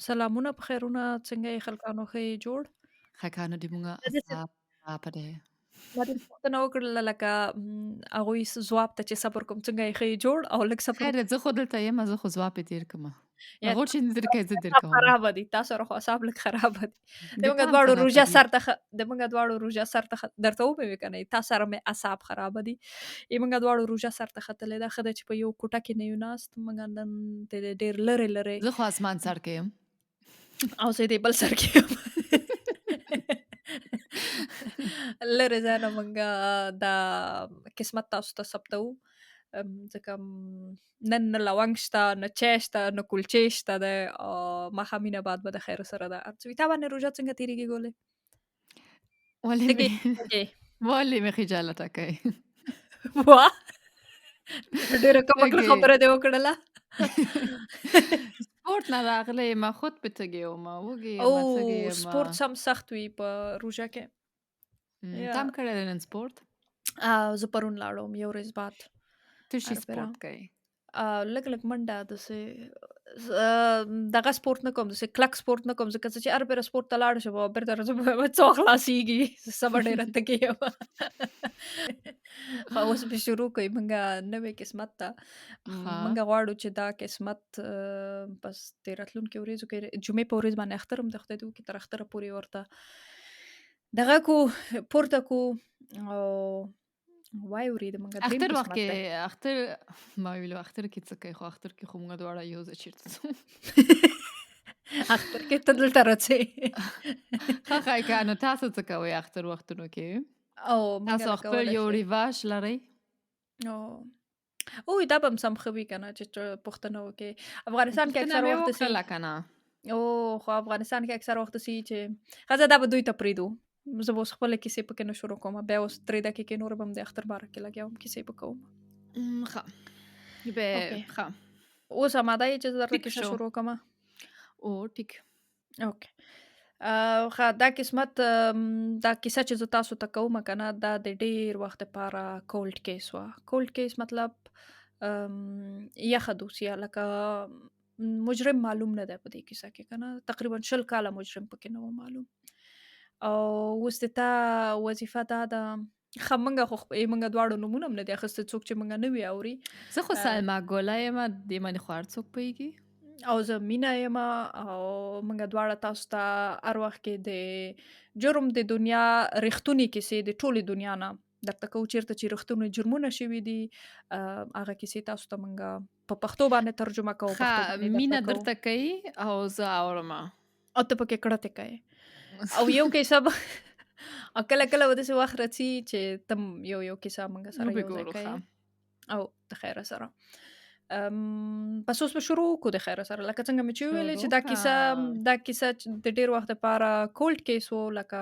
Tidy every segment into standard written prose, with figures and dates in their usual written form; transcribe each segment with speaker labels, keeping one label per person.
Speaker 1: سلامونه په خیرونه څنګه یې خلکانو ښه یې جوړ؟
Speaker 2: خکانو د مونږه
Speaker 1: ما داسې
Speaker 2: اصحاب په دی.
Speaker 1: ما داسې پوښتنه وکړله لکه هغوی ځواب ته چې صبر کوم څنګه یې ښه یې جوړ او لږ صبر
Speaker 2: خیر زه خو دلته یم زه خو ځواب یې تیر کړمه.
Speaker 1: یا
Speaker 2: هغو چې درکوي زه
Speaker 1: اعصاب
Speaker 2: درکومه.
Speaker 1: خرابه دي تا سره خو اعصاب لږ خرابه دي د
Speaker 2: د
Speaker 1: مونږ
Speaker 2: پام
Speaker 1: دواړو
Speaker 2: خرابه
Speaker 1: روژه
Speaker 2: دي.
Speaker 1: سر ته د مونږ دواړو روژه سر ته درته ومې که نه تا سره مې اعصاب خرابه دي مونږ دواړو روژه سر ته ختلې ده ښه ده چې په یو کوټه کې نه یو ناست مونږ نن ډېر لرې لرې
Speaker 2: زه خو اسمان سر کې یم.
Speaker 1: او زه دې بل سر کې یم لرې ځای نه مونږه دا قسمت تاسو ته ثبتوو ځکه نن نه لونګ شته نه چای شته نه کلچې شته دی او ماښامینه بعد به د خیر سره ده هر څه وي. تا باندې روژه څنګه تېرېږي ګولې؟
Speaker 2: ولې
Speaker 1: تږې
Speaker 2: مې
Speaker 1: وږې
Speaker 2: ولې مې خجالته کوي.
Speaker 1: واه! ډېره کمه کړه
Speaker 2: وږې
Speaker 1: خبره دې وکړله.
Speaker 2: سپورت نه راغلی یم خود پې تږې ومه وږې
Speaker 1: او
Speaker 2: یمه تږې یمه.
Speaker 1: سپورت هم سخت وي په روژه کې. یا
Speaker 2: تم کړی دی نن سپورت؟
Speaker 1: زه پرون لاړم یو ورځ بعد
Speaker 2: ته شي
Speaker 1: هربرا
Speaker 2: سپورت کوي.
Speaker 1: لږ لږ منډه داسې دغه سپورت نه کوم داسې کلک سپورت نه کوم ځکه چې هربره سپورت ته لاړ شم او بېرته راځم څه خلاصېږي زه به ډېره تږې یم خو اوس به شروع کړئ مونږه نوې قسمت ته
Speaker 2: ښه
Speaker 1: مونږ غواړو چې دا قسمت بس د راتلونکي ورځو کې جمعې په ورځ باندې اختر هم د خدای دې وکړي تر اختره پورې ورته دغه کو پورته کو او وای ورېده مونږ دریم
Speaker 2: اختر وخت
Speaker 1: قسمت دی
Speaker 2: کې اختر ما ویلو اختر کې څه کوي خو اختر کې خو موږ دواړه یو ځای چیرته ځو.
Speaker 1: اختر کې ته دلته راځې
Speaker 2: ښه ښه که نو تاسو څه کوئ اختر وختونو کې؟
Speaker 1: او مونږ
Speaker 2: تاسو
Speaker 1: له
Speaker 2: خپل
Speaker 1: کولی
Speaker 2: یو
Speaker 1: شي
Speaker 2: رواج لرئ؟
Speaker 1: او اوی دا به هم سم ښه وي که نه چې پوښتنه وکړې افغانستان کې
Speaker 2: پوښتنه
Speaker 1: اکثره
Speaker 2: مې
Speaker 1: وخت داسې
Speaker 2: وکړله که نه.
Speaker 1: او خو افغانستان کې اکثره وخت داسې وي چې ښځه دا به دوی ته پرېږدو زه به اوس خپله کیسې پکې نه شروع کوم بیا اوس 3 دقیقې نور به هم د اختر باره کې لګیا وم کیسې به کوم
Speaker 2: ښه به
Speaker 1: اوکې
Speaker 2: ښه
Speaker 1: اوس اماده یې چې زه درته
Speaker 2: ټیک
Speaker 1: کیسه
Speaker 2: شو.
Speaker 1: شروع کړمه
Speaker 2: او ټیک.
Speaker 1: اوکې ښه دا قسمت دا کیسه چې زه تاسو ته کوم که نه دا د ډېر وخت دپاره کولډ کیس وه کولډ کیس مطلب یخه دوسیه لکه مجرم معلوم نه دی په دې کیسه کې که نه تقریبا 20 کاله مجرم پکې نه و معلوم او اوس د تا وظیفه دا ده ښه مونږ خو مونږ دواړو نومونه هم نه دي اخیستي څوک چې مونږ نه وي اوري
Speaker 2: زه خو سلما ګوله یم دې باندې خو هر څوک پوهېږي.
Speaker 1: او زه مینه یم او موږ دواړه تاسو ته هر وخت کې د جرم د دنیا رښتونی کیسې د ټولې دنیا نه درته کوو چیرته چې رښتونی جرمونه شوي دي هغه کیسې تاسو ته موږ په پښتو باندې ترجمه کوو
Speaker 2: ښه
Speaker 1: پښتو باندې
Speaker 2: مینه
Speaker 1: درته کوو
Speaker 2: درته کوي او زه اورمه.
Speaker 1: او ته پکې کړته کوې او یو کیسه به او کله کله به داسې وخت راځي چې تم یو کیسه موږ سره
Speaker 2: وبې
Speaker 1: یو ځای
Speaker 2: ګورو ښه.
Speaker 1: کوې او د خیره سره پس اوس به شروع وکړو د خیره سره لکه څنګه مې چې وویلې چې
Speaker 2: شروع
Speaker 1: دا
Speaker 2: که.
Speaker 1: کیسه چې د ډېر وخت دپاره کولډ کیس و لکه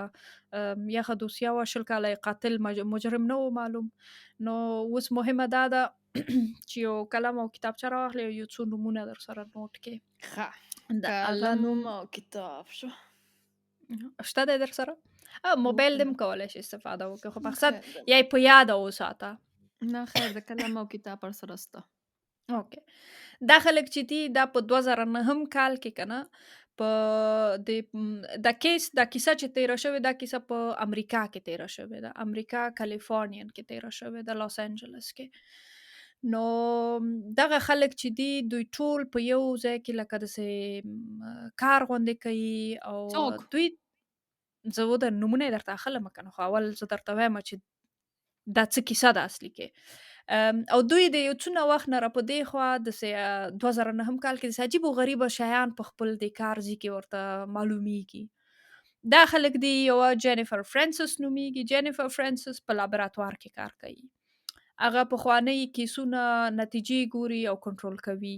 Speaker 1: یخه دوسیه وه 20 کاله یې قاتل مجرم نه و معلوم نو اوس مهمه دا ده چې یو قلم او کتابچه راواخلې او یو څو نومونه در سره نوټ کړې
Speaker 2: ښه
Speaker 1: د هغه
Speaker 2: قلم
Speaker 1: نوم
Speaker 2: او کتاب شو.
Speaker 1: شته دی در سره موبایل دې هم کولی شي استفاده وکړي خو مقصد
Speaker 2: خیر ده.
Speaker 1: یا یې په یاده وساته
Speaker 2: نه خیر د قلم او کتاب پر سره سته.
Speaker 1: اوکې دا خلک چې دي دا په 2009 کال کې که نه په دا کیسه چې تیره شوې دا کیسه په امریکا کې تیره شوې ده امریکا کالیفورنین کې تیره شوې ده لاس انجلس کې نو دغه خلک چې دي دوی ټول په یو ځای کې لکه داسې کار غوندې کوي او
Speaker 2: څوک؟
Speaker 1: دوی زه د نومونه یې درته اخلم که نه خو اول زه درته وایم چې دا څه کیسه ده اصلي کې او دوی د یو څونه وخت نه راپدې خوا داسې 2009 کال کې داسې عجیب و غریبه شیان په خپل د کار ځای کې ورته معلومیږي دا خلک دی یوه جینیفر فرانسس نومیږي جینیفر فرانسس په لابراتوار کې کار کوي هغه پخوانۍ کیسونه نتیجې ګوري او کنټرول کوي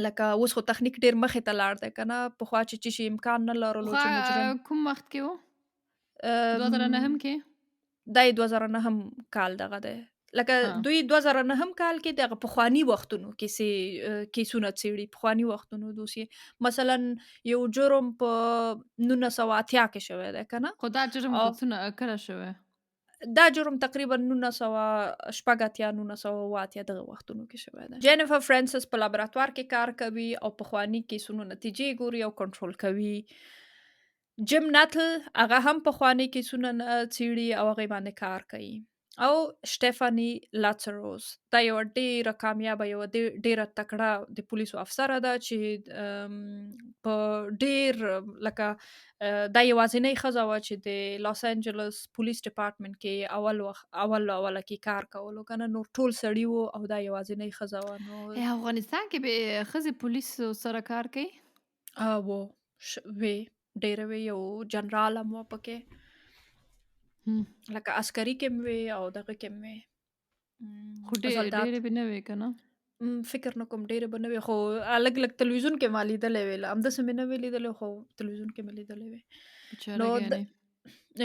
Speaker 1: لکه اوس خو تخنیک ډېر مخې ته لاړ دی که نه پخوا چې شي امکان نه لرلو چې مجرم
Speaker 2: کوم وخت کې و؟
Speaker 1: ام،
Speaker 2: 2009 کې؟
Speaker 1: دا یې 2009 کال دغه دی لکه
Speaker 2: ها.
Speaker 1: دوی 2009 کال کې دغه پخواني وختونو کیسونه څېړي پخواني وختونو دوسیې مثلا یو جرم په 1980 کې شوی دی که نه
Speaker 2: خو دا جرم
Speaker 1: او
Speaker 2: کله شوی؟
Speaker 1: دا جرم تقریبا 1980 1980 دغه وختونو کې شوی دی. جینیفر فرانسس په لابراتوار کې کار کوي او پخواني کیسونو نتیجې ګوري او کنټرول کوي. جیم ناتل هغه هم پخواني کیسونه څیړي او هغې باندې کار کوي. او شټیفاني لاتسروس دا یو ډیره کامیابه یو ډیره تکړه د پولیسو افسره ده چې په ډیر لکه دا یوازینۍ ښځه وه چې د لاس انجلس پولیس ډپارټمنټ کې اوله کې کار کولو کنه نور ټول سړي وو او دا یوازینۍ ښځه وه نو
Speaker 2: افغانستان کې به ښځې پولیسو سره کار کوي؟
Speaker 1: وو وی ډیره وی یو جنرال هم وه پکې لکه عسکري کې مې وې او دغه کې مې
Speaker 2: خو
Speaker 1: وې زلدات
Speaker 2: ډېرې به نه وې که نه؟
Speaker 1: فکر نه کوم ډیره به نه وي خو لږ لږ تلویزیون کې ما لیدلی وې همداسې مې نه وې لیدلی خو تلویزیون کې مې لیدلی وې
Speaker 2: بیچاره
Speaker 1: نو
Speaker 2: ګانې.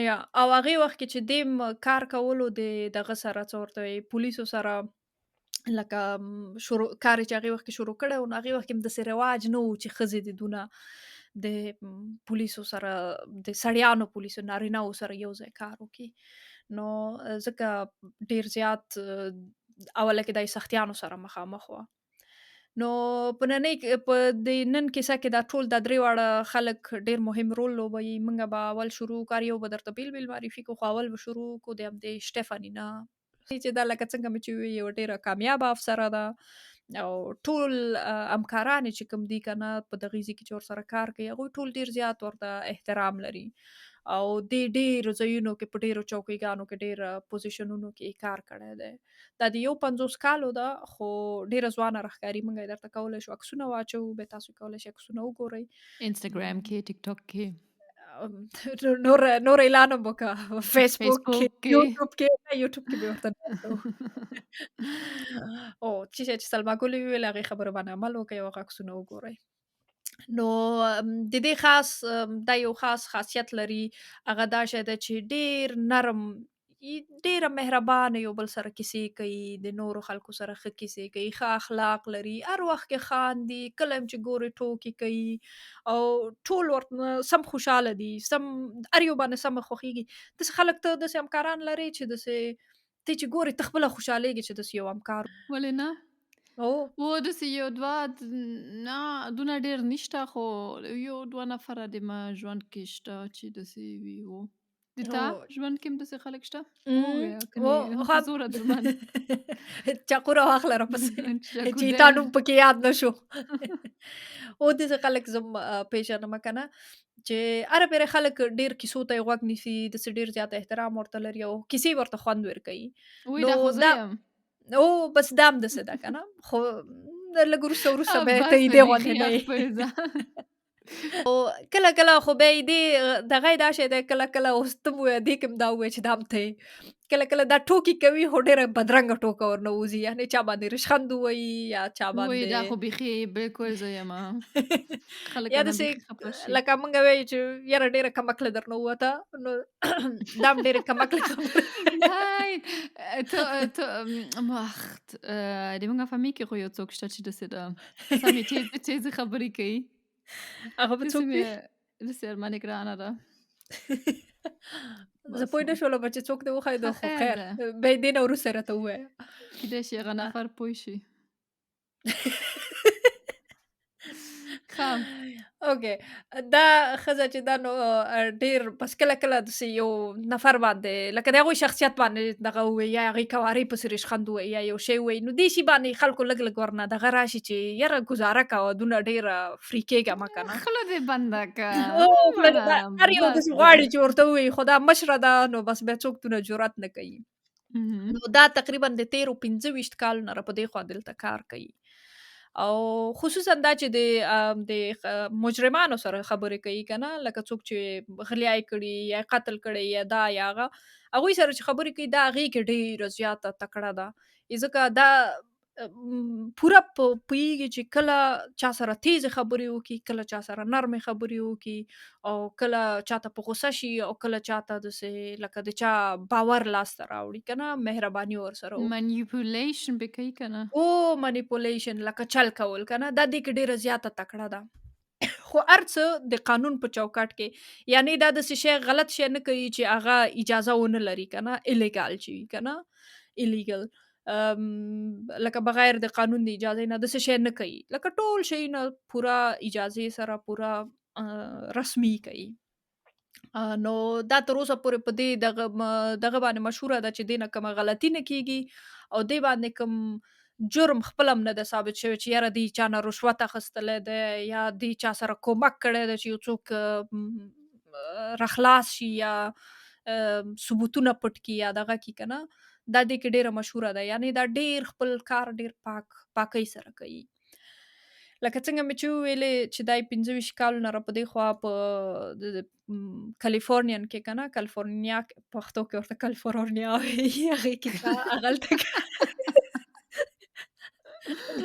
Speaker 1: یا او هغې وخت کې چې دې کار کولو د دغه سره څه ورته وایي پولیسو سره لکه شروع کار یې چې هغې وخت کې شروع کړی و نو هغې وخت کې هم داسې رواج نه و چې ښځې د دونه د پولیسو سره د سړیانو پولیسو نارینه‌وو سره یو ځای کار وکړي نو ځکه ډیر زیات اوله کې د سختیانو سره مخامخ وه نو په نن کیسه کې دا ټول د درې واړه خلک ډیر مهم رول لوبوي موږ به اول شروع کار یو به درته بیل بیل معرفي کو خو اول به شروع کو د همدې شټیفاني نه چې دا لکه څنګه مې چې وی یو ډیره کامیابه افسره ده او ټول همکاران چې کوم دي کنه په دغه ځای کې چې ورسره کار کوي هغوی ټول ډیر زیات ورته احترام لري او ډیرو ځایونو کې په ډیرو چوکیګانو کې ډیر پوزیشنونو کې کار کړی دی دا د یو 50 کالو ده خو ډیره ځوانه راښکاري موږ یې درته کولی شو عکسونه واچوو به تاسو کولی شئ عکسونه وګورئ
Speaker 2: انسټاګرام کې ټیک ټاک کې
Speaker 1: نور اعلان هم وکړه فیسبوک کې
Speaker 2: فیسبوک کې
Speaker 1: یوټیوب کې به ورته نه اچوو او چې شی چې سلما ګل وویل هغې خبرو باندې عمل وکړئ او هغه عکسونه وګورئ نو د دې دا یو خاص خاصیت لري هغه دا شی ده چې ډیر نرم ډیره مهربانه یو بل سره کیسې کوي د نورو خلکو سره ښه کیسې کوي ښه اخلاق لري هر وخت کې خاندي کله هم چې ګوري ټوکې کوي او ټول ورته سم خوشحاله دي سم هر یو باندې سم خوښیږي داسې خلک ته داسې همکاران لري چې داسې ته چې ګوري ته خپله خوشحالېږي چې داسې یو همکار
Speaker 2: ولې نه؟
Speaker 1: او
Speaker 2: و داسې یو دوه نه دونه ډېر نشته خو یو دوه نفره د ما ژوند کې شته چې داسې وي و د تا
Speaker 1: او
Speaker 2: ژوند کې هم داسې خلک شته؟ ووایه
Speaker 1: و
Speaker 2: کنې
Speaker 1: خو
Speaker 2: په زوره در باندې
Speaker 1: چاقو راواخله راپسې چې
Speaker 2: چاکو
Speaker 1: تا
Speaker 2: دی.
Speaker 1: نوم پکې یاد نه شو او داسې خلک زه پېژنم که نه چې هره پیره خلک ډېر کیسو ته یې غوږ نیسي داسې ډېر زیات احترام ورته لري او کیسې ورته خوند ورکوي
Speaker 2: وایي
Speaker 1: نو
Speaker 2: دا خو زه
Speaker 1: دا
Speaker 2: یم.
Speaker 1: او بس دا هم داسې ده که نه خو لږ وروسته به ته
Speaker 2: بس
Speaker 1: یې
Speaker 2: دی
Speaker 1: دې
Speaker 2: بیخي
Speaker 1: غوندې نه یې
Speaker 2: اخپویزه.
Speaker 1: او کله خو بیا یې دې دغه یې دا شی دی کله اوس ته ووایه دې کې هم دا ووایه چې دا هم ته یې کله دا ټوکې کوي خو ډېره بدرنګه ټوکه ورنه وځي یعنې چا باندې ریشخند ووایي یا چا
Speaker 2: وایي دا خو
Speaker 1: باندې
Speaker 2: بیخي بالکل زه یم. خلک
Speaker 1: یا
Speaker 2: نه
Speaker 1: داسې
Speaker 2: بیخي خفه شي.
Speaker 1: لکه موږ وایو چې یاره ډېره کم عقله درنه ووته نو دا هم ډېرې کم عقله خبرې
Speaker 2: هاي ته وخت د موږ فامیل کې خو یو څوک شته چې داسې ده سمې تیزې خبرې کوي
Speaker 1: هغه به
Speaker 2: داسې
Speaker 1: څوک
Speaker 2: مې
Speaker 1: وي
Speaker 2: داسې ارمانې ګرانه ده
Speaker 1: زه
Speaker 2: بس
Speaker 1: پوه
Speaker 2: نو
Speaker 1: نه شولم چې څوک دې وښایده
Speaker 2: ښه
Speaker 1: خو
Speaker 2: خیر
Speaker 1: خیر
Speaker 2: ده
Speaker 1: بیا یې دې نه وروسته راته ووایه
Speaker 2: کیدای شي هغه نفر پوه شي ښه
Speaker 1: اوکې دا ښځه چې دا نو ډېر بس کله داسې یو نفر باندې لکه د هغوی شخصیت باندې دغه ووایي یا هغې کوارۍ پسې ریشخند ووایي یا یو شی ووایي نو دې شي باندې خلکو لږ ورنه دغه راشي چې یاره ګزاره کوه دونه ډېره فري کېږه مه که نه
Speaker 2: خوله دې بنده که
Speaker 1: او خوله دې هر یو
Speaker 2: بس
Speaker 1: داسې
Speaker 2: ده
Speaker 1: غواړي چې ورته ووایي خو دا مشره ده نو بس بیا څوک دونه جرأت نه کوي
Speaker 2: مهم.
Speaker 1: نو دا تقریبا د 13-25 کالو نه په دې خوا دلته کار کوي او خصوصا دا چې د مجرمانو سره خبرې کوي کنه لکه څوک چې غلیای کړي یا قتل کړي یا دا یا هغه هغوی سره چې خبرې کوي دا هغې کې ډېره زیاته تکړه ده ځکه دا پوره پوهیږي چې کله چا سره تیزې خبرې وکړي کله چا سره نرمې خبرې وکړي او کله چاته په غوسه شي او کله چاته داسې لکه د چا باور لاسته راوړي که نه مهرباني ورسره وکړي
Speaker 2: منیپولیشن به کوي که نه
Speaker 1: او منیپولیشن لکه چل کول که نه دا دې کې ډېره زیاته تکړه ده خو هر څه د قانون په چوکاټ کې، یعنی دا داسې شی غلط شی نه کوي چې هغه اجازه ونه لري که نه، ایلیګال چې وي که نه، ایلیګل لکه بغیر د قانون د اجازې نه داسې شی نه کوي، لکه ټول شیونه پوره اجازې سره پوره رسمي کوي. نو دا تر اوسه پورې په دې دغه باندې مشهوره ده چې دې نه کومه غلطي نه کیږي او دې باندې کوم جرم خپل هم نه ده ثابت شوی چې یاره دې چا نه رشوت اخیستلی دی یا دې چا سره کومک کړی دی چې یو څوک رخلاص شي یا ثبوتونه پټ کړي یا دغه کړي که نه، دا دې کې ډیره مشهوره ده، یعنی دا ډیر خپل کار ډیر پاکۍ سره کوي. لکه څنګه مې چې وویلې چې دای 25 کالو نه راپدې خوا په کالیفورنیا کې که نه، کالیفورنیا پښتو کې ورته کالیفورنیا وایي، هغې کې هغلته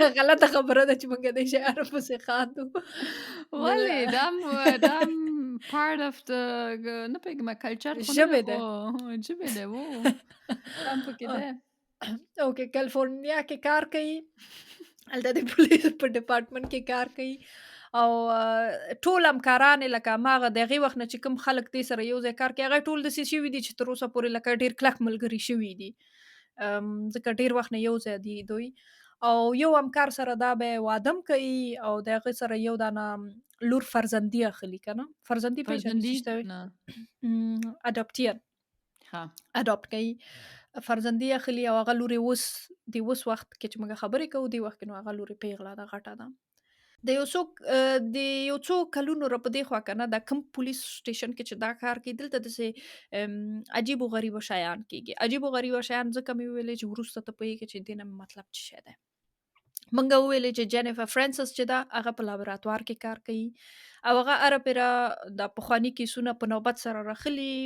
Speaker 1: دا غلطه خبره ده چې موږ دې شی هر پسې خاندو.
Speaker 2: ولې دا هم part of the نه پوهېږم کلچر خو نه
Speaker 1: ژبې
Speaker 2: ده،
Speaker 1: ده.
Speaker 2: خو ژبې ده دا هم پکې ده.
Speaker 1: اوکې، کالیفورنیا کې کار کوي، هلته د پولیسو په ډپارټمنټ کې کار کوي او ټول همکاران یې لکه هماغه د هغې وخت نه چې کوم خلک دې سره یو ځای کار کوي هغه ټول داسې شوي دي چې تر اوسه پورې لکه ډېر کلک ملګري شوي دي، ځکه ډېر وخت نه یو ځای دي دوی. او یو همکار سره دا به واده هم کوي او د هغې سره یو دانه لور فرزندي اخلي که نه، فرزندي پېژنې څه ته
Speaker 2: نه
Speaker 1: وایي؟ اډاپټیر
Speaker 2: ها
Speaker 1: اډاپټ کوي، فرزندي اخلي او هغه لور یې اوس وخت کې چې موږ خبرې کوو دې وخت کې نو هغه لور یې پیغله ده، غټه ده. د یو څو کلونو راپدې خوا که نه دا کوم پولیس سټیشن کې چې دا کار کوي دلته داسې عجیب و غریبه شیان کېږي. عجیب و غریبه شیان ځکه مې وویلې چې وروسته ته پوهېږې چې دې نه مطلب څه شی دی. موږ وویلې چې جینیفر فرانسس چې ده هغه په لابراتوار کې کار کوي او هغه هره پیره د پخواني کیسونه په نوبت سره راخلي،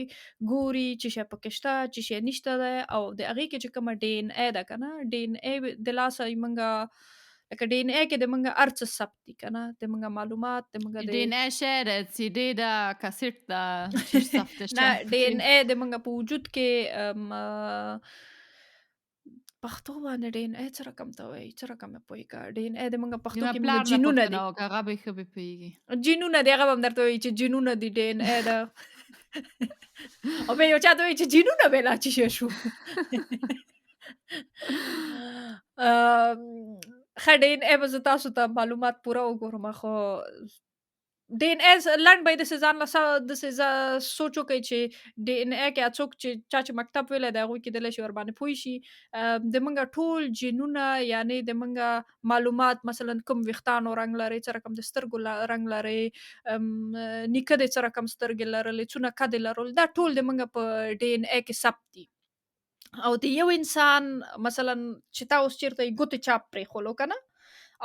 Speaker 1: ګوري چې شی پکې شته چې شی نشته دی او د هغې کې چې کومه ډي ان اے ده که نه، ډي ان اے د لاسه موږ لکه ډي ان اے کې د موږ هر څه ثبت دي که نه، د موږ معلومات د موږ
Speaker 2: دی
Speaker 1: د
Speaker 2: نه شعر سی دی دا کاسټ دا چې ثبت
Speaker 1: نه
Speaker 2: شته
Speaker 1: ډي ان
Speaker 2: پکې
Speaker 1: اے د موږ په وجود کې پښتو باندې ډي ان اے څه رقم ته وایي، څه رقم مې پوهېږه، ډي ان اے د موږ پښتو
Speaker 2: زما
Speaker 1: کې
Speaker 2: پلار
Speaker 1: موږ
Speaker 2: نه
Speaker 1: جینونه
Speaker 2: پوښتنه
Speaker 1: دي،
Speaker 2: وکړه هغه به ښه به پوهېږي.
Speaker 1: جینونه دي، هغه به هم درته وایي چې جینونه دي ډي ان اے ده. او بیا یو چا ته وایي چې جینونه بې لا څه شی شو. ښه ډي ان اے به زه تاسو ته معلومات پوره وګورم، خو ډي ان اے لنډ به یې داسې ځان له داسې سوچ وکړئ چې ډي ان اے کې څوک چې چا چې مکتب ویلی دی هغوی کېدلی شي ورباندې پوه شي. د موږ ټول جینونه یعنې د موږ معلومات مثلا کوم ویښتانو رنګ لري، څه رقم د سترګو رنګ لري، نیکه دې څه رقم سترګې لرلې، څونه قد یې لرل، دا ټول د موږ په ډي ان اے کې ثبت دي. او د یو انسان مثلا چې تا اوس چېرته یې ګوتې چاپ پرېښولو که نه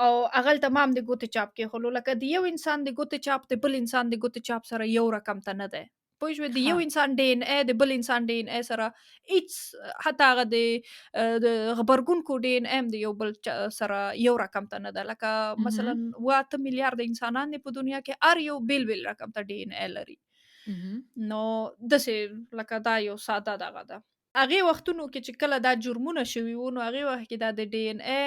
Speaker 1: او هغلته ما هم د ګوتې چاپ کېښولو، لکه د یو انسان د ګوتې چاپ د بل انسان د ګوتې چاپ سره یو رقم ته نه دی، پوه شوې، د یو
Speaker 2: ها
Speaker 1: انسان ډي ان اے د بل انسان ډي ان اے سره هیڅ حتی هغه د غبرګونکو ډي ان اے هم د یو بل سره یو رقم ته نه ده، لکه مثلا 8 میلیارده انسانان دي په دنیا کې، هر یو بیل بیل رقم ته ډي ان اے لري. نو داسې لکه دا یو ساده دغه ده. هغې وختونو کې چې کله دا جرمونه شوي وو نو هغې وخت کې دا د ډي ان اے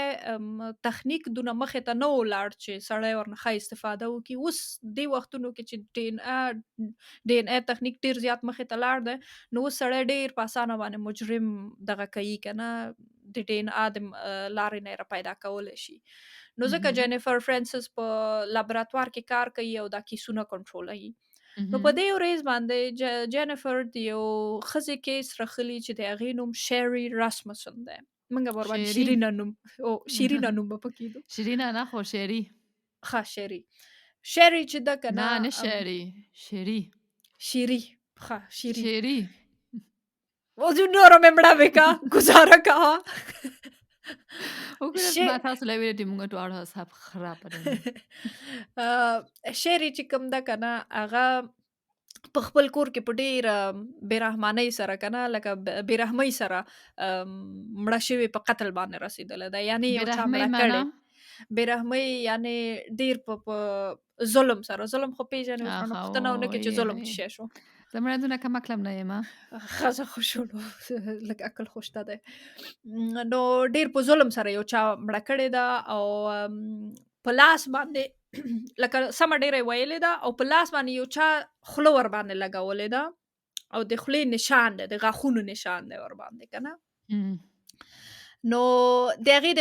Speaker 1: تخنیک دونه مخې ته نه و لاړ چې سړی ورنه ښه استفاده وکړي. اوس دې وختونو کې چې ډي ان اے تخنیک ډېر زیات مخې ته لاړ دی نو اوس سړی ډېر په اسانه باندې مجرم دغه کوي که نه، د ډي ان اے د لارې نه یې را پیدا کولی شي. نو ځکه جینیفر فرانسس په لابراتوار کې کار کوي او دا کیسونه کنټرولوي. نو په دې ورځ باندې جینیفر د یو ښځې کیس راخلي چې د هغې نوم شیري راسمسن دی. موږ به ورباندې
Speaker 2: شیرین
Speaker 1: شیرینه نوم شیرینه نوم به پکې کېدو.
Speaker 2: شیرینه نه خو شعري
Speaker 1: ښه شیري چې ده که
Speaker 2: نه نه
Speaker 1: نه
Speaker 2: شعري شعري
Speaker 1: شیري ښه شیري
Speaker 2: شعري
Speaker 1: اوس نوره مې مړه وې که ګزاره کوه.
Speaker 2: وګوره ما تاسو له ویلې چې موږ دواړه حساب خراب کړی.
Speaker 1: شیري چې کوم ده که نه هغه په خپل کور کې په ډېره بېرحمانۍ سره که نه لکه بېرحمۍ سره مړه شوې په قتل باندې رسېدلی ده، یعنې یو چا
Speaker 2: بېرحمۍ
Speaker 1: مړه
Speaker 2: معنا
Speaker 1: کړې. بېرحمۍ یعنې ډېر په ظلم سره، ظلم خو پېژنې، اوس رانه پوښتنه ونه کړې چې ظلم څه شی شو.
Speaker 2: زه مړه دونه کم عقلم نه یم
Speaker 1: ښځه خو شولو لږ عقل خو شته دی. نو ډېر په ظلم سره یو چا مړه کړې ده او په لاس باندې لکه سمه ډېره یې ویلې ده او په لاس باندې یو چا خوله ور باندې لګولې ده او د خولې نشان دی، د غاښونو نشان دی ور باندې که نه. نو د هغې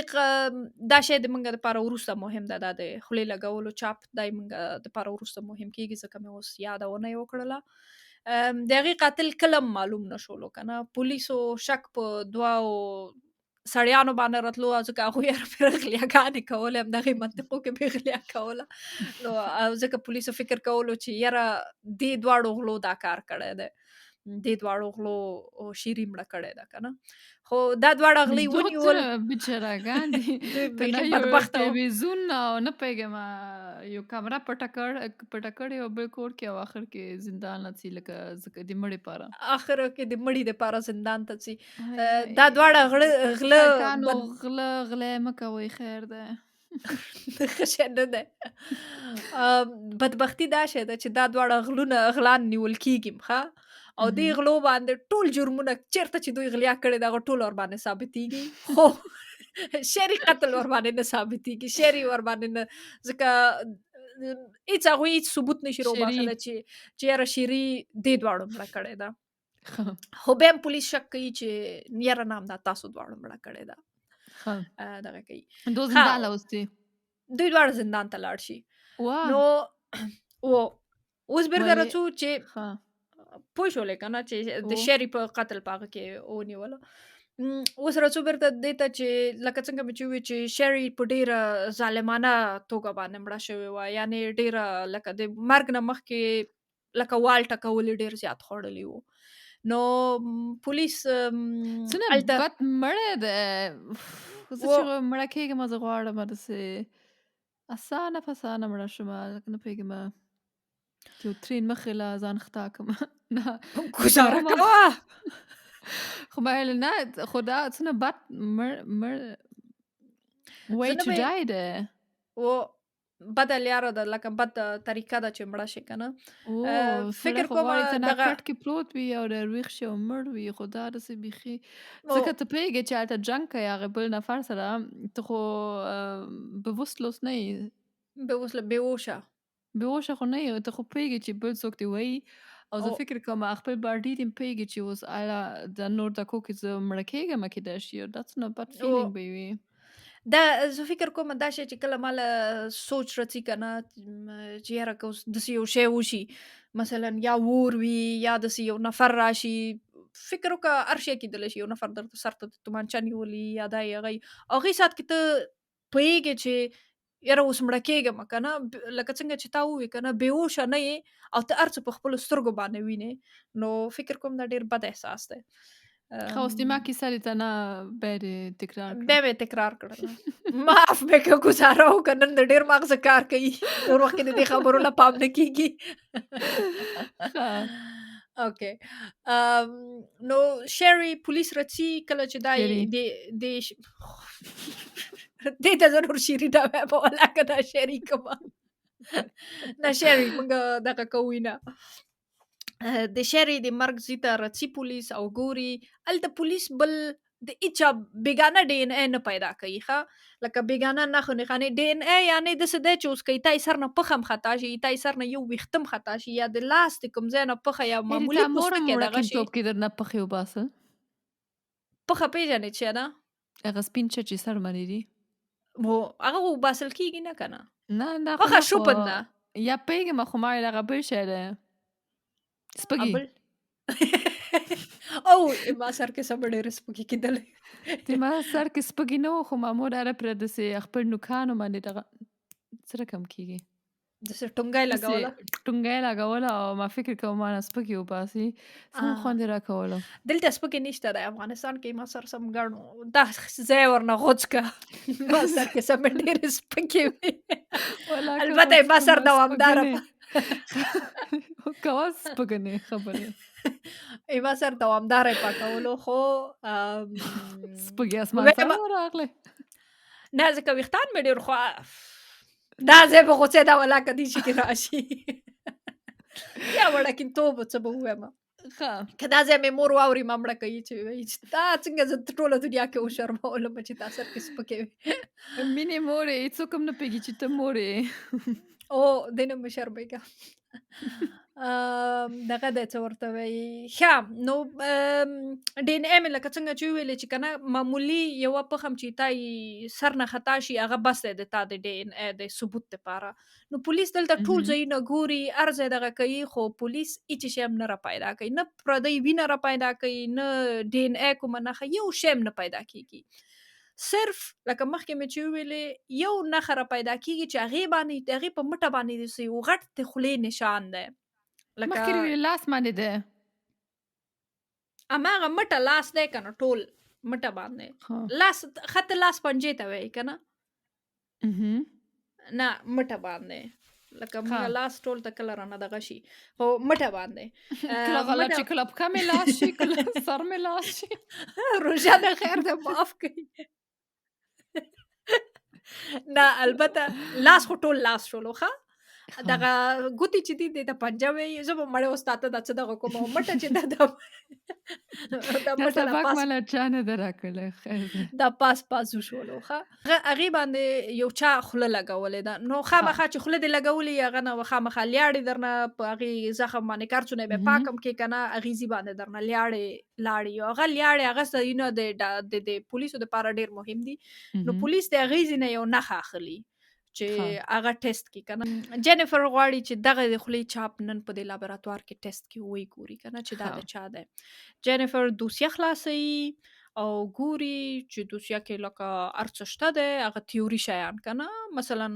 Speaker 1: دا شی د موږ دپاره وروسته مهم ده، دا د خولې لګولو چاپ دا یې موږ دپاره وروسته مهم کېږي، ځکه مې اوس یادونه یې وکړله. د هغې قاتل کله هم معلوم نه شولو که نه. پولیسو شک په دوو سړیانو باندې راتلو، ځکه هغوی یاره پرې غلیاګانې کولې، همدغې منطقو کې به یې غلیا کوله. نو ځکه پولیسو فکر کولو چې یاره دې دواړو غلو دا کار کړی دی، دې دواړو غلو شیري مړه کړې ده که نه. خو دا دواړه غلۍ ونیول.
Speaker 2: بیچارهګان دي
Speaker 1: دوی
Speaker 2: ته نه
Speaker 1: بیخي
Speaker 2: یو
Speaker 1: بدبخته وو.
Speaker 2: تلویزیون او نه پوهېږم یو کمره پټه کړې او بل کور کې او آخر کې زندان اچي لکه ځکه د مړي پاره.
Speaker 1: اخر کې د مړي دپاره زندان ته ځي.
Speaker 2: هی
Speaker 1: دا دواړه غله
Speaker 2: سړکانو غله مه کوئ خیر ده.
Speaker 1: ښه شی نه دی. بدبختي دا شی ده چې دا دواړه غلان نیول کېږي ښه، او دې غلو باندې ټول جرمونه چېرته چې دوی غلیا کړې ده هغه ټول ور باندې ثابتېږي، خو شرعي قتل ور باندې نه ثابتېږي، شرعي ور باندې نه، ځکه هېڅ هغوی هېڅ ثبوت نشي راوباسلی چې یاره شرعي دې دواړو مړه کړې ده. خو بیا هم پولیس شک کوي چې یاره نه همدا تاسو دواړو مړه کړې ده، دغه کوي.
Speaker 2: دو زندان له اوس دي
Speaker 1: دوی دواړه زندان ته لاړ شي. نو اوس بیرته راځو چې پوه شولې که نه چې د شرعي په قتل په هغه کې ونیوله. اوس راځو بیرته دې ته چې لکه څنګه مې چې وویل چې شرعي په ډېره ظالمانه توګه باندې مړه شوې وه، یعنې ډېره لکه د مرګ نه مخکې لکه وال ټکول یې ډېر زیات خوړلي وو. نو پولیس
Speaker 2: څونه بد مړی دی. زه چې مړه کېږم زه غواړم داسې اسانه فسانه مړه شم، لکه نه پوهېږم یو ترین مخې له ځان خطا کړم نه
Speaker 1: ګزاره کوه.
Speaker 2: خو ما ویل نه، خو دا څونه بد way to die دی.
Speaker 1: و بده لاره ده، لکه بد طریقه ده چې مړه شي که نه. فکر کوم
Speaker 2: دغه کټ کې پروت وي او ډېر ویښ شي او مړ وي، خو دا داسې بیخي ځکه ته پوهېږې چې هلته جنګ کوې هغې بل نفر سره، ته خو bewusstlos نه یې، بېهوشه خو نه یې، ته خو پوهېږې چې بل څوک دې وایي. او زه فکر کوم خپل باډي دې پوهېږي چې اوس آیا د نور دقیقو کې زه مړه کېږم کېدای شي، دا څونه بد فیلینګ به وي.
Speaker 1: دا زه فکر کوم دا شی چې کله ماله سوچ راځي که نه چې یاره که اوس داسې یو شی وشي، مثلا یا اور وي یا داسې یو نفر راشي، فکر وکړه هر شی کېدلی شي، یو نفر درته سر ته تومانچه نیولي یا دا یې هغه هغې ساعت کې ته پوهېږې چې یاره اوس مړه کېږم که نه، لکه څنګه چې تا ووایې که نه بېهوشه نه یې او ته هر څه په خپلو سترګو باندې وینې، نو فکر کوم دا ډېر بد احساس دی.
Speaker 2: ښه اوس د ما کیسه دې ته نه بیا دې تکرار کړه.
Speaker 1: بیا مې تکرار کړله. معاف مې که ګزاره وکړه، نن د ډېر مغزه کار کوي، نور وخت کې د دې خبرو نه پام نه کېږي. اوکې. نو شرعي پولیس راځي کله چې دا دې ته زه نور شیري نه وایم ولاکه دا شرعي کومه نه شرعي موږ دغه کوو نه. د شرعي د مرګ ځای ته راځي پولیس او ګوري، هلته پولیس بل د هیچا بیګانه ډي ان اے نه پیدا کوي. ښه لکه بیګانه نښو نښانې ډي ان اے یعنې داسې دی چې اوس که یې تا سر نه پښه هم خطا شي، تا سر نه یو ویښته هم خطا شي یا د لاس د کوم ځای نه پښه یا معمولي پوستکی دغه شي،
Speaker 2: مړکینتوب کې درنه پښې وباسل
Speaker 1: پښه پېژنې چې ده
Speaker 2: هغه سپین چې سر باندې دي
Speaker 1: هغه وباسل کېږي نه که نه
Speaker 2: نه
Speaker 1: پښه شوپن ده
Speaker 2: یا پوهېږم خو ما ویل هغه بل شی دی سپږي.
Speaker 1: او ما سر کې سم ډېرې سپږي کېدلی.
Speaker 2: د ما سر کې سپږي نه وو، خو ما مور هره پرې داسې خپل نوکانو باندې دغه څه رقم کېږي
Speaker 1: داسې ټونګی
Speaker 2: لګوله او ما فکر کوم ما نه سپږي وباسي، څنګه خوند یې راکولو.
Speaker 1: دلته سپږي نشته دی افغانستان کې، ما سر سم ګڼو دا ځای ورنه غوڅ که ما سر کې سم ډېرې سپږي وي، البته ما سر دوامداره
Speaker 2: کوه سپږنې خبرې
Speaker 1: ما سر دوامداره یې پاکولو، خو
Speaker 2: سپږي اسمان سره ورغلی
Speaker 1: نه ځکه ویښتان مې ډېر خو دا ځای به غوڅېده ولاکه دې شي کې راشي یا وړکینتوب څه به ووایم.
Speaker 2: ښه.
Speaker 1: که دا ځای مې مور واوري ما مړه کوي چې وایي چې تا څنګه زه ټوله دنیا کې وشرمولم چې تا سر کې سپکې وې.
Speaker 2: مینې مورې څوک هم نه پوهېږي چې ته مور یې.
Speaker 1: او دې نه مې شرمېږم. دغه دی څه ورته وایي. ښه نو ډي ان اې مې لکه څنګه چې وویلې چې که نه معمولي یوه پښه م چې تا یې سر نه خطا شي هغه بس دی د تا د ډي ان اې د ثبوت دپاره. نو پولیس دلته ټول ځایونه ګوري هر ځای دغه کوي خو پولیس هېڅ شی هم نه راپیدا کوي نه پردۍ وینه راپیدا کوي نه ډي ان اې کومه نښه یو شی هم نه پیدا کېږي. صرف لکه مخکې مې چې وویلې یو نښه راپیدا کېږي چې هغې باندې د هغې په مټه باندې داسې یو غټ د خولې نشان دی. لکه
Speaker 2: مخکې ویلې لاس باندې دی.
Speaker 1: هماغه مټه لاس دی که نه ټول مټه باندې لاس خط لاس پنجې ته وایي که نه نه مټه باندې لکه موږ لاس ټول ته کله رانه دغه شي خو مټه باندې
Speaker 2: کله غلط شي کله پښه مې لاس شي کله سر مې لاس شي.
Speaker 1: روژه د خیر ده معاف کوي. نه البته لاس خو ټول لاس شولو ښه دغه ګوتې چې دي د پنجه وایي زه به مړې اوس تا ته دا څه دغه کوم مټه چې دا
Speaker 2: سبق ماله چا نه ده راکړی خیر دی
Speaker 1: دا پاس وشولو ښه هغې باندې یو چا خوله لګولې ده نو خامخا چې خوله دې لګولې هغه نه خامخا لیاړې درنه په هغې زخم باندې کارڅونه به پاک هم کې که نه اغیزي باندې درنه لیاړې لاړې یو هغه لیاړې هغه ځایونه د پولیسو دپاره ډېر مهم دي نو پولیس د هغې ځینه یو نښه اخلي چې هغه ټیسټ کې کنه جینیفر غواړي چې دغه د خولې چاپ نن په دې لابراتوار کې ټیسټ کې وی ګوري کنه چې دا د چا دی جینیفر دوسیه خلاصوي او ګوري چې دوسیه کې لکه هر څه شته دی هغه تیوري شیان کنه مثلا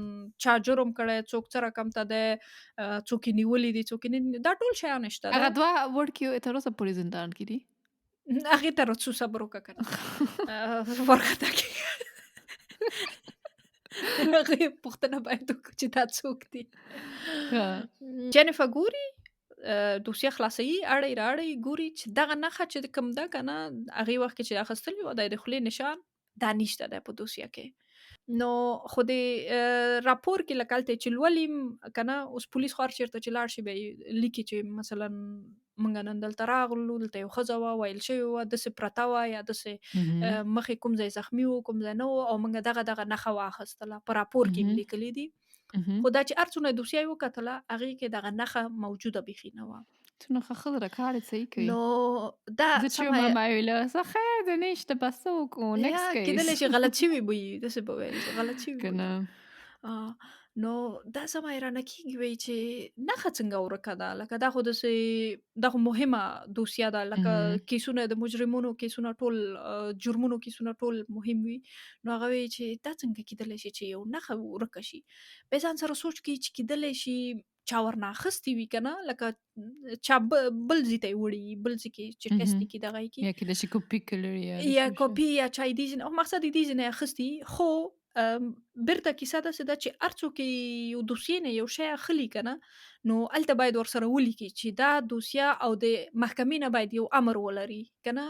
Speaker 1: چا جرم کړی څوک څه رقم ته دی څوک یې نیولي دي څوک یې نه دا ټول شیان شته
Speaker 2: هغه دوه وړکي تر اوسه پورې زندان کې دي
Speaker 1: هغې ته څو صبر وکړه کنه ورخطا کې هغه پوښتنه باید وکړو چې دا څوک دي جینیفر ګوري دوسیه خلاصوي اړی راړی ګوري چې دغه نښه چې کوم ده که نه هغې وخت کې چې اخیستلې وه د خولې نشان دا نشته دی په دوسیه کې نو خو د راپور کې لکه هلته چې لولیم که نه اوس پولیس خو هر چېرته چې لاړ شي به یې لیکي چې مثلا موږ نن دلته راغلو دلته یو ښځه وه ویل شوې وه داسې پرته وه یا داسې مخې کوم ځای زخمي و کوم ځای نه و او موږ دغه نښه واخیستله په راپور کې مې لیکلي دي خو دا چې هر څونه دوسیه یې وکتله هغې کې دغه نښه موجوده بیخي نه وه
Speaker 2: څونه ښه ښځه کار یې صحیح کوي
Speaker 1: نو دا
Speaker 2: زه چې ماما یې ویله څه خیر دی نشته بس څه وکړو نیکسټ کیس
Speaker 1: کېدلی شي غلط شوي به وي داسې به ویل چې غلط شوي
Speaker 2: که نه
Speaker 1: نو دا زما حیرانه کېږي وایي چې نښه څنګه ورکه ده لکه دا خو داسې دا خو مهمه دوسیه ده لکه کیسونه د مجرمونو کیسونه ټول جرمونو کیسونه ټول مهم وي نو هغه وایي چې دا څنګه کېدلی شي چې یو نښه ورکه شي بیا ځان سره سوچ کوي چې کېدلی شي چا ورنه اخیستې وي که نه لکه چا بل ځای ته یې وړي بل ځای کې چې ټیسټ یې کړي دغه یې کړي
Speaker 2: یا کېدای شي کاپي کړي
Speaker 1: یا کاپي یا چا یې دې ځای نه مقصد یې دې ځای نه اخیستي خو بیرته کیسه داسې ده چې هر څوک یو دوسیې نه یو شی اخلي که نه نو هلته باید ورسره ولیکي چې دا دوسیه او د محکمې نه باید یو امر ولري که نه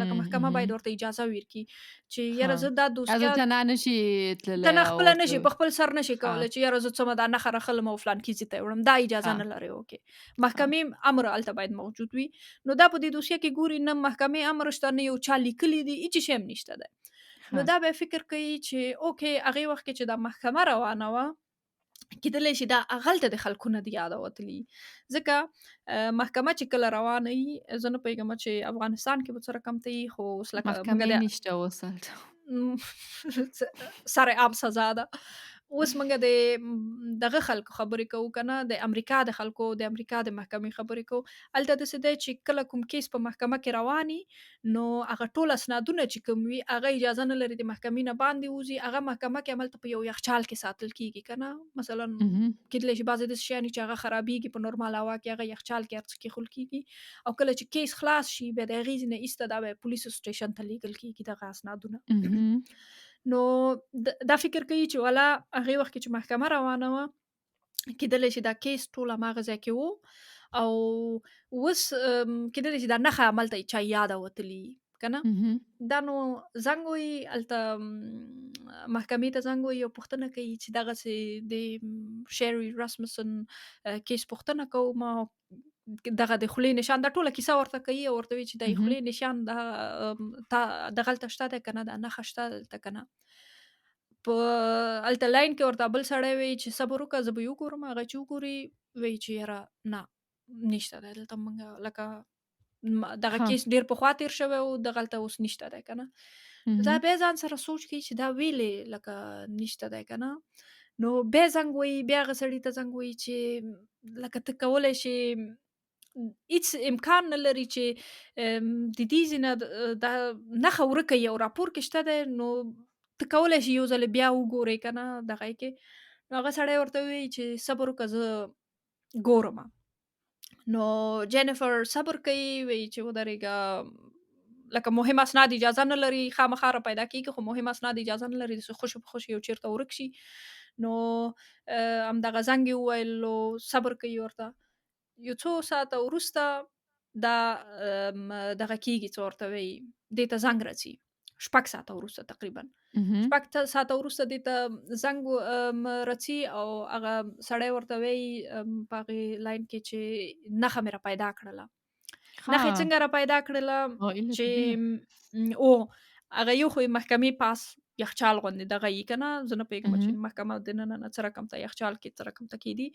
Speaker 1: لکه محکمه باید ورته اجازه ورکړي چې یاره زه دا دوسیه
Speaker 2: تنه نشي تللی
Speaker 1: ته نه خپله نشي په خپل سر نشي کولی چې یاره زه څه دا نښه راخلم او فلان کیځې ته یې وړم دا اجازه نه لري اوکې محکمې امر هلته باید موجود وي نو دا په دې دوسیه کې ګوري نه محکمې امر شته نه یو چا لیکلي دي هېڅ شی هم نشته دی نو دا به فکر کوي چې اوکې هغې وخت کې چې دا محکمه روانه وه کېدلی شي دا هغلته د خلکو نه دي یاده وتلي ځکه محکمه چې کله روانه وي زه نه پوهېږم چې افغانستان کې به څه رقم ته وي خو اوس لکه
Speaker 2: محکمې نشته اوس هلته
Speaker 1: سر عام سزا ده اوس موږ د دغه خلکو خبرې کوو که نه د امریکا د خلکو د امریکا د محکمې خبرې کوو هلته داسې دی چې کله کوم کیس په محکمه کې روان وي نو هغه ټول اسنادونه چې کوم وي هغه اجازه نه لري د محکمې نه باندې وځي هغه محکمه کې هملته په یو یخچال کې ساتل کېږي که نه مثلا کېدلی شي بعضې داسې شیان چې هغه خرابېږي په نورمال هوا کې هغه یخچال کې هر څه کېښول کېږي او کله چې کیس خلاص شي بیا د هغې ځینې ایسته دا به پولیسو سټیشن ته لیږل کېږي دغه اسنادونه نو دا فکر کوي چې والا هغې وخت کې چې محکمه روانه وه کېدلی شي دا کیس ټول هماغه ځای کې و او اوس کېدلی شي دا نښه هملته چا یاده وتلي که نه دا نو زنګ وهي هلته محکمې ته زنګ وهي او پوښتنه کوي چې دغسې د شیري راسمسن کیس پوښتنه کوم دغه د خولې نشان دا ټوله کیسه ورته کوي او ورته وایي چې د
Speaker 2: اهم.
Speaker 1: خولې نشان تا دغلته شته دی که نه دا نښه شته دلته که نه. په هلته لاین کې ورته بل سړی وایي چې صبر وکړه زه به یې وګورم. هغه چې وګوري وایي چې یاره نه نشته دی دلته موږ لکه دغه
Speaker 2: ها.
Speaker 1: کیس ډېر پخوا تېر شوی و دغلته اوس نشته دی که نه. دا
Speaker 2: اهم.
Speaker 1: بیا ځان سره سوچ کوي چې دا ویلې لکه نشته دی که نه. نو بیا زنګ وهي بیا هغه سړي ته زنګ وهي چې لکه ته کولی شې هیڅ امکان نه لري چې د دې ځای نه دا نښه ورکه وي او راپور کې شته دی نو ته کولی شې یو ځل بیا وګورې که نه دغه یې کې. نو هغه سړی ورته وایي چې صبر وکړه زه ګورمه. نو جینیفر صبر کوي وایي چې ودرېږه لکه مهم اسناد اجازه نه لري خامخا را پیدا کېږي خو مهم اسناد اجازه نه لري داسې خوشو په خوشو یو چېرته ورک شي. نو همدغه زنګ یې وویل نو صبر کوي ورته. یو څو ساعته وروسته دا دغه کېږي څه ورته وایي دې ته زنګ راځي 6 ساعته وروسته تقریبا
Speaker 2: اهم.
Speaker 1: 6 ساعته وروسته دې ته زنګ راځي او هغه سړی ورته وایي په هغې لاین کې چې نښه مې را پیدا کړله. نښه یې
Speaker 2: ها.
Speaker 1: څنګه را پیدا کړله
Speaker 2: قایله دي.
Speaker 1: چې هغه یو خو یې محکمې پاس یخچال غوندې دغه یي که نه زه نه پوهېږم
Speaker 2: اهم.
Speaker 1: چې محکمه دننه نه څه رقم ته یخچال کې څه رقم ته کېدي.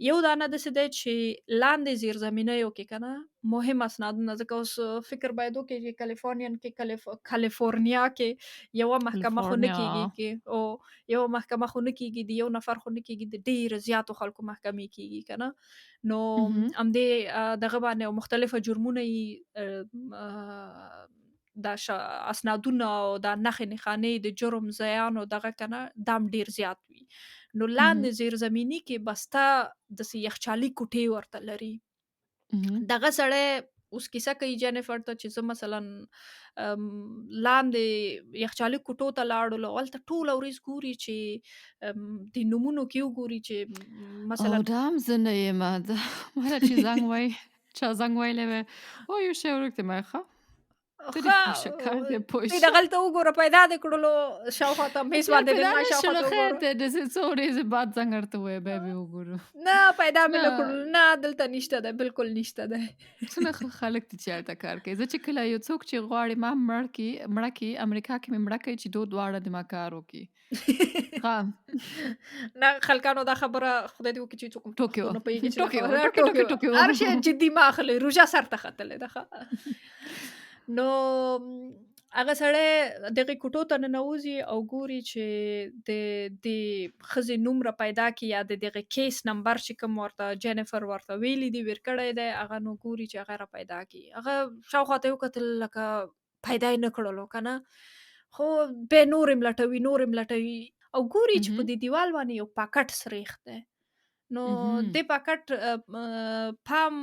Speaker 1: یو دانه داسې دی چې لاندې زیرزمینیو کې که نه مهم اسنادونه ځکه اوس فکر باید وکړې چې کالیفورنین کې کالیفورنیا کې یوه محکمه خو نه
Speaker 2: کالیفورنیا.
Speaker 1: کېږي کې او یوه محکمه خو نه کېږي د یو نفر خو نه کېږي د ډېرو زیاتو خلکو محکمې کېږي که نه. نو
Speaker 2: اهم.
Speaker 1: همدې دغه باندې او مختلفه جرمونه دا اسنادونه او دا نښې نښانې د جرم ځایانو دغه که نه دا هم ډېر زیات وي. نو
Speaker 2: اهم.
Speaker 1: لاندې زیرزمیني کې به ستا داسې یخچالي کوټې ورته لري.
Speaker 2: اهم.
Speaker 1: دغه سړی اوس کیسه کوي جینیفر ته چې زه مثلا لاندې یخچالي کوټو ته لاړلو هلته ټوله ورځ ګوري چې د نومونو کې وګوري چې
Speaker 2: او
Speaker 1: مثلا
Speaker 2: دا هم زه نه یمه دا مله چې زنګ وایي چا زنګ ویلی وی او یو شی ورک دی ما ښه ته دې پوه شه کار دې پوه
Speaker 1: ته
Speaker 2: شه
Speaker 1: دغلته وګوره پیدا دې کړلو شاوخواته میز
Speaker 2: بیا
Speaker 1: باندې
Speaker 2: پیدا
Speaker 1: مېلمه
Speaker 2: نه شول
Speaker 1: شاوخواته
Speaker 2: خیر
Speaker 1: وګوره
Speaker 2: دی داسې څو ورځې بعد زنګ درته ووایه بیا به یې وګورو.
Speaker 1: نه پیدا مې
Speaker 2: نه
Speaker 1: نه کړلو نه دلته نشته دی بالکل نشته دی.
Speaker 2: څونه ښه خلک دي چې هلته کار کوي. زه چې کله یو څوک چې غواړي ما مړه کړي امریکا کې مې مړه کړي چې دواړه د ما کار وکړي. ها
Speaker 1: نه خلکانو دا خبره خدای دې وکړي چې څوک
Speaker 2: ټوکې
Speaker 1: پښتو
Speaker 2: وه
Speaker 1: نه پوهېږي چې دا
Speaker 2: ټوکې وه
Speaker 1: خبره
Speaker 2: ټوکې ټوکې ټوکې
Speaker 1: ټوکې
Speaker 2: وه.
Speaker 1: هر شی جدي مه اخلئ روژه سر ته ختلې ده نو هغه سړی دغې کوټو ته ننوځي او ګوري چې د ښځې نوم را پیدا کړي یا د دغه کیس نمبر چې کوم ورته جینیفر ورته ویلي دي ویر کړی دی هغه نو ګوري چې هغه را پیدا کړي. هغه شاوخواته یې وکتل لکه پیدا یې نه کړلو که نه خو بیا نور یې ملټوي نور یې ملټوي او ګوري چې په
Speaker 2: مهم.
Speaker 1: دې دیوال باندې یو پاکټ سریښ دی. نو
Speaker 2: مهم.
Speaker 1: دې پاکټ پام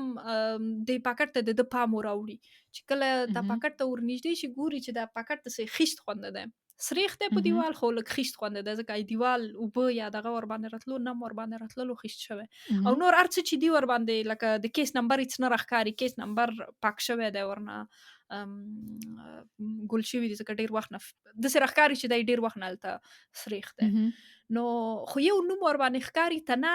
Speaker 1: دې پاکټ ته د پام وراوړي چې کله دا
Speaker 2: مهم.
Speaker 1: پاکټ ته ورنږدې شي ګوري چې دا پاکټ داسې خیشت خوانده دی سریښ دی په
Speaker 2: مهم.
Speaker 1: دیوال خو لږ خیشت خوانده دی ځکه دیوال اوبه یا دغه ور باندې راتلو نم ور باندې راتللو خیشت شوی او
Speaker 2: مهم.
Speaker 1: نور هر څه چې دی ور باندې لکه د کیس نمبر هیڅ نه راښکاري کیس نمبر پاک شوی دی ورنه ګل شوي دي ځکه ډېر وخت نه داسې راښکاري چې دی ډېر وخت نه هلته سریښ دی.
Speaker 2: مهم.
Speaker 1: نو خو یو نوم ور باندې ښکاري تنه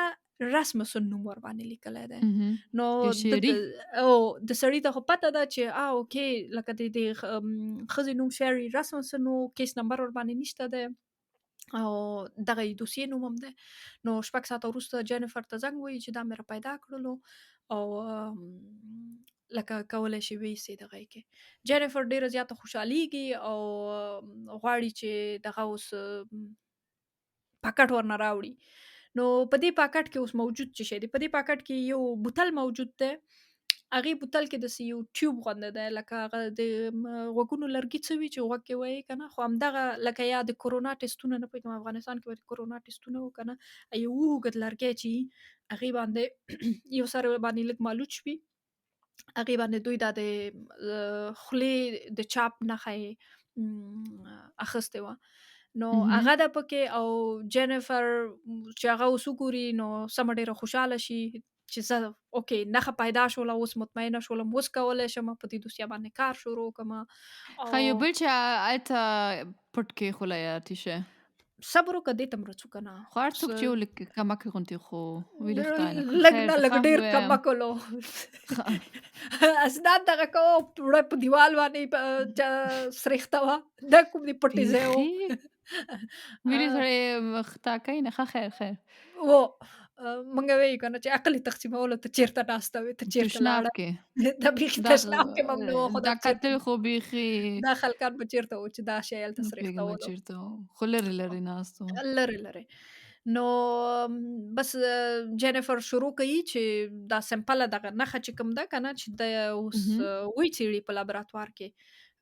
Speaker 1: رسمسن نوم ور باندې لیکلی دی.
Speaker 2: مهم.
Speaker 1: نو
Speaker 2: د شعري
Speaker 1: د سړي ته خو پته ده چې اوکې لکه د ښځې نوم شیري رسمسن و کیس نمبر ور باندې نشته دی او دغه یې دوسیې نوم هم دی. نو 6 ساعته وروسته جینیفر ته زنګ وایي چې دا مې را پیدا کړلو او لکه کولی شي ویسي دغه یې کې جینیفر ډېره زیاته خوشحالیږي او غواړي چې دغه اوس پاکټ ورنه راوړي. نو په دې پاکټ کې اوس موجود څه شی دی په دې پاکټ کې یو بوتل موجود دی هغې بوتل کې داسې یو ټیوب غونده دی لکه هغه د غوږونو لرګي څه وي چې غوږ کې وایي که نه خو همدغه لکه یا د کورونا ټسټونه نه پوهېږم افغانستان کې به د کورونا ټسټونه وو که نه یو اوږد لرګی چې وي هغې باندې یو سر باندې لږ مالوچ وي هغې باندې دوی دا د خولې د چاپ نښه یې اخیستې وه. نو
Speaker 2: مهم.
Speaker 1: هغه ده پکې او جینیفر چې هغه اوس وګوري نو سمه ډېره خوشحاله شي چې زه اوکې نښه پیدا شوله اوس مطمئنه شولم اوس کولی شم په دې دوسیه باندې کار شروع کړم
Speaker 2: ښه یو
Speaker 1: او
Speaker 2: بل چې هلته پټ کېښولی اتیشه
Speaker 1: صبر وکړه دې ته مړه څو که نه.
Speaker 2: خو هر څوک چې ولږ کمکې غوندې خو ویلې خدای نه کړه
Speaker 1: لږ
Speaker 2: خیر
Speaker 1: نه
Speaker 2: د
Speaker 1: لږ
Speaker 2: ښه
Speaker 1: ډېر
Speaker 2: ووایم
Speaker 1: کمکلو. اسناد دغه کوه پوړه په دیوال باندې سرېښته وه. دا کوم دې پټې ځای و.
Speaker 2: بیخي ویلې سړی خطا کوي نه ښه خیر خیر
Speaker 1: و مونږ وایو که نه چې عقل یې تقسیمولو ته چېرته ناسته وې، ته چېرته
Speaker 2: تشناب
Speaker 1: لاړه.
Speaker 2: کې
Speaker 1: دا بیخي
Speaker 2: دا
Speaker 1: تشناب کې هم نه و، خو
Speaker 2: دا
Speaker 1: دا
Speaker 2: کتل
Speaker 1: چېرته
Speaker 2: خو بیخي
Speaker 1: دا خلکان به چېرته وو چې دا شی هلته
Speaker 2: نه پوهېږم
Speaker 1: سرېښتولو.
Speaker 2: چېرته و خو لرې لرې ناست و
Speaker 1: لرې لرې. نو بس جینیفر شروع کوي چې دا سمپله دغه نښه چې کوم ده که نه چې د اوس
Speaker 2: مهم.
Speaker 1: وڅېړي په لابراتوار کې.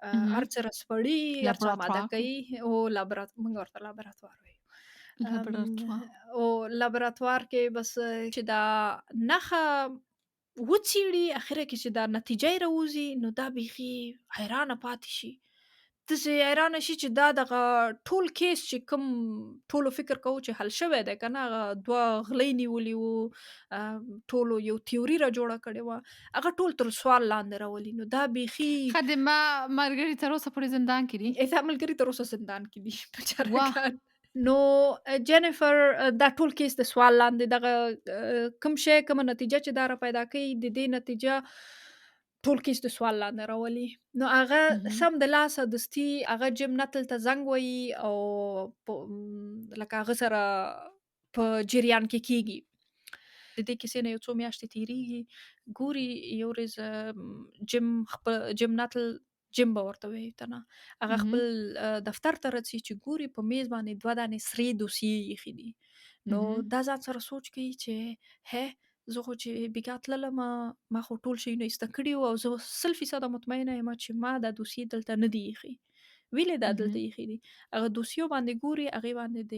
Speaker 1: هر
Speaker 2: مهم.
Speaker 1: څه رسپړي، هر څه آماده
Speaker 2: لابراتوار
Speaker 1: کوي. او موږ ورته لابراتوار وایو.
Speaker 2: لابراتوار
Speaker 1: او لابراتوار کې بس چې دا نښه وڅېړي، اخره کې چې دا نتیجه یې راوځي، نو دا بیخي حیرانه پاتې شي. داسې حیرانه شي چې دا دغه ټول کیس چې کوم ټولو فکر کوو چې حل شوی دی که نه، هغه 2 غلۍ نیولي وو، ټولو یو تیوري را جوړه کړې وه، هغه ټول تر سوال لاندې راولي. نو دا بیخي
Speaker 2: خدمه ملګري تر اوسه پورې زندان کې دي
Speaker 1: دا ملګري تر اوسه زندان کې دي
Speaker 2: واه
Speaker 1: بیچارهګان. نو جینیفر دا ټول کیس د سوال لاندې دغه کوم شی کومه نتیجه چې دا را پیدا کوي، د دې نتیجه ټول کیس د سوال لاندې راولي. نو هغه
Speaker 2: مهم.
Speaker 1: سم د لاسه دستي هغه جیم نتل ته زنګ وهي او لکه هغه سره په جریان کې کیږي. د دې کیسې نه یو څو میاشتې تېرېږي، ګوري یو ورځ جیم نتل جیم به ورته وایي ته نه، هغه
Speaker 2: مهم.
Speaker 1: خپل دفتر ته رسي چې ګوري په میز باندې 2 دانې سرې دوسیې ایښي دي. نو
Speaker 2: مهم.
Speaker 1: دا ځان سره سوچ کوي چې هی زه خو چې بیګا تللمه، ما خو ټول شیونه ایسته کړي وو او زه 100% مطمئنه یم چې ما دا دوسیې دلته نه دي ایښي. ویلې دا دلته
Speaker 2: مهم.
Speaker 1: ایښي دي. هغه دوسیو باندې ګوري، هغې باندې د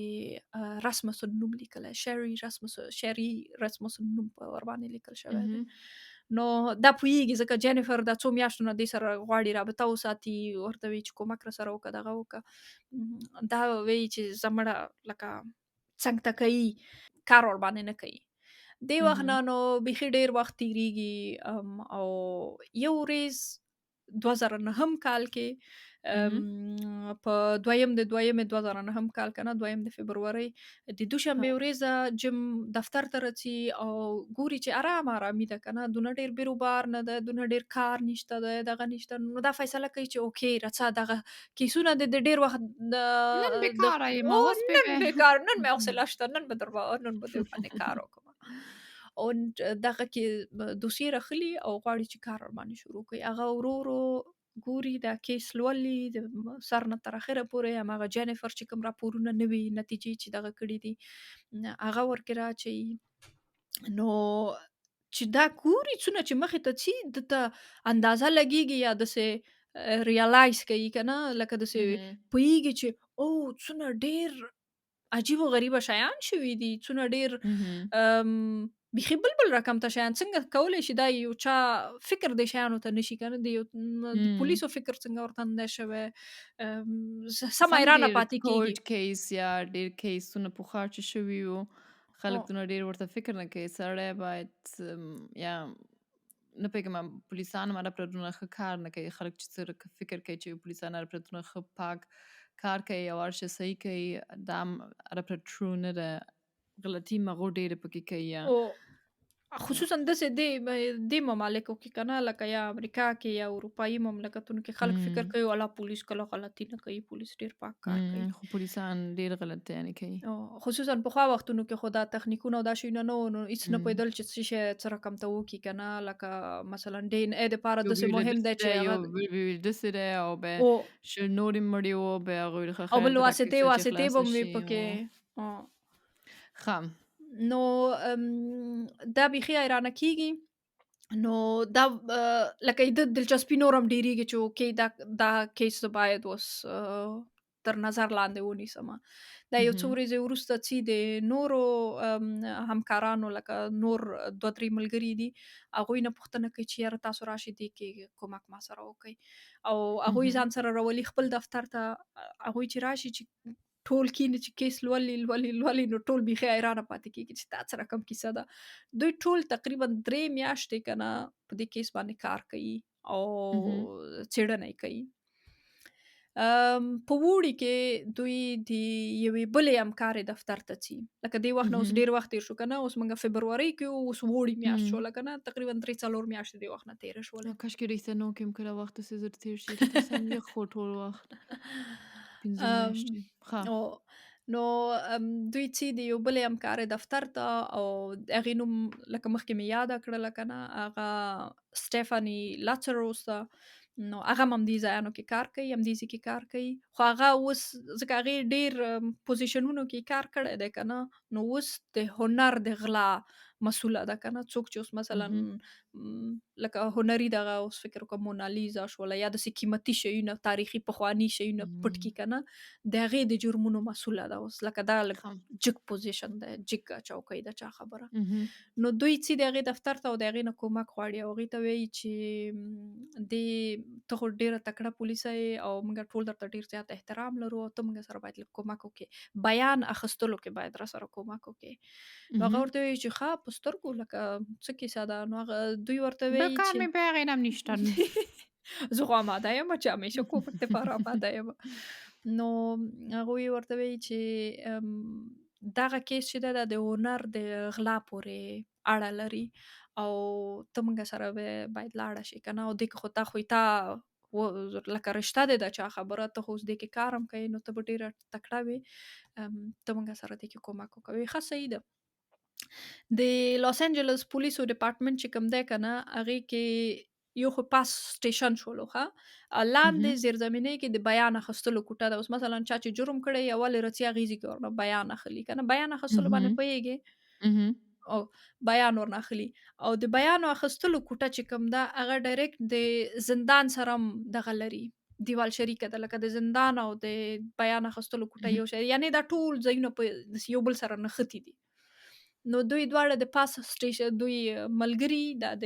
Speaker 1: رسمسن نوم لیکلی، شری رسمسن نوم په ورباندې لیکل شوی دی.
Speaker 2: مهم.
Speaker 1: نو دا پوهېږي ځکه جینیفر دا څو میاشتو نه دې سره غواړي رابطه وساتي، ورته وایي چې کومک راسره وکړه، دغه وکړه. دا وایي چې زه مړه لکه څنګ ته کوي، کار ورباندې نه کوي. دې وخت
Speaker 2: مهم.
Speaker 1: نه نو بیخي ډېر وخت تېرېږي او یو ورځ 2009 کال کې
Speaker 2: مهم.
Speaker 1: په 2 د 2009 کال که نه 2 د فبرورۍ د دوشنبې ورځ جیم دفتر ته راځي او ګوري چې ارامي ده که نه، دونه ډېر بیروبار نه ده، دونه ډېر کار نشته ده، دغه نشته. نو دا فیصله کوي چې اوکې راځه دغه کیسونه د ډېر وخت
Speaker 2: نن
Speaker 1: د
Speaker 2: بیکاره یم اوس به
Speaker 1: نن بیکار، نن مې حوصله شته، نن به نن به در باندې کار وکړم. او دغه کې دوسیې راخلي او غواړي چې کار ورباندې شروع کړي. هغه ورو ورو ګوري دا کیس لولي د سر نه تر اخره پورې، هماغه جینیفر چې کوم راپورونه نوي نتیجې چې دغه کړي دي هغه ورکې راچوي. نو چې دا ګوري څونه چې مخې ته ځي دته اندازه لګېږي یا داسې ریالایز کوي که نه، لکه داسې
Speaker 2: مهم.
Speaker 1: پوهېږي چې او څونه ډېر عجیب و غریبه شیان شوي دي، څونه ډېر
Speaker 2: مهم.
Speaker 1: بیخي بل رقم ته شیان. څنګه کولی شي دا یو چا فکر د شیانو ته نشي که نه، د پولیسو فکر څنګه ورته نه شوی، سم
Speaker 2: سم
Speaker 1: حیرانه
Speaker 2: ډېر
Speaker 1: پاتې کېږي.
Speaker 2: کورټ کیس یا ډېر کیسونه پخوا چې شوي وو خلک
Speaker 1: او
Speaker 2: دونه ډېر ورته فکر نه کوي سړی باید یا نه پوهېږم پولیسان هم هره پرې ښه کار نه کوي خلک چې څه فکر کوي چې پولیسان هره پرې ښه پاک کار کوي او هر شی صحیح کوي دا هم هره پرې ټرو نه ده غلطي مغو ډېرې پکې کوي یا
Speaker 1: او خصوصا داسې دې ممالکو کې که نه، لکه یا امریکا کې یا اروپایي مملکتونو کې خلک فکر کوي والا پولیس کله غلطي نه کوي، پولیس ډېر پاک کار کوي.
Speaker 2: خو پولیسان ډېر غلطیانې کوي
Speaker 1: خصوصا پخوا وختونو کې خو دا تخنیکونه او دا شیونه نه وو، نو هېڅ نه پوهېدل چې څه شی څه رقم ته وکړي که نه. لکه مثلا DNA دپاره
Speaker 2: یو
Speaker 1: داسې مهم دی چې
Speaker 2: یو
Speaker 1: هغه
Speaker 2: داسې دی او به
Speaker 1: او
Speaker 2: شل نور یې مړي وو بیا هغوی ښه
Speaker 1: او
Speaker 2: خیر
Speaker 1: بل
Speaker 2: ته دا
Speaker 1: واسطې
Speaker 2: کیسه چې
Speaker 1: واسطې
Speaker 2: خلاصه
Speaker 1: به هم وي
Speaker 2: شي
Speaker 1: پکې.
Speaker 2: ښه
Speaker 1: نو دا بیخي حیرانه کېږي. نو دا لکه د دلچسپي نور هم ډېرېږي چې اوکې دا کیس زه باید اوس تر نظر لاندې ونیسمه. دا یو څو ورځې وروسته چې د نورو همکارانو لکه نور 2-3 ملګري دي، هغوی نه پوښتنه کوي چې یاره تاسو راشئ دې کې کومک ما سره وکئ. او هغوی ځان سره راولي خپل دفتر ته. هغوی چې راشي چې ټول کینې چې کیس لولي نو ټول بیخي حیرانه پاتې کېږي چې دا څه رقم کیسه ده. دوی ټول تقریبا 3 میاشتې که نه په دې کیس باندې کار کوي او څېړنه یې کوي. په اوړي کې دوی د یوې بلې همکارې دفتر ته ځي. لکه دې وخت نه اوس
Speaker 2: اهم.
Speaker 1: ډېر وخت تېر شو که نه، اوس موږ فبرورۍ کې یو، اوس اوړي میاشت
Speaker 2: إمم.
Speaker 1: شوله که نه، تقریبا 3-4 میاشتې دې وخت نه تېرې شولې.
Speaker 2: کاشکې رښتیا کې هم کله وخت داسې زر تېر شي، دلته سم یخ و ټول وخت. 15
Speaker 1: ام،
Speaker 2: میاشتې. ښه.
Speaker 1: او نو دوی ځي د یو بلې همکارې دفتر ته، او د هغې نوم لکه مخکې مې یاده کړله که نه، هغه سټیفاني لاتزروس ده. نو هغه هم همدې ځایانو کې کار کوي، همدې ځای کې کار کوي. خو هغه اوس ځکه هغې ډېر پوزیشنونو کې کار کړی دی که نه، نو اوس د هنر د غلا مسؤله ده که نه. څوک چې اوس مثلا
Speaker 2: اهم.
Speaker 1: لکه هنري دغه اوس فکر وکړه مونالیزا شوله، یا داسې قیمتي شیونه، تاریخي پخواني شیونه پټ
Speaker 2: إمم.
Speaker 1: کړي که نه، د هغې د جرمونو مسؤله ده اوس. لکه دا
Speaker 2: ښه.
Speaker 1: لږ جګ پوزیشن دی، جګه چوکۍ ده، چا خبره.
Speaker 2: اهم.
Speaker 1: نو دوی ځي د هغې دفتر ته او د هغې نه کومک غواړي، او هغې ته وایي چې ته خو ډېره تکړه پولیسه یې، او موږ ټول درته ډېر زیات احترام لرو، او ته موږ سره باید لږ کومک وکړې، بیان اخیستلو کې باید راسره کومک وکړې. نو هغه
Speaker 2: اهم.
Speaker 1: ورته وایي چې ښه، په سترګو، لکه څه کیسه ده. نو هغه دوی ورته وایي
Speaker 2: Bekam
Speaker 1: چې
Speaker 2: min bägaren am nystan.
Speaker 1: زه خو آماده یم چې همیشه کومک دپاره آماده یم. نو هغوی ورته وایي چې دغه کیس چې ده د هنر د غلا پورې اړه لري، او ته موږ سره باید لاړه شي که نه، او دې کې خو لکه رشته دې ده چا خبره، ته خو اوس دې کې کار هم کوې، نو ته به ډېره تکړه وې، ته موږ سره دې کې کومک وکوې. ښه، صحیح ده. د لاس انجلس پولیسو ډپارټمنټ چې کوم دی که نه، هغې کې یو خو پاس سټیشن شولو ښه،
Speaker 2: اهم.
Speaker 1: لاندې زیرزمینۍ کې د بیان اخیستلو کوټه ده. اوس مثلا چا چې جرم کړی، اول یې راځي هغې ځي کې ورنه بیان اخلي که نه، بیان اخیستلو باندې
Speaker 2: اهم.
Speaker 1: پوهېږې؟
Speaker 2: اهم.
Speaker 1: او بیان ورنه اخلي. او د بیان اخیستلو کوټه چې کوم ده، هغه ډایرکټ د زندان سره هم دغه لري، دیوال شریکه ده، لکه د زندان او د بیان اخیستلو کوټه
Speaker 2: اهم.
Speaker 1: یو شی، یعنې دا ټول ځایونه په یو بل سره نښتي دي. نو دوی دواړه د پاس سټیشن، دوی ملګري، دا د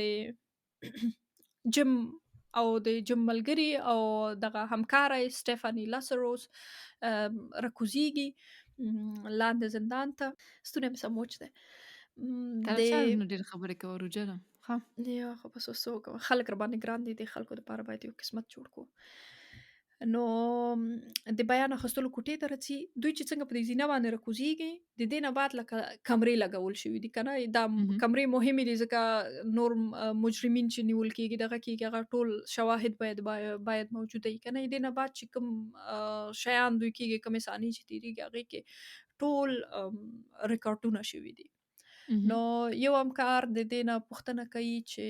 Speaker 1: جم او د جم ملګري او دغه همکاره یې سټیفاني لاسروس راکوزیږي لاندې زندان ته. ستونی مې سم وچ دی.
Speaker 2: ته له چا
Speaker 1: د
Speaker 2: نه ډېرې خبرې کوه روجله. ښه.
Speaker 1: یا خو بس اوس څه وکړم، خلک راباندې ګران دي، د خلکو دپاره باید یو قسمت جوړ کړو. نو د بیان اخیستلو کوټې ته راځي. دوی چې څنګه په دې زینه باندې راکوزیږي، د دې نه بعد لکه کمرې لګول شوي دي که نه، دا
Speaker 2: اهم.
Speaker 1: کمرې مهمې دي ځکه نور مجرمین چې نیول کېږي، دغه کېږي، هغه ټول شواهد باید موجوده وي که نه. د دې نه بعد چې کوم شیان دوی کېږي، کومې ثانیې چې تېرېږي، هغې کې ټول ریکارډونه شوي دي.
Speaker 2: اهم.
Speaker 1: نو یو همکار د دې نه پوښتنه کوي چې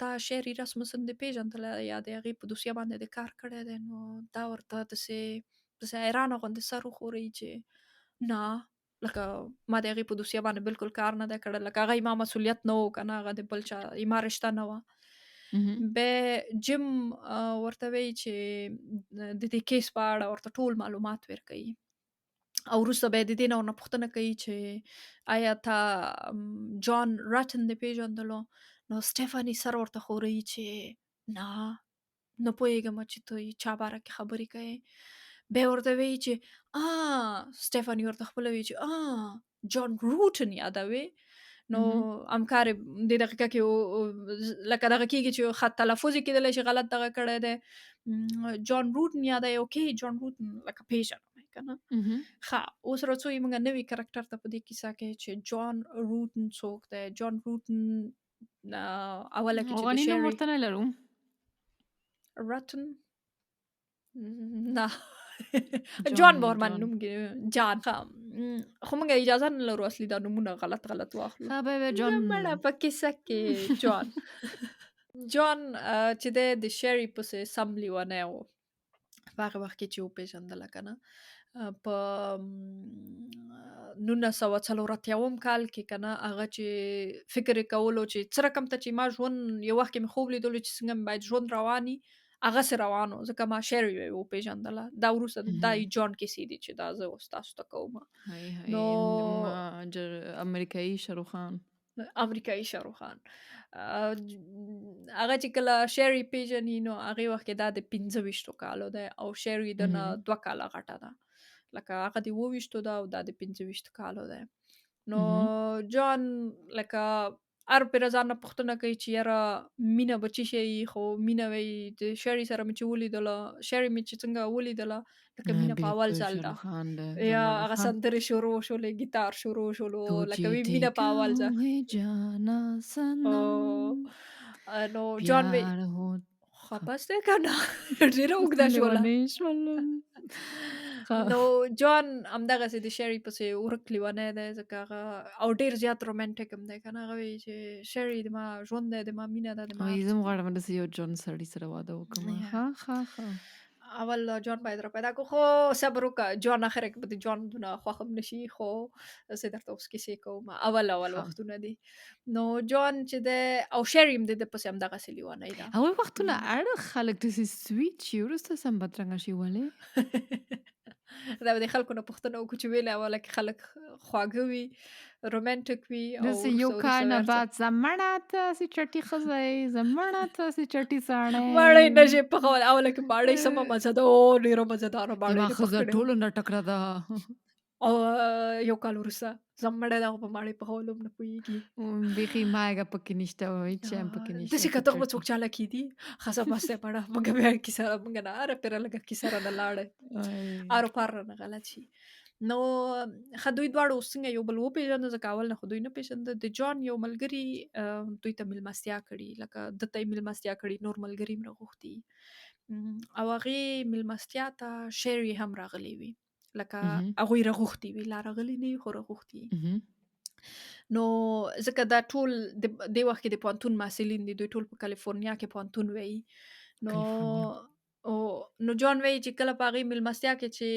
Speaker 1: تا شعري رسمسن دې پېژندله، یا د هغې په دوسیه باندې دې کار کړی دی؟ نو دا ورته داسې حیرانه غوندې سر وښوروي چې نه، لکه ما د هغې په دوسیه باندې بالکل کار نه دی کړی، لکه هغه ما مسؤلیت نه و که نه، هغه د بل چا ما رشته نه وه.
Speaker 2: اهم.
Speaker 1: بیا جیم ورته وایي چې د دې کیس په اړه ورته ټول معلومات ورکوي. او وروسته بیا د دې نه ورنه پوښتنه کوي چې آیا تا جان راټن دې پېژندلو؟ نو سټیفاني سر ورته ښوروي چې نه پوهېږم چې ته چا باره کې خبرې کوې. بیا ورته وایي چې سټیفاني ورته خپله وایي چې جان روټن یادوې؟ نو
Speaker 2: اهم.
Speaker 1: همکار یې دې دقیقه کې لکه دغه کېږي چې خط تلفظ یې کېدلی شي غلط دغه کړی دی. جان روټن یادوي؟ اوکې، جان روټن لکه پېژنم یې که نه.
Speaker 2: اهم.
Speaker 1: ښه، اوس راځو موږ نوي کرکټر ته په دې کیسه کې چې جان روټن څوک دی. جان روټن اوله کې چې د
Speaker 2: افغاني نوم
Speaker 1: شعري
Speaker 2: ورته نه لرو.
Speaker 1: راټن نه
Speaker 2: جان
Speaker 1: جان به ورباندې
Speaker 2: جان.
Speaker 1: نوم جان. ښه، خو موږ اجازه نه لرو اصلي دا نومونه غلط واخلو.
Speaker 2: ښه به جان.
Speaker 1: مړه په کیسه کې جان جان چې دی د شعري پسې سم لیونی و په هغه وخت کې چې وپېژندله که نه، په 1940 کال کې که نه، هغه چې فکر یې کولو چې څه رقم ته چې ما ژوند یو وخت کې مې خوب لیدلو چې څنګه مې باید ژوند روان وي، هغسې روان و، ځکه ما شعر یې وپېژندله. دا وروسته دا
Speaker 2: اهم.
Speaker 1: جان کیسې دي چې دا زه اوس تاسو ته کومه.
Speaker 2: هی
Speaker 1: نو
Speaker 2: هی امریکایي شاروخان.
Speaker 1: امریکایي شاروخان هغه چې کله شعر یې پېژني، نو هغې وخت کې دا د 25 کالو دی، او شعر یې د نه
Speaker 2: اهم.
Speaker 1: 2 کاله غټه ده. لکه هغه د 27 ده او دا د 25 کالو دی. نو
Speaker 2: اهم.
Speaker 1: جان لکه هر پرې ځان نه پوښتنه کوي چې یاره مینه به څه شی خو مینه وی د شری سره مې چې ولیدله شری مې چې څنګه ولیدله لکه مینه په اول
Speaker 2: بالکل
Speaker 1: ځل ده
Speaker 2: شاروخان ده
Speaker 1: یا
Speaker 2: زمړ
Speaker 1: هغه
Speaker 2: ها
Speaker 1: سندرې شروع شولې ګیتار شروع شولو
Speaker 2: تو
Speaker 1: لکه وی
Speaker 2: जीते
Speaker 1: مینه په اول ځل
Speaker 2: गाँव है जाना सनम
Speaker 1: او نو جان وی
Speaker 2: प्यार हो
Speaker 1: خو بس دی که نه ډېره
Speaker 2: اوس
Speaker 1: اوږده شوله
Speaker 2: لیونی شولم ښه
Speaker 1: نو جان همدغسې د شری پسې ورک لیونی دی ځکه هغه او ډېر زیات رومانټیک هم دی که نه هغه وایي چې شری د ما ژوند دی د ما مینه ده د ما
Speaker 2: وایي
Speaker 1: هر
Speaker 2: زه
Speaker 1: څه
Speaker 2: هم
Speaker 1: دي
Speaker 2: غواړم داسې یو جون سړي سره واده وکړم
Speaker 1: یا
Speaker 2: ښه ښه ښه
Speaker 1: اول جان باید را پیدا کړو خو صبر وکړه جان اخره کې به د جان دونه خوښ هم نشي خو زه درته اوس کیسې کوم اول
Speaker 2: ښه
Speaker 1: وختونه دي نو جان چې دی او شری هم د ده پسې همدغسې لیونی ده
Speaker 2: هغوی وختونه اړه خلک داسې سویټ شي وروسته سم بدرنګه شي ولې
Speaker 1: دا به د خلکو نه پوښتنه وکړو چې ولې اوله کې خلک خواږه وي رومانټیک وي او
Speaker 2: داسې یو
Speaker 1: وروسته
Speaker 2: کال
Speaker 1: وروسته
Speaker 2: نه
Speaker 1: هر څه
Speaker 2: بعد زمړه تاسې چټي ښځه یې زمړه تاسې چټي ساړی
Speaker 1: ماړی نه شي پخول اوله کې ماړی سمه مزه ده او ډېره مزهداره ماړی
Speaker 2: زما
Speaker 1: دې پخ
Speaker 2: ښځه
Speaker 1: کړې وه.
Speaker 2: ټولو نه ټکره ده
Speaker 1: او یو کال وروسته زمړی ده خو په ماړی پخولو هم نه پوهېږي
Speaker 2: بیخي مالګه پکې نشته هیڅ شی هم پکې نشته
Speaker 1: داسې
Speaker 2: په
Speaker 1: کته خو
Speaker 2: چټي
Speaker 1: څوک چالاکي دي ښځه مست دی مړه موږ بیا کیسه موږ نه هره پیره لږه کیسه رانه لاړه
Speaker 2: آی.
Speaker 1: ارو پار رانه غلط شي نو ښه دوی دواړو اوس څنګه یو بل وپېژنده ځکه اول نه خو دوی نه پېژنده د جان یو ملګري دوی ته مېلمستیا کړي لکه ده ته یې مېلمستیا کړي نور ملګري هم راغوښتي او هغې مېلمستیا ته شری هم راغلی وي لکه
Speaker 2: مهم.
Speaker 1: هغوی راغوښتي وي لا راغلي نه وي خو راغوښتي
Speaker 2: مهم.
Speaker 1: نو ځکه دا ټول د دې وخت کې د پوهنتون محصلین دي دوی ټول په کالیفورنیا کې پوهنتون وایي نو
Speaker 2: کالیفورنیا
Speaker 1: او نو جان وایي چې کله په هغې مېلمستیا کې چې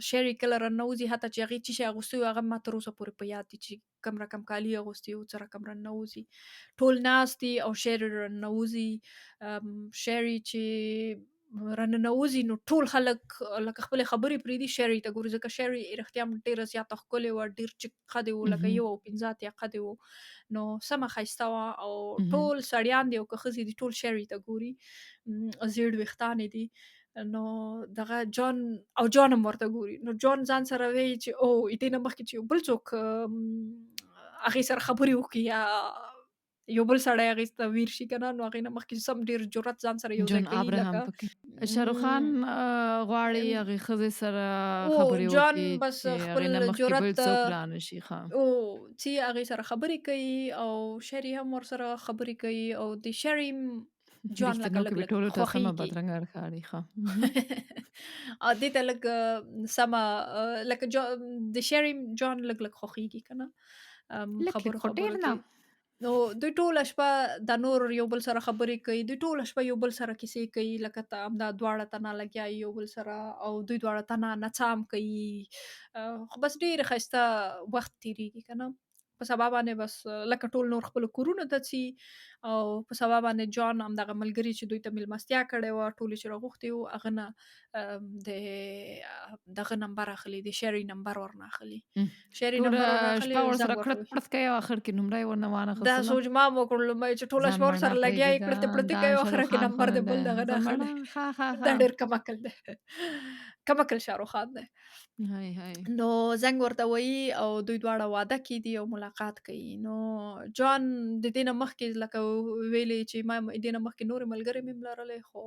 Speaker 1: شری کله راننوځي حتی چې هغې څه شی اغوستی وي هغه ما تر اوسه پورې په یاد دي چې کم رقم کالي اغوستي وو څه رقم راننوځي ټول ناست دي او شری راننوځي شری چې راننوځي نو ټول خلک لکه خپلې خبرې پرېږدي شری ته ګوري ځکه شری رښتیا هم ډېره زیاته ښکلې وه ډېر چیک قد یې و لکه
Speaker 2: مهم.
Speaker 1: 1.50 قد یې و نو سمه ښایسته وه او
Speaker 2: مهم.
Speaker 1: ټول سړیان دي او که ښځې دي ټول شری ته ګوري زیړ ویښتان یې دي نو دغه جان او جان هم ورته ګوري نو جان ځان سره وایي چې او دې نه مخکې چې یو بل څوک هغې سره خبرې وکړي یا یو بل سړی هغې ته ویر شي که نه نو هغې نه مخکې سم ډېر جرات ځان سره یو ځای
Speaker 2: جون
Speaker 1: کوي
Speaker 2: ابراهام
Speaker 1: لکه
Speaker 2: پکې شاروخ خان غواړي هغې ښځې سره
Speaker 1: او
Speaker 2: خبرې
Speaker 1: جان
Speaker 2: وکړي
Speaker 1: بس
Speaker 2: چې
Speaker 1: خپل
Speaker 2: هغې نه مخکې بل
Speaker 1: جرأت
Speaker 2: څوک لا نه شي ښه
Speaker 1: او چې هغې سره خبرې کوي او شری هم ورسره خبرې کوي او د شری جان لکه
Speaker 2: رښتینو کې
Speaker 1: لږ
Speaker 2: به
Speaker 1: لږ
Speaker 2: ټولو ته سمه
Speaker 1: خوښیږي
Speaker 2: بدرنګه ښکاري ښه مهم.
Speaker 1: او دې ته لږ سمه لکه د شری جان لږ لږ خوښیږي که نه
Speaker 2: لږ لږ
Speaker 1: خبرو
Speaker 2: خو ډېر
Speaker 1: خبرو
Speaker 2: نه
Speaker 1: کې نو دوی ټوله شپه دا نور یو بل سره خبرې کوي دوی ټوله شپه یو بل سره کیسې کوي لکه همدا دواړه تنه لګیا یو بل سره او دوی دواړه تنه نڅا هم کوي خو بس ډېر ښایسته وخت تېرېږي که نه په سبا باندې بس لکه ټول نور خپلو کورونو ته ځي او په سبا باندې جان همدغه ملګري چې دوی ته مېلمستیا کړې وه ټولې چې راغوښتې وو هغه نه د دغه نمبر اخلي د شری نمبر ورنه اخلي شری
Speaker 2: ټوله
Speaker 1: نمبر ورنه اخلي
Speaker 2: شپه
Speaker 1: او
Speaker 2: ورسره
Speaker 1: زنګ ورته
Speaker 2: کړت
Speaker 1: وهي
Speaker 2: پړت کوي او اخر کې نمره یې ورنه
Speaker 1: دا
Speaker 2: وانخیستله
Speaker 1: سوچ ما وکړ لومړی چې ټوله شپه ورسره
Speaker 2: زمړه
Speaker 1: لګیا یې
Speaker 2: پرېږده
Speaker 1: کړتې پړتې
Speaker 2: دا
Speaker 1: کوي او اخره
Speaker 2: شاروخ
Speaker 1: کې
Speaker 2: خان خو
Speaker 1: نمبر
Speaker 2: نه
Speaker 1: د
Speaker 2: دی
Speaker 1: بل دغه نه
Speaker 2: زمړه
Speaker 1: اخلي
Speaker 2: ښه ښه
Speaker 1: دا
Speaker 2: ښه
Speaker 1: ډېر کم عقل دی کم عقل شاهرخ خان دی
Speaker 2: هی هی
Speaker 1: نو زنګ ورته وهي او دوی دواړه واده کېدي او ملاقات کوي نو جان د دې نه مخکې لکه ویلې چې ما د دې نه مخکې نورې ملګرې مې هم لرلې خو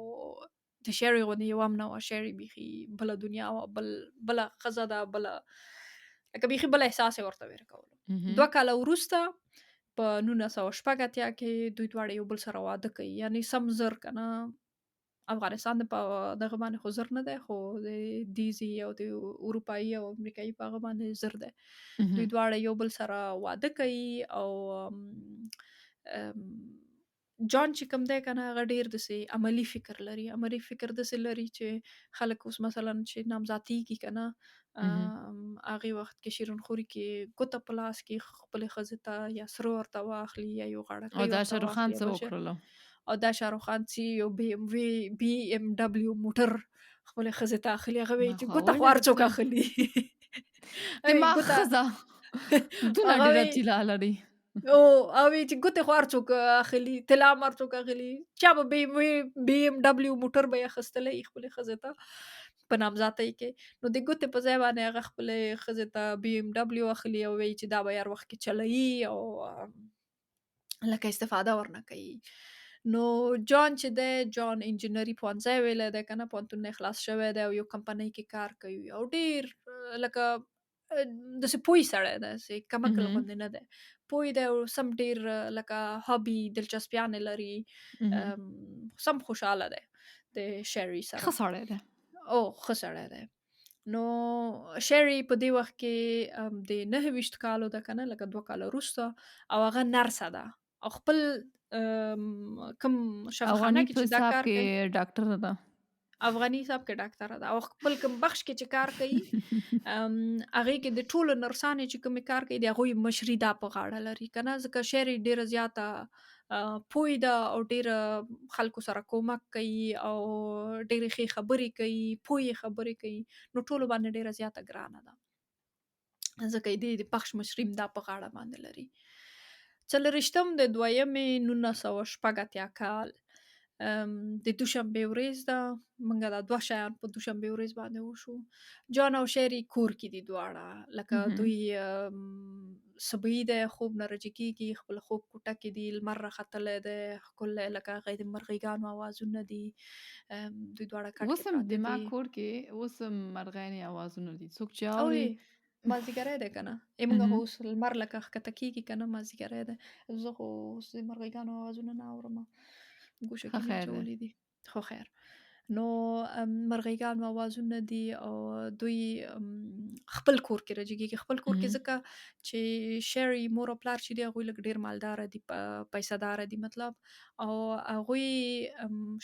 Speaker 1: د شری غوندې یو هم نه وه شری بیخي بله دنیا وه بله ښځه ده بله لکه بیخي بل احساس یې ورته ویره کولو 2 کاله وروسته په 1980 کې دوی دواړه یو بل سره واده کوي یعنی سم زر که نه افغانستان د په دغه باندې خو زر نه دی خو د دیزي او د اروپایي او امریکایي په هغه باندې زر دی دوی دواړه یو بل سره واده کوي او جان چې کوم دی که نه هغه ډېر داسې عملي فکر لري عملي فکر داسې لري چې خلک اوس مثلا چې نامزادېږي که نه هغې وخت کې شیرینخوري کې ګوته په لاس کې خپلې ښځې ته یا سره ورته واخلي یا یو
Speaker 2: او
Speaker 1: غاړکۍ
Speaker 2: دا
Speaker 1: ورته
Speaker 2: شاروخ خان
Speaker 1: واخلي
Speaker 2: څه وکړله
Speaker 1: او دا شاهرخ خان چې یو بي ام دبلیو موټر خپلې ښځې ته اخلي هغه وایي چې ګوته خو هر څوک اخلي
Speaker 2: دما
Speaker 1: ګوته
Speaker 2: ښځه دونه
Speaker 1: هغه
Speaker 2: ډېره
Speaker 1: وایي
Speaker 2: طلا لري
Speaker 1: او وایي چې ګوتې خو هر څوک اخلي طلا هم هر څوک اخلي چا به بي ام دبلیو موټر به یې اخیستلی خپلې ښځې ته په نامزادۍ کې. نو د ګوتې په ځای باندې هغه خپلې ښځې ته BMW اخلي او وایي چې دا به هر وخت کې چلوي او لکه استفاده ورنه کوي. نو جان چې دی، جان انجینري پوهنځی ویلی دی که نه، پوهنتون نه یې خلاص شوی دی او یو کمپنۍ کې کار کوي او ډېر لکه داسې پوه سړی دی، داسې کم عقل
Speaker 2: مهم.
Speaker 1: غوندې نه دی. پوه دی او سم ډېر لکه هابي دلچسپیانې لري.
Speaker 2: مهم.
Speaker 1: سم خوشحاله دی د شیري
Speaker 2: ښه
Speaker 1: سره.
Speaker 2: سړی دی.
Speaker 1: او ښه سړی دی. نو شیري په دې وخت کې د 29 کالو ده که نه، لکه 2 کاله وروسته، او هغه نرسه ده او خپل کوم شفاخانه
Speaker 2: افغاني
Speaker 1: کې
Speaker 2: په
Speaker 1: چې دا
Speaker 2: حساب
Speaker 1: کار کوي،
Speaker 2: کې ډاکټره ده.
Speaker 1: افغاني حساب کې ډاکټره ده او خپل کوم بخش کې چې کار کوي هغې کې د ټولو نرسانې چې کومې کار کوي د هغوی مشري دا په غاړه لري که نه، ځکه شیري ډېره زیاته پوه ده او ډېره خلکو سره کومک کوي او ډېرې ښې خبرې کوي، پوهې خبرې کوي، نو ټولو باندې ډېره زیاته ګرانه ده. ځکه یې د بخش مشري هم دا په غاړه باندې لري. 40 د 2 1980 کال د دوشنبې ورځ ده. موږ دا 2 شیان په دوشنبې ورځ باندې وشو. جان او شیري کور کې دي دواړه، لکه
Speaker 2: مهم.
Speaker 1: دوی صبحي دی، خوب نه راجګېږي، خپل خوب کوټه کې دي، لمر راختلی دی، ښکلی لکه هغه د مرغیګانو اوازونه دي. دوی دواړه کټ
Speaker 2: اوس
Speaker 1: کې
Speaker 2: هم
Speaker 1: پراته
Speaker 2: د ما
Speaker 1: دي.
Speaker 2: کور کې اوس هم مرغانې اوازونه دي. څوک چې
Speaker 1: او
Speaker 2: اوري.
Speaker 1: مازدیګری دی که نه، موږ خو
Speaker 2: مهم.
Speaker 1: اوس لمر لکه ښکته کېږي که نه، مازدیګری دی. زه خو اوس د مرغیګانو اوازونه نه اورم، ګوشه
Speaker 2: ښه
Speaker 1: کې مې
Speaker 2: خیر دی.
Speaker 1: اچولي دي. خو خیر. نو مرغیګانو اوازونه دي او دوی خپل کور کې راجګېږي. خپل کور کې
Speaker 2: مهم.
Speaker 1: ځکه چې شیري مور او پلار چې دي هغوی لږ ډېر مالداره دي، پیسه داره دي مطلب، او هغوی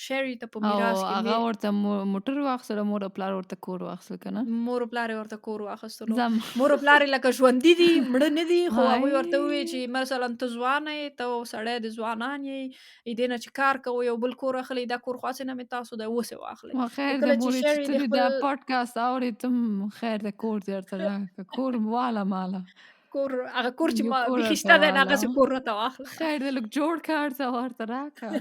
Speaker 1: شیري ته په
Speaker 2: او
Speaker 1: میراث
Speaker 2: هغه
Speaker 1: کې
Speaker 2: ورته موټر واخیستله، مور او پلار ورته کور واخیستل که نه.
Speaker 1: مور او پلار یې ورته کور واخیستلو.
Speaker 2: ځم.
Speaker 1: مور او پلار یې لکه ژوندي دي، مړه نه دي، خو هغوی ورته وویل
Speaker 2: هاي
Speaker 1: چې مثلا ته ځوانه یې، ته سړی د ځوانان یې، دې نه چې کار کوئ او بل کور اخلئ، دا کور خو هسې نه مې تاسو دی، اوس یې واخلئ.
Speaker 2: ما
Speaker 1: خو
Speaker 2: خیر د
Speaker 1: کله چې
Speaker 2: مورې چې
Speaker 1: شیري
Speaker 2: ته
Speaker 1: د
Speaker 2: دې
Speaker 1: خپل
Speaker 2: دا پاډکاسټ اورې ته هم خیر د کور دې درته راکړه. کور واله ماله.
Speaker 1: کور، هغه کور چې
Speaker 2: یو
Speaker 1: ما
Speaker 2: کور
Speaker 1: بیخي
Speaker 2: راته
Speaker 1: شته دی نه،
Speaker 2: واله.
Speaker 1: هغسې کور راته واخله.
Speaker 2: خیر دې لږ جوړ کړ ته ورته راکړه.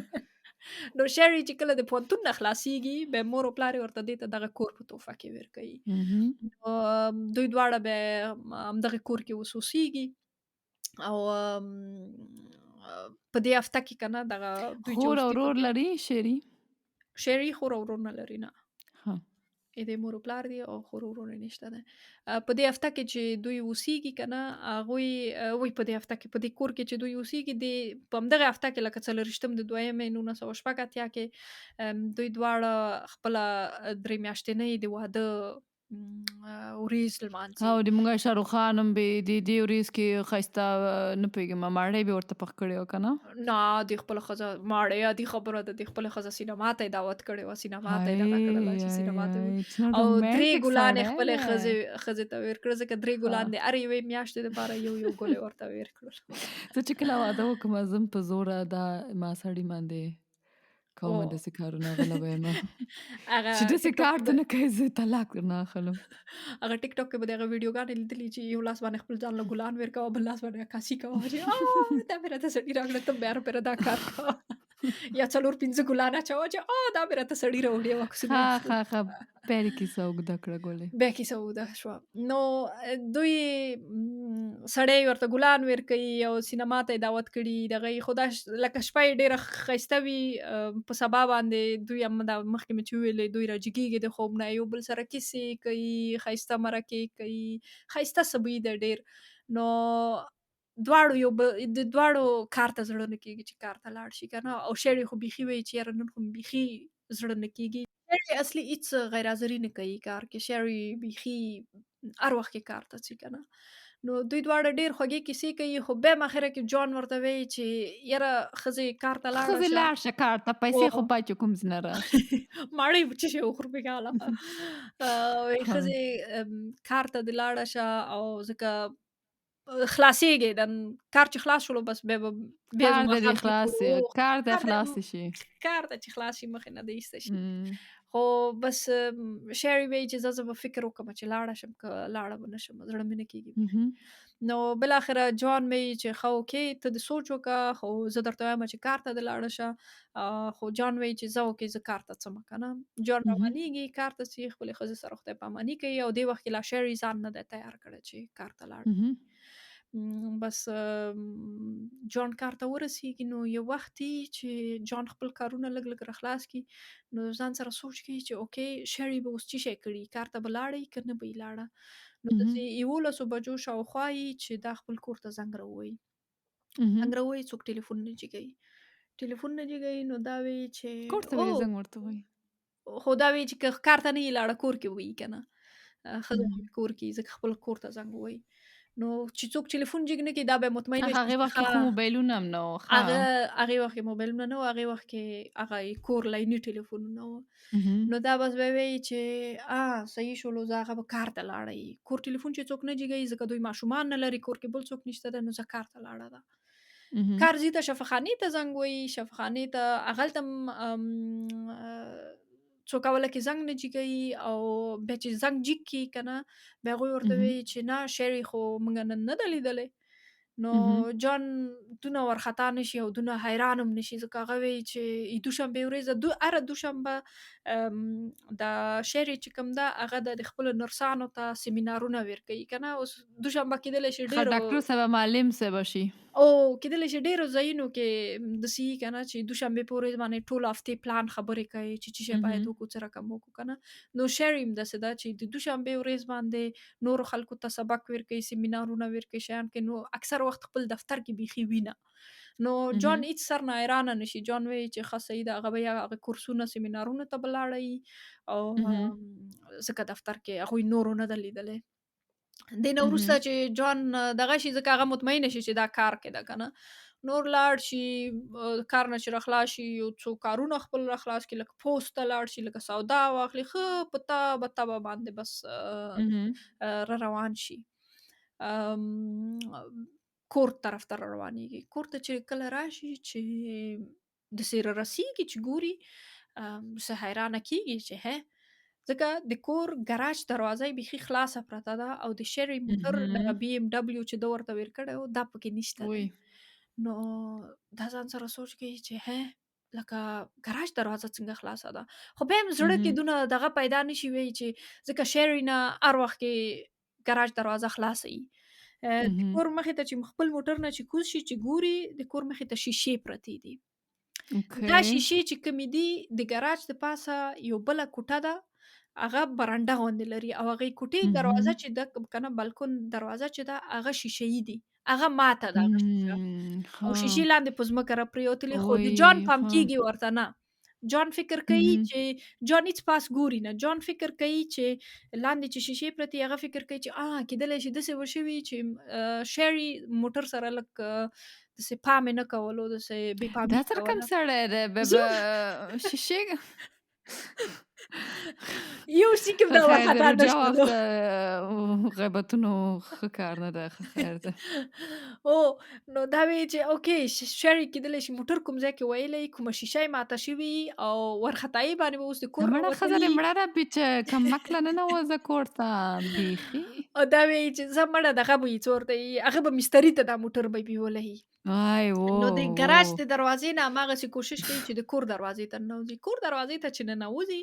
Speaker 1: نو شیري چې کله د پوهنتون نه خلاصیږي، بیا مور او پلار یې ورته دې ته دغه کور په تحفه کې ورکوي.
Speaker 2: مهم.
Speaker 1: نو دوی دواړه بیا همدغه کور کې اوس اوسیږي او په دې هفته کې که نه دغه دوی چې
Speaker 2: خور
Speaker 1: اوس
Speaker 2: او
Speaker 1: دي په
Speaker 2: ورور
Speaker 1: دې
Speaker 2: لري شیري؟
Speaker 1: شیري خور او ورور نه لري، نه.
Speaker 2: ها.
Speaker 1: د مور او پلار دي او خور او ورور یې نشته دی. په دې هفته کې چې دوی اوسیږي که نه، هغوی وایي په دې هفته کې، په دې کور کې چې دوی اوسیږي، په همدغه هفته کې لکه 40 د 1980 کې دوی دواړه خپله 3 میاشتنۍ د واده ورځ لمانځي.
Speaker 2: او د مونږ شاهرخ خان هم به د دې ورځ کې ښایسته نه پوهېږم ماړی به ورته پخ کړی و که نه؟
Speaker 1: نه، د خپله ښځه ماړی عادي خبره ده، د خپلې ښځه سینما ته یې دعوت کړې وه، سینما ته یې دغه کړله چې سینما ته
Speaker 2: څومره
Speaker 1: او 3
Speaker 2: رومانټیک
Speaker 1: ګلان یې
Speaker 2: سړی
Speaker 1: خپلې
Speaker 2: دی.
Speaker 1: ښځې ته ویر کړه، ځکه 3 ګلان د هرې یوې میاشتې دپاره یو ګل یې ورته ویر کړل.
Speaker 2: زه چې کله واده وکړم زه په زوره دا ما سړي باندې کومه
Speaker 1: او
Speaker 2: داسې کارونه غله به یم
Speaker 1: هغه
Speaker 2: چې داسې
Speaker 1: ټیک ټاک
Speaker 2: کار ته نه کوې زه طلاق نه اخلم.
Speaker 1: هغه ټیک ټاک کې به د هغه ویډیوګانې لیدلې چې یو لاس باندې خپل ځان له ګلان ویر کوه، بل لاس باندې عکاسي کوه چې دا مې راته سړي راکړه، ته بیا راپېره دا کار کوه. یا 4-5 ګلان اچوه چې دا مې راته سړي راوړي وه، عکسونه
Speaker 2: ښه
Speaker 1: اخلم.
Speaker 2: ښه ښه پیل کیسه اوږده کړه ګلې.
Speaker 1: بیا کیسه اوږده شوه. نو دوی سړی ورته ګلان ویر کوي او سینما ته یې دعوت کړي، دغه یې خو دا لکه شپه یې ډېره ښایسته وي. په سبا باندې دوی هم دا مخکې مې چې وویلې دوی راجګېږي د خوب نه، یو بل سره کیسې کوي، ښایسته مرکې کوي، ښایسته صبحي ده ډېر. نو دواړو د دواړو کار ته زړه نه کېږي چې کار ته لاړ شي که نه، او شیري خو بیخي وایي چې یاره نن خو مې بیخي زړه نه کېږي. شیري اصلي هېڅ غیر حاضري نه کوي کار کې، شیري بیخي هر وخت کې کار ته ځي که نه. نو دوی دواړه ډېر خوږې کیسې کوي، خو بیا هم اخره کې جان ورته وایي چې یاره ښځې کار ته لاړه
Speaker 2: ښځې
Speaker 1: شه.
Speaker 2: لاړ شه کار ته پیسې خو باید چې کوم ځای نه راشي.
Speaker 1: ماړی به څه شی وخورو بېګاله. وایي
Speaker 2: ها.
Speaker 1: ښځې کار ته دې لاړه شه او ځکه خلاصېږي کار چې خلاص شولو بس بیا
Speaker 2: کار
Speaker 1: زه
Speaker 2: د دې
Speaker 1: ماښام کې
Speaker 2: خلاص
Speaker 1: پوره اوه
Speaker 2: کار د
Speaker 1: کار
Speaker 2: خلاص شي.
Speaker 1: کار ته چې خلاص شي مخې نه د ایسته شي.
Speaker 2: امم.
Speaker 1: خو بس شعري وایي چې زه به فکر وکړم چې لاړه شم که لاړه به نه شم زړه مې نه کېږي.
Speaker 2: مهم.
Speaker 1: نو بالاخره جان مې چې ښه اوکې ته دې سوچ وکړه خو زه درته وایم چې کار ته دې لاړه شه. خو جان وایي چې زه اوکې زه کار ته ځمه که نه. جان
Speaker 2: مهم.
Speaker 1: روانېږي کار ته ځي خپلې ښځې سره خدای پاماني کوي او دې وخت کې لا شعري ځان نه دی تیار کړی چې کار ته لاړ
Speaker 2: مهم.
Speaker 1: بس جان کار ته ورسېږي نو یو وخت دی چې جان خپل کارونه لږ لږ راخلاص کړي نو ځان سره سوچ کوي چې اوکې شعري به اوس څه شی کړي کار ته به لاړی که نه به یې لاړه. نو
Speaker 2: مهم.
Speaker 1: داسې 11 بجو شاوخوا یي چې دا خپل کور ته زنګ راووهي.
Speaker 2: مهم.
Speaker 1: زنګ راووهي څوک ټلیفون نه جګوي. ټلیفون نه جګوي نو دا وایي چې
Speaker 2: کور ته ولې زنګ ورته وایي؟
Speaker 1: خو دا وایي چې که کار ته نه یې لاړه کور کې وایي که نه. ښځه
Speaker 2: مهم.
Speaker 1: کور کې ځکه خپل کور ته زنګ ووهي. نو چې څوک ټلیفون جګ نه کړي دا به مطمئنه شي
Speaker 2: هغې
Speaker 1: چې
Speaker 2: وخت کې خو موبایلونه هم نه وو.
Speaker 1: هغې وخت کې موبایلونه نه وو هغې وخت کې هغه کور لایني ټلیفونونه وو. نو دا بس به وایي چې صحیح شولو زه هغه به کار ته لاړه یي کور ټلیفون چې څوک نه جګوي ځکه دوی ماشومان نه لري کور کې بل څوک نشته ده نو زه کار ته لاړه ده. کار ځي ته شفاخانې ته زنګ ووهي شفاخانې ته هغلته هم څو کوله کې زنګ نه جګوي او بیا چې زنګ جګ کړي که نه بیا هغوی ورته وایي چې نه شعري خو موږ نن نه ده لیدلی. نو جان دونه وارخطا نشي او دونه حیران هم نشي ځکه هغه وایي چې دوشنبې ورځ هره دوشنبه د شعري چې کوم ده هغه د خپلو نرسانو ته سیمینارونه ورکوي که نه اوس دوشنبه کېدلی شي ډېرو
Speaker 2: ډاکټر صاحب معلم صاحب شي
Speaker 1: او کېدلی شي ډېرو ځایونو کې داسې وي که نه چې دوشنبې په ورځ باندې ټول هفتې پلان خبرې کوي چې څه شی باید وکړو څه رقم وکړو که نه. نو شعري هم داسې ده چې د دوشنبې ورځ باندې نورو خلکو ته سبق ورکوي سیمینارونه ورکوي شیان کوي نو اکثر وخت خپل دفتر کې بیخي وینه. نو جان هیڅ سر نه حیرانه نشي جان وایي چې ښه صحیح ده هغه به یا هغه کورسونه سیمینارونو ته به لاړه یي او ځکه دفتر کې هغوی نورو نه ده لیدلی. دې نه وروسته چې جان دغه شي ځکه هغه مطمئنه شي چې دا کار کې ده که نه نور لاړ شي کار نه چې راخلاص شي یو څو کارونه خپل راخلاص کړي لکه پوسټ ته لاړ شي لکه سودا واخلي ښه په تبه باندې بس را روان شي کور طرف ته روانېږي کور ته چې کله راشي چې داسې رسېږي چې ګوري څه حیرانه کېږي چې ځکه د کور ګراج دروازه یې بیخي خلاصه پرته ده او د شعري موټر دغه BMW چې ده ورته ور کړی و دا پکې نشته دی. نو دا ځان سره سوچ کوي چې لکه ګراج دروازه څنګه خلاصه ده خو بیا هم زړه کې دونه دغه پیدا نشي وایي چې ځکه شعري نه هر وخت کې ګراج دروازه خلاصه وي. د کور مخې ته چې خپل موټر نه چې کوز شي چې ګوري د کور مخې ته شیشې پرتې دي. دا شیشې چې کومې دي د ګراج د پاسه یو بله کوټه ده هغه برنډه غوندې لري او هغې کوټې دروازه چې ده که نه بلکون دروازه چې ده هغه شیشه‌یي دي هغه ماته ده هغه شیشه او شیشې لاندې په ځمکه راپرېوتلې خو د جان پام کېږي ورته نه. جان فکر کوي چې جان هیڅ پاس ګوري نه جان فکر کوي چې لاندې چې شیشې پرتې هغه فکر کوي چې کېدلی شي داسې وشوي چې شعري موټر سره لږ داسې پام یې نه کولو داسې بې پامي
Speaker 2: دا سره کوم سړی دی شیشې
Speaker 1: یو سیکم دا وارخطا نشته نو
Speaker 2: غیبتونو ښه کار نه ده ښه خیر ده
Speaker 1: نو دا وایي چې اوکې شعري کېدلی شي موټر کوم ځای کې ویلی کومه شیشه یې ماته شوي او وارخطایي باندې به اوس د کور
Speaker 2: مړه ښځه دې مړه ده بیچه کمکله ننوځه کور ته بیخي
Speaker 1: او دا وایي چې زه مړه دغه به یې څه ورته وي هغه به مستري ته دا موټر به یې بیولی نو د ګراج د دروازې نه هماغسې کوشش کوي چې د کور دروازې ته ننوځي کور دروازې ته چې ننوځي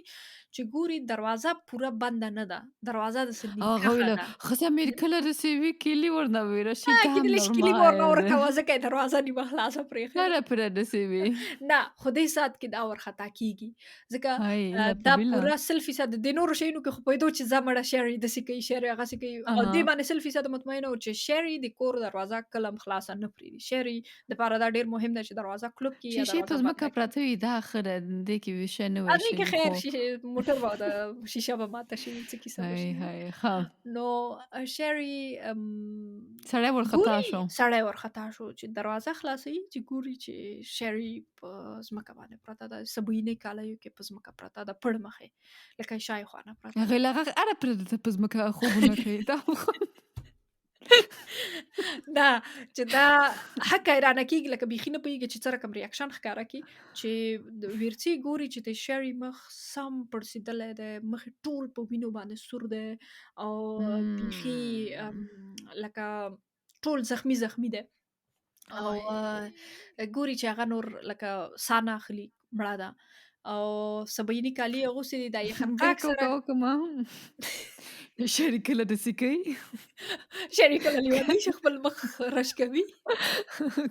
Speaker 1: چې ګوري دروازه پوره بنده نه ده دروازه داسې نګهه ده
Speaker 2: ښځه مې کله رسېږي کیلي ورنه ویرشي دا
Speaker 1: کېدلی شي کلي به ورنه ورکوه ځکه یې دروازه نیمه خلاصه پرېښې
Speaker 2: کله پرې رسېږي
Speaker 1: نه خو دې ساعت کې دا ورخطا کېږي ځکه دا پوره 100% د نورو شیانو کې خو پوهېدو چې ځه مړه شعري داسې کوي شعري هغسې کوي او دې باندې 100% مطمئنه وو چې شعري د کور دروازه کله هم خلاصه نه پرېږدي شعري دپاره دا ډېر مهم ده چې دروازه کلوب کړي یا
Speaker 2: شیشې په ځمکه پراته وي دا ښه ده دې کې شی نه وي
Speaker 1: دې کې خیر موټر به د شیشه به ماته شوي څه کیسه به شي نو شعري
Speaker 2: سړی
Speaker 1: ورخطا شو چې دروازه خلاصوي چې ګوري چې شعري په ځمکه باندې پرته ده سبوینې کالیو کې په ځمکه پرته ده پړ مخې لکه شاوخوا نه پرته
Speaker 2: هغې له هغه اره پرېږده په ځمکه خوبونه کوي دا
Speaker 1: نه چې دا حق حیرانه کېږي لکه بیخي نه پوهېږي چې څه رقم ریاکشن ښکاره کړي چې د ویرڅي ګوري چې د شري مخ سم پړسېدلی دی، مخ یې ټول په وینو باندې سور دی او بیخي
Speaker 2: إمم.
Speaker 1: لکه ټول زخمي زخمي دی او
Speaker 2: آی
Speaker 1: ګوري چې هغه نور لکه ساه نه اخلي، مړه ده او صبییني کالي یې اغوستي دي، دا یې خنقاک
Speaker 2: بیا
Speaker 1: سره
Speaker 2: وکمه شریک کله داسې کوي
Speaker 1: شري کله لیونی شي خپل مخ رش کوي.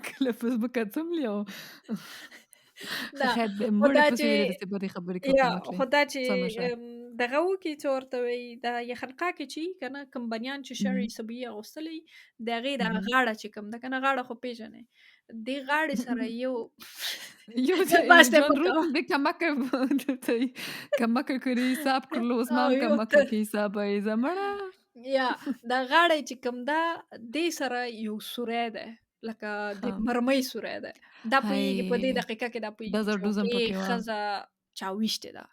Speaker 2: کله په ځمکه څملي او ښه
Speaker 1: نه
Speaker 2: خیر دی
Speaker 1: خو
Speaker 2: مړي
Speaker 1: دا
Speaker 2: پسې
Speaker 1: چې
Speaker 2: ویلې داسې بدې خبرې کوکه
Speaker 1: یا
Speaker 2: مکلې
Speaker 1: خو دا چې
Speaker 2: سمه شه
Speaker 1: دغه وکړي څه ورته وایي دا یخنقا کې چې که نه کوم بنیان چې شري
Speaker 2: اهم،
Speaker 1: صبي اغوستلی د هغې دا
Speaker 2: اهم.
Speaker 1: غاړه چې کوم ده که نه غاړه خو پېژنې دې غاړې سره یو
Speaker 2: یو
Speaker 1: زه بس نه
Speaker 2: جان
Speaker 1: پکوه
Speaker 2: روت به کمکه درته کمکه کړي حساب کړلو
Speaker 1: او
Speaker 2: عثمان
Speaker 1: یو
Speaker 2: کمکه
Speaker 1: ته
Speaker 2: کې حساب یې زمړه
Speaker 1: یا دا غاړه چې کوم ده دې سره یو سوری دی لکه
Speaker 2: ها
Speaker 1: د مرمۍ سوری دی دا پوهېږي په دې
Speaker 2: هی
Speaker 1: دقیقه کې دا
Speaker 2: دا
Speaker 1: پوهېږي چې
Speaker 2: زړډوزم
Speaker 1: اوکې
Speaker 2: پکې وه
Speaker 1: ښځه چاویشتې ده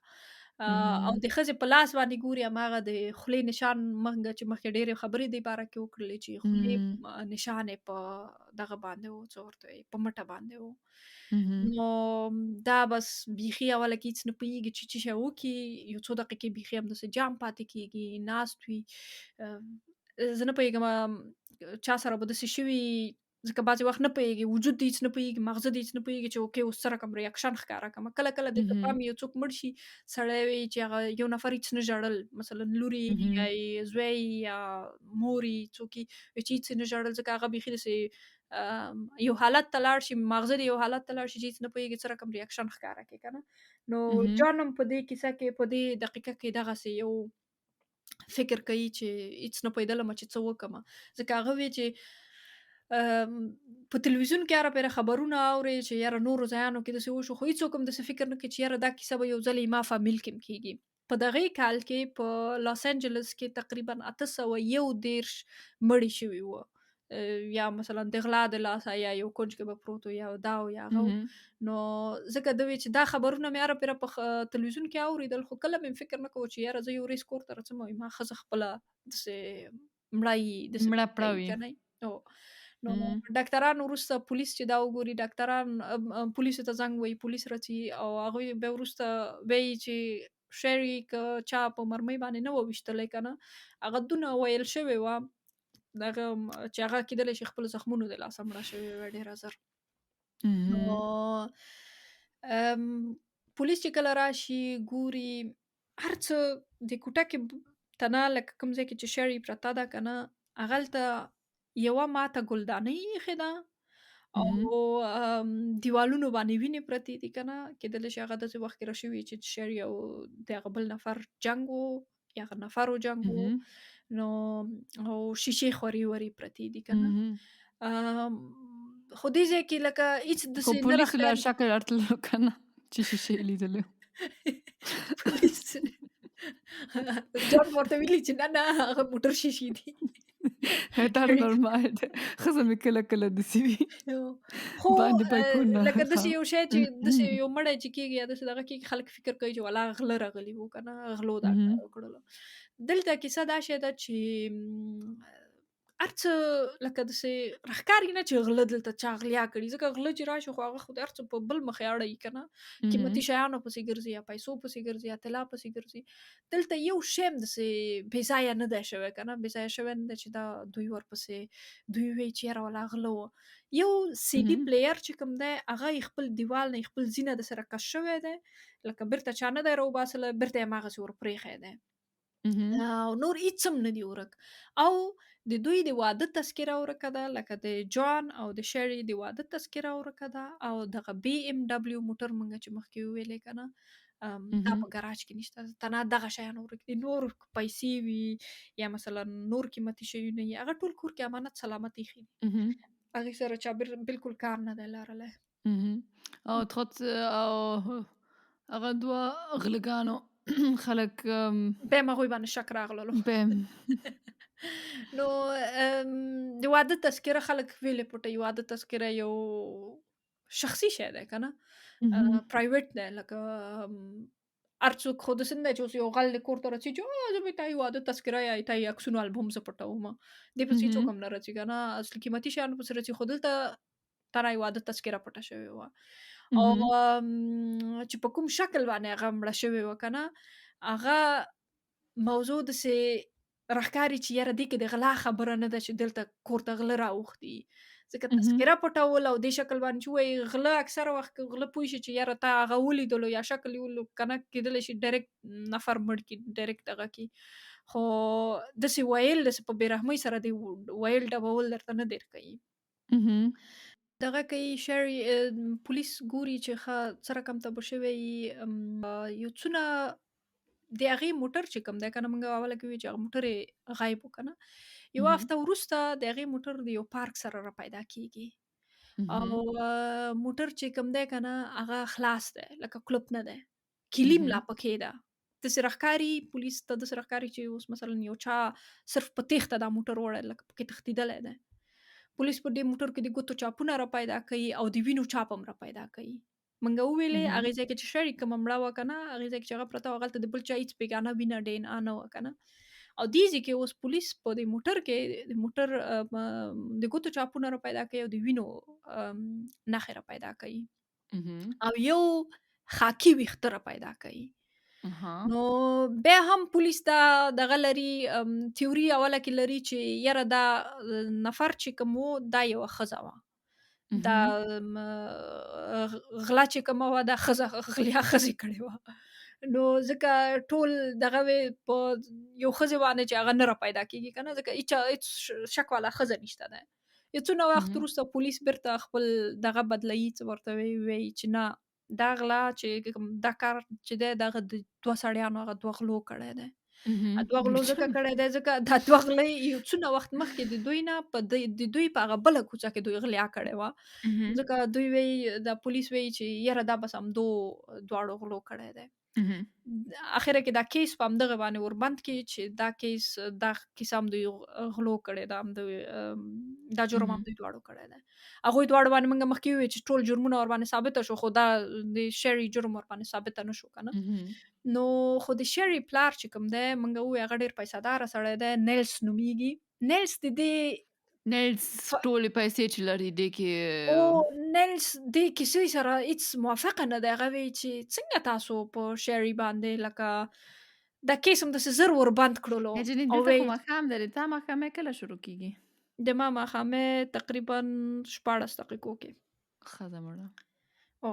Speaker 1: او
Speaker 2: اهم،
Speaker 1: د ښځې په لاس باندې ګوري هماغه د خولې نشان مونږ چې مخکې ډېرې خبرې دې باره کې وکړلې چې خولې
Speaker 2: اهم،
Speaker 1: نشان یې په دغه باندې و څه ورته وایي په مټه باندې و.
Speaker 2: اهم،
Speaker 1: نو دا بس بیخي اوله کې هیڅ نه پوهېږي چې څه شی وکړي یو څو دقیقې بیخي همداسې جام پاتې کېږي ناست وي زه نه پوهېږم چا سره به داسې شوي ځکه بعضې وخت نه پوهېږي وجود دې هیڅ نه پوهېږي ماغزه دې هیڅ نه پوهېږي چې اوکې اوس څه رقم ریاکشن ښکاره کړمه کله کله دې ته
Speaker 2: اهم،
Speaker 1: پام وي یو څوک مړ شي سړی وي چې هغه یو نفر هیڅ نه ژړل مثلا لور یې یا
Speaker 2: اهم،
Speaker 1: یې زوی یې یا مور یې څوک یې چې هیڅ یې نه ژړل ځکه هغه بیخي داسې یو حالت ته لاړ شي ماغزه دې یو حالت ته لاړ شي چې هیڅ نه پوهېږي څه رقم ریاکشن ښکاره کړي که نه نو
Speaker 2: اهم،
Speaker 1: جان هم په دې کیسه کې په دې دقیقه کې دغسې یو فکر کوي چې هیڅ نه پوهېدلم چې څه وکړمه ځکه هغه وی چې په تلویزیون کې هره پیره خبرونه اوري چې یاره نورو ځایانو کې داسې وشو خو هیڅوک هم داسې فکر نه کوي چې یاره دا کیسه به یو ځل ما فامیل کې هم کېږي په دغې کال کې په لاس انجلس کې تقریبا 811 مړي شوي وو یا مثلا د غلا د لاسه یا یو کونج کې به پروت و یا دا و یا هغه و.
Speaker 2: اهم،
Speaker 1: نو ځکه ده وی چې دا خبرونه مې هره پیره په تلویزیون کې اورېدل خو کله مې فکر نه کوو چې یاره زه یو ورځ کور ته راځم او ما ښځه خپله داسې مړه یي داسې
Speaker 2: مړه
Speaker 1: پرته
Speaker 2: پړه
Speaker 1: یي
Speaker 2: وي
Speaker 1: که نه نو نو
Speaker 2: اهم،
Speaker 1: ډاکټران وروسته پولیس چې دا وګوري ډاکټران پولیسو ته زنګ ووهي پولیس راځي او هغوی بیا وروسته وایي چې شري که چا په مرمۍ باندې نه وه ویشتلی که نه هغه دونه ویل شوې وه دغه چې هغه کېدلی شي خپلو زخمونو د لاسه مړه شوې وه ډېره ژر.
Speaker 2: اهم،
Speaker 1: نو پولیس چې کله راشي ګوري هر څه د کوټه کې تنه لکه کوم ځای کې چې شري پرته ده که نه هغلته یوه ماته ګلدانۍ ایښې ده او
Speaker 2: اهم،
Speaker 1: دیوالونو باندې وینې پرتې دي که نه کېدلی شي هغه داسې وخت کې راشوي وي چې شري او د هغه بل نفر جنګ و یا هغه نفرو جنګ و
Speaker 2: اهم،
Speaker 1: نو او شیشې خورې ورې پرتې دي که نه
Speaker 2: اهم.
Speaker 1: خو دې ځای کې لکه هیڅ
Speaker 2: خو
Speaker 1: داسې نه
Speaker 2: پولیسو له
Speaker 1: راښکاري
Speaker 2: شکل راتللو که نه چې شیشې لیدلې
Speaker 1: پولیس جان ورته ویلي چې نه نه هغه موټر شیشې دي
Speaker 2: دا نورمال دی ښځه مې کله کله داسې وي
Speaker 1: خو
Speaker 2: باندې بالکن
Speaker 1: لکه
Speaker 2: ها
Speaker 1: داسې یو شی چې داسې یو مړی چې کېږي یا داسې دغه کېږي خلک فکر کوي چې والله غله راغلي وو که نه غلو دا کار
Speaker 2: مهم.
Speaker 1: وکړلو. دلته کیسه دا شی ده چې هر څه لکه داسې راښکاري نه چې غله دلته چا غلیا کړي ځکه غله چې راشي خو هغه خو د هر څه په بل مخې اړوي که نه قیمتي
Speaker 2: مهم.
Speaker 1: شیانو پسې ګرځي یا پیسو پسې ګرځي یا طلا پسې ګرځي دلته یو شی هم داسې بې ځایه نه دی شوی که نه بې ځایه شوی نه دی چې دا دوی ورپسې دوی وایي چې یاره والله غله وه یو سی ډي
Speaker 2: مهم.
Speaker 1: پلیئر چې کوم دی هغه یې خپل دیوال نه یې خپل زینه داسې راکش شوی دی لکه بیرته چا نه دی راوباسلی بیرته یې هماغسې ورپرېښی دی
Speaker 2: مهم.
Speaker 1: او نور هیڅ هم نه دي ورک او د دوی د واده تذکره ورکه ده لکه د جان او د شري د واده تذکره ورکه ده او دغه بي ام دبلیو موټر مونږ چې مخکې ویلې که نه دا
Speaker 2: مهم.
Speaker 1: په ګراج کې نشته تنها دغه شیان ورک دي نور پیسې وي یا مثلا نور قیمتي شیونه وي هغه ټول کور کې امانت سلامت ایښي دي
Speaker 2: مهم.
Speaker 1: هغې سره چا بالکل کار نه دی لرلی
Speaker 2: مهم. او هغه دوه غلګانو خلک
Speaker 1: بیا هم هغوی باندې شک راغللو
Speaker 2: بهم
Speaker 1: نو د واده تذکره خلک ویلې پټوي واده تذکره یو شخصي شی دی که نه
Speaker 2: مهم.
Speaker 1: پرایویټ دی لکه هر څوک خو داسې نه دی چې اوس یو غل دې کور ته رسي چې زه به تا یې واده تذکره یا تا یې عکسونو البوم زه پټومه. دې پسې څوک
Speaker 2: اهم،
Speaker 1: هم نه راځي که نه، اصلي قیمتي شیانو پسې راځي، خو دلته تا را یې واده تذکره پټه شوې وه. او
Speaker 2: اهم،
Speaker 1: چې په کوم شکل باندې هغه مړه شوې وه که نه، هغه موضوع داسې راښکاري چې یاره دې کې د غلا خبره نه ده چې دلته کور ته غله راوښتي. ځکه
Speaker 2: اهم،
Speaker 1: تذکره پټول او دې شکل باندې چې وایي غله اکثره وخت که غله پوه شي چې یاره تا هغه ولیدلو یا شکل یې ولو که نه کېدلی شي ډایرکټ نفر مړ کړي، ډایرکټ دغه کړي. خو داسې ویل داسې په بې رحمۍ سره دې ویل ډبول درته نه دیر کوي.
Speaker 2: اهم،
Speaker 1: دغه کوي شری پولیس ګوري چې ښه څه رقم تباه شوی یي، یو څونه د هغې موټر چې کوم دی که نه موږ اوله کې وویل چې هغه موټر یې غایب و که نه. یوه
Speaker 2: اهم،
Speaker 1: هفته وروسته د هغې موټر د یو پارک سره راپیدا کېږي او
Speaker 2: اهم،
Speaker 1: موټر چې کوم دی که نه هغه خلاص دی، لکه کلوپ نه دی، کیلي هم لا
Speaker 2: اهم،
Speaker 1: پکې ده. داسې راښکاري پولیس ته داسې راښکاري چې اوس مثلا یو چا صرف په تېښته دا موټر وړی لکه پکې تښتېدلی دی. پولیس په دې موټر کې د ګوتو چاپونه را پیدا کوي او د وینو چاپ هم را پیدا کوي. منګه وویلې
Speaker 2: اهم،
Speaker 1: هغې ځای کې چې شړې کومه مړه وه که نه، هغې ځای کې چې هغه پرته وه هغلته د بل چا هېڅ بېګانه وینه ډېنه نه وه که نه. او دې ځای کې اوس پولیس په دې موټر کې د موټر د ګوتو چاپونه را پیدا کوي او د وینو نښې را پیدا کوي
Speaker 2: اهم،
Speaker 1: او یو خاکي ویښته را پیدا کوي.
Speaker 2: اها،
Speaker 1: نو بیا هم پولیس دا دغه لري، تیوري اوله کې لري چې یاره دا نفر چې کوم و دا یوه ښځه وه. دا
Speaker 2: اهم،
Speaker 1: غلا چې کومه وه دا ښځه غلیا ښځې کړې وه. نو ځکه ټول دغه وې په یو ښځې باندې چې هغه نه را پیدا کېږي که نه، ځکه هیچا هېڅ شک والا ښځه نشته دی. یو څونه وخت
Speaker 2: اهم،
Speaker 1: وروسته پولیس بیرته خپل دغه بدلوي، څه ورته وایي چې نه دا غلا چې کوم دا کار چې دی دغه د 2 سړیانو هغه 2 غلو کړی دی.
Speaker 2: اهم،
Speaker 1: 2 غلو ځکه کړی دی ځکه دا 2 غلۍ یو څونه وخت مخکې د دوی نه په د دوی په هغه بله کوڅه کې دوی غلیا کړې وه.
Speaker 2: اهم،
Speaker 1: ځکه دوی وایي دا پولیس وایي چې یاره دا بس همدو دواړو غلو کړی دی.
Speaker 2: اهم،
Speaker 1: اخره کې دا کیس په همدغه باندې وربند کړي چې دا کیس دا کیسه هم دوی غلو کړې ده، هم دوی دا جرم هم
Speaker 2: اهم،
Speaker 1: دوی دواړو کړی دی. هغوی دواړو باندې موږ مخکې وویل چې ټول جرمونه ورباندې ثابته شو، خو دا د شري جرم ورباندې ثابته نه شو که نه.
Speaker 2: اهم.
Speaker 1: نو خو د شري پلار چې کوم دی موږ وویل هغه ډېر پیسه داره سړی دی، نیلس نومیږي. نیلس د دې
Speaker 2: نیلس
Speaker 1: ف
Speaker 2: ټولې پیسې چې لري دې
Speaker 1: او
Speaker 2: کې
Speaker 1: نیلس دې کیسې سره هیڅ موافقه نه دی. هغه وایي چې څنګه تاسو په شري باندې لکه دا کیس هم داسې زر وربند کړلو
Speaker 2: یعنې
Speaker 1: او
Speaker 2: دلته خو
Speaker 1: ویل
Speaker 2: ماښام دی د تا محکمې کله شروع کېږي؟
Speaker 1: د ما ماښامې تقریبا 14 دقیقو کې.
Speaker 2: ښځه مړه.
Speaker 1: او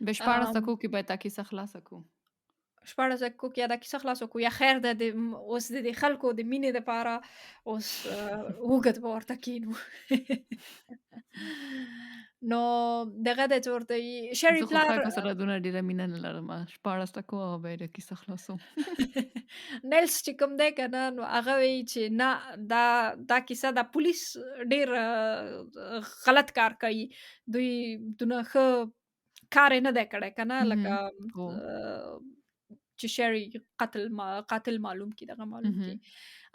Speaker 2: به 14
Speaker 1: ام
Speaker 2: دقیقو کې باید دا کیسه خلاصه کړو.
Speaker 1: 14 دقیقو کې یا دا کیسه خلاصه کړو یا خیر ده اوس د دې خلکو د مینې دپاره اوس اوږد به ورته کښېنو. نو دغه دی څه ورته وایي شري
Speaker 2: زه خو
Speaker 1: پلار
Speaker 2: خلکو سره دونه ډېره مینه نه لرم. 14 دقیقو او به یې د کیسه خلاصوم.
Speaker 1: نیلس چې کوم دی که نه نو هغه وایي چې نه دا کیسه دا پولیس ډېر غلط کار کوي. دوی دونه ښه کار یې نه دی کړی که نه لکه
Speaker 2: اهم. هو.
Speaker 1: چې شري قاتل معلوم کړي دغه معلوم کړي.
Speaker 2: اهم.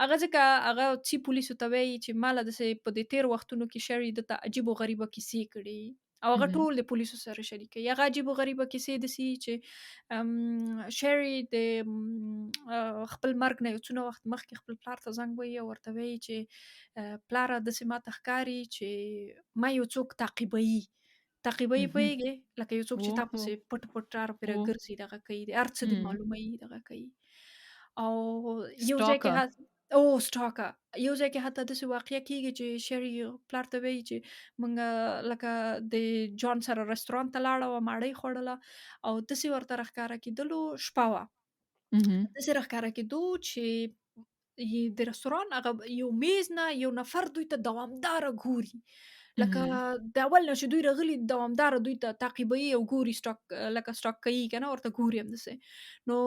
Speaker 1: هغه ځکه هغه څي پولیسو ته وایي چې ما له داسې په دې تېرو وختونو کې شري دته عجیب و غریبه کیسې کړي او هغه
Speaker 2: اهم.
Speaker 1: ټول د پولیسو سره شریکوي. هغه عجیب و غریبه کیسې داسې وي چې شري د خپل مرګ نه یو څونه وخت مخکې خپل پلار ته زنګ وهي او ورته وایي چې پلاره داسې ماته ښکاري چې ما یو څوک تعقیبوي. تعقیبوي
Speaker 2: اهم.
Speaker 1: پوهېږې؟ لکه یو څوک
Speaker 2: هو،
Speaker 1: چې تا
Speaker 2: هو،
Speaker 1: پسې پټ پټ را
Speaker 2: هو.
Speaker 1: رapېره ګرځي دغه کوي د هر څه دې
Speaker 2: إمم.
Speaker 1: معلوموي دغه کوي. او یو ځای کې
Speaker 2: stalker.
Speaker 1: او stalker یو ځای کې حتی داسې واقعه کېږي چې شري پلار ته وایي چې موږ لکه د جان سره رستورانت ته لاړه وه، ماړۍ خوړله او داسې ورته راښکاره کېدلو شپه وه.
Speaker 2: اهم.
Speaker 1: داسې راښکاره کېدو چې د رستوران هغه یو میز نه یو نفر دوی ته دوامداره ګوري. لکه
Speaker 2: اهم.
Speaker 1: د اول نه چې دوی راغلي دوامداره دوی ته تعقیبوي او ګوري لکه سټاک کوي که نه ورته ګوري همداسې. نو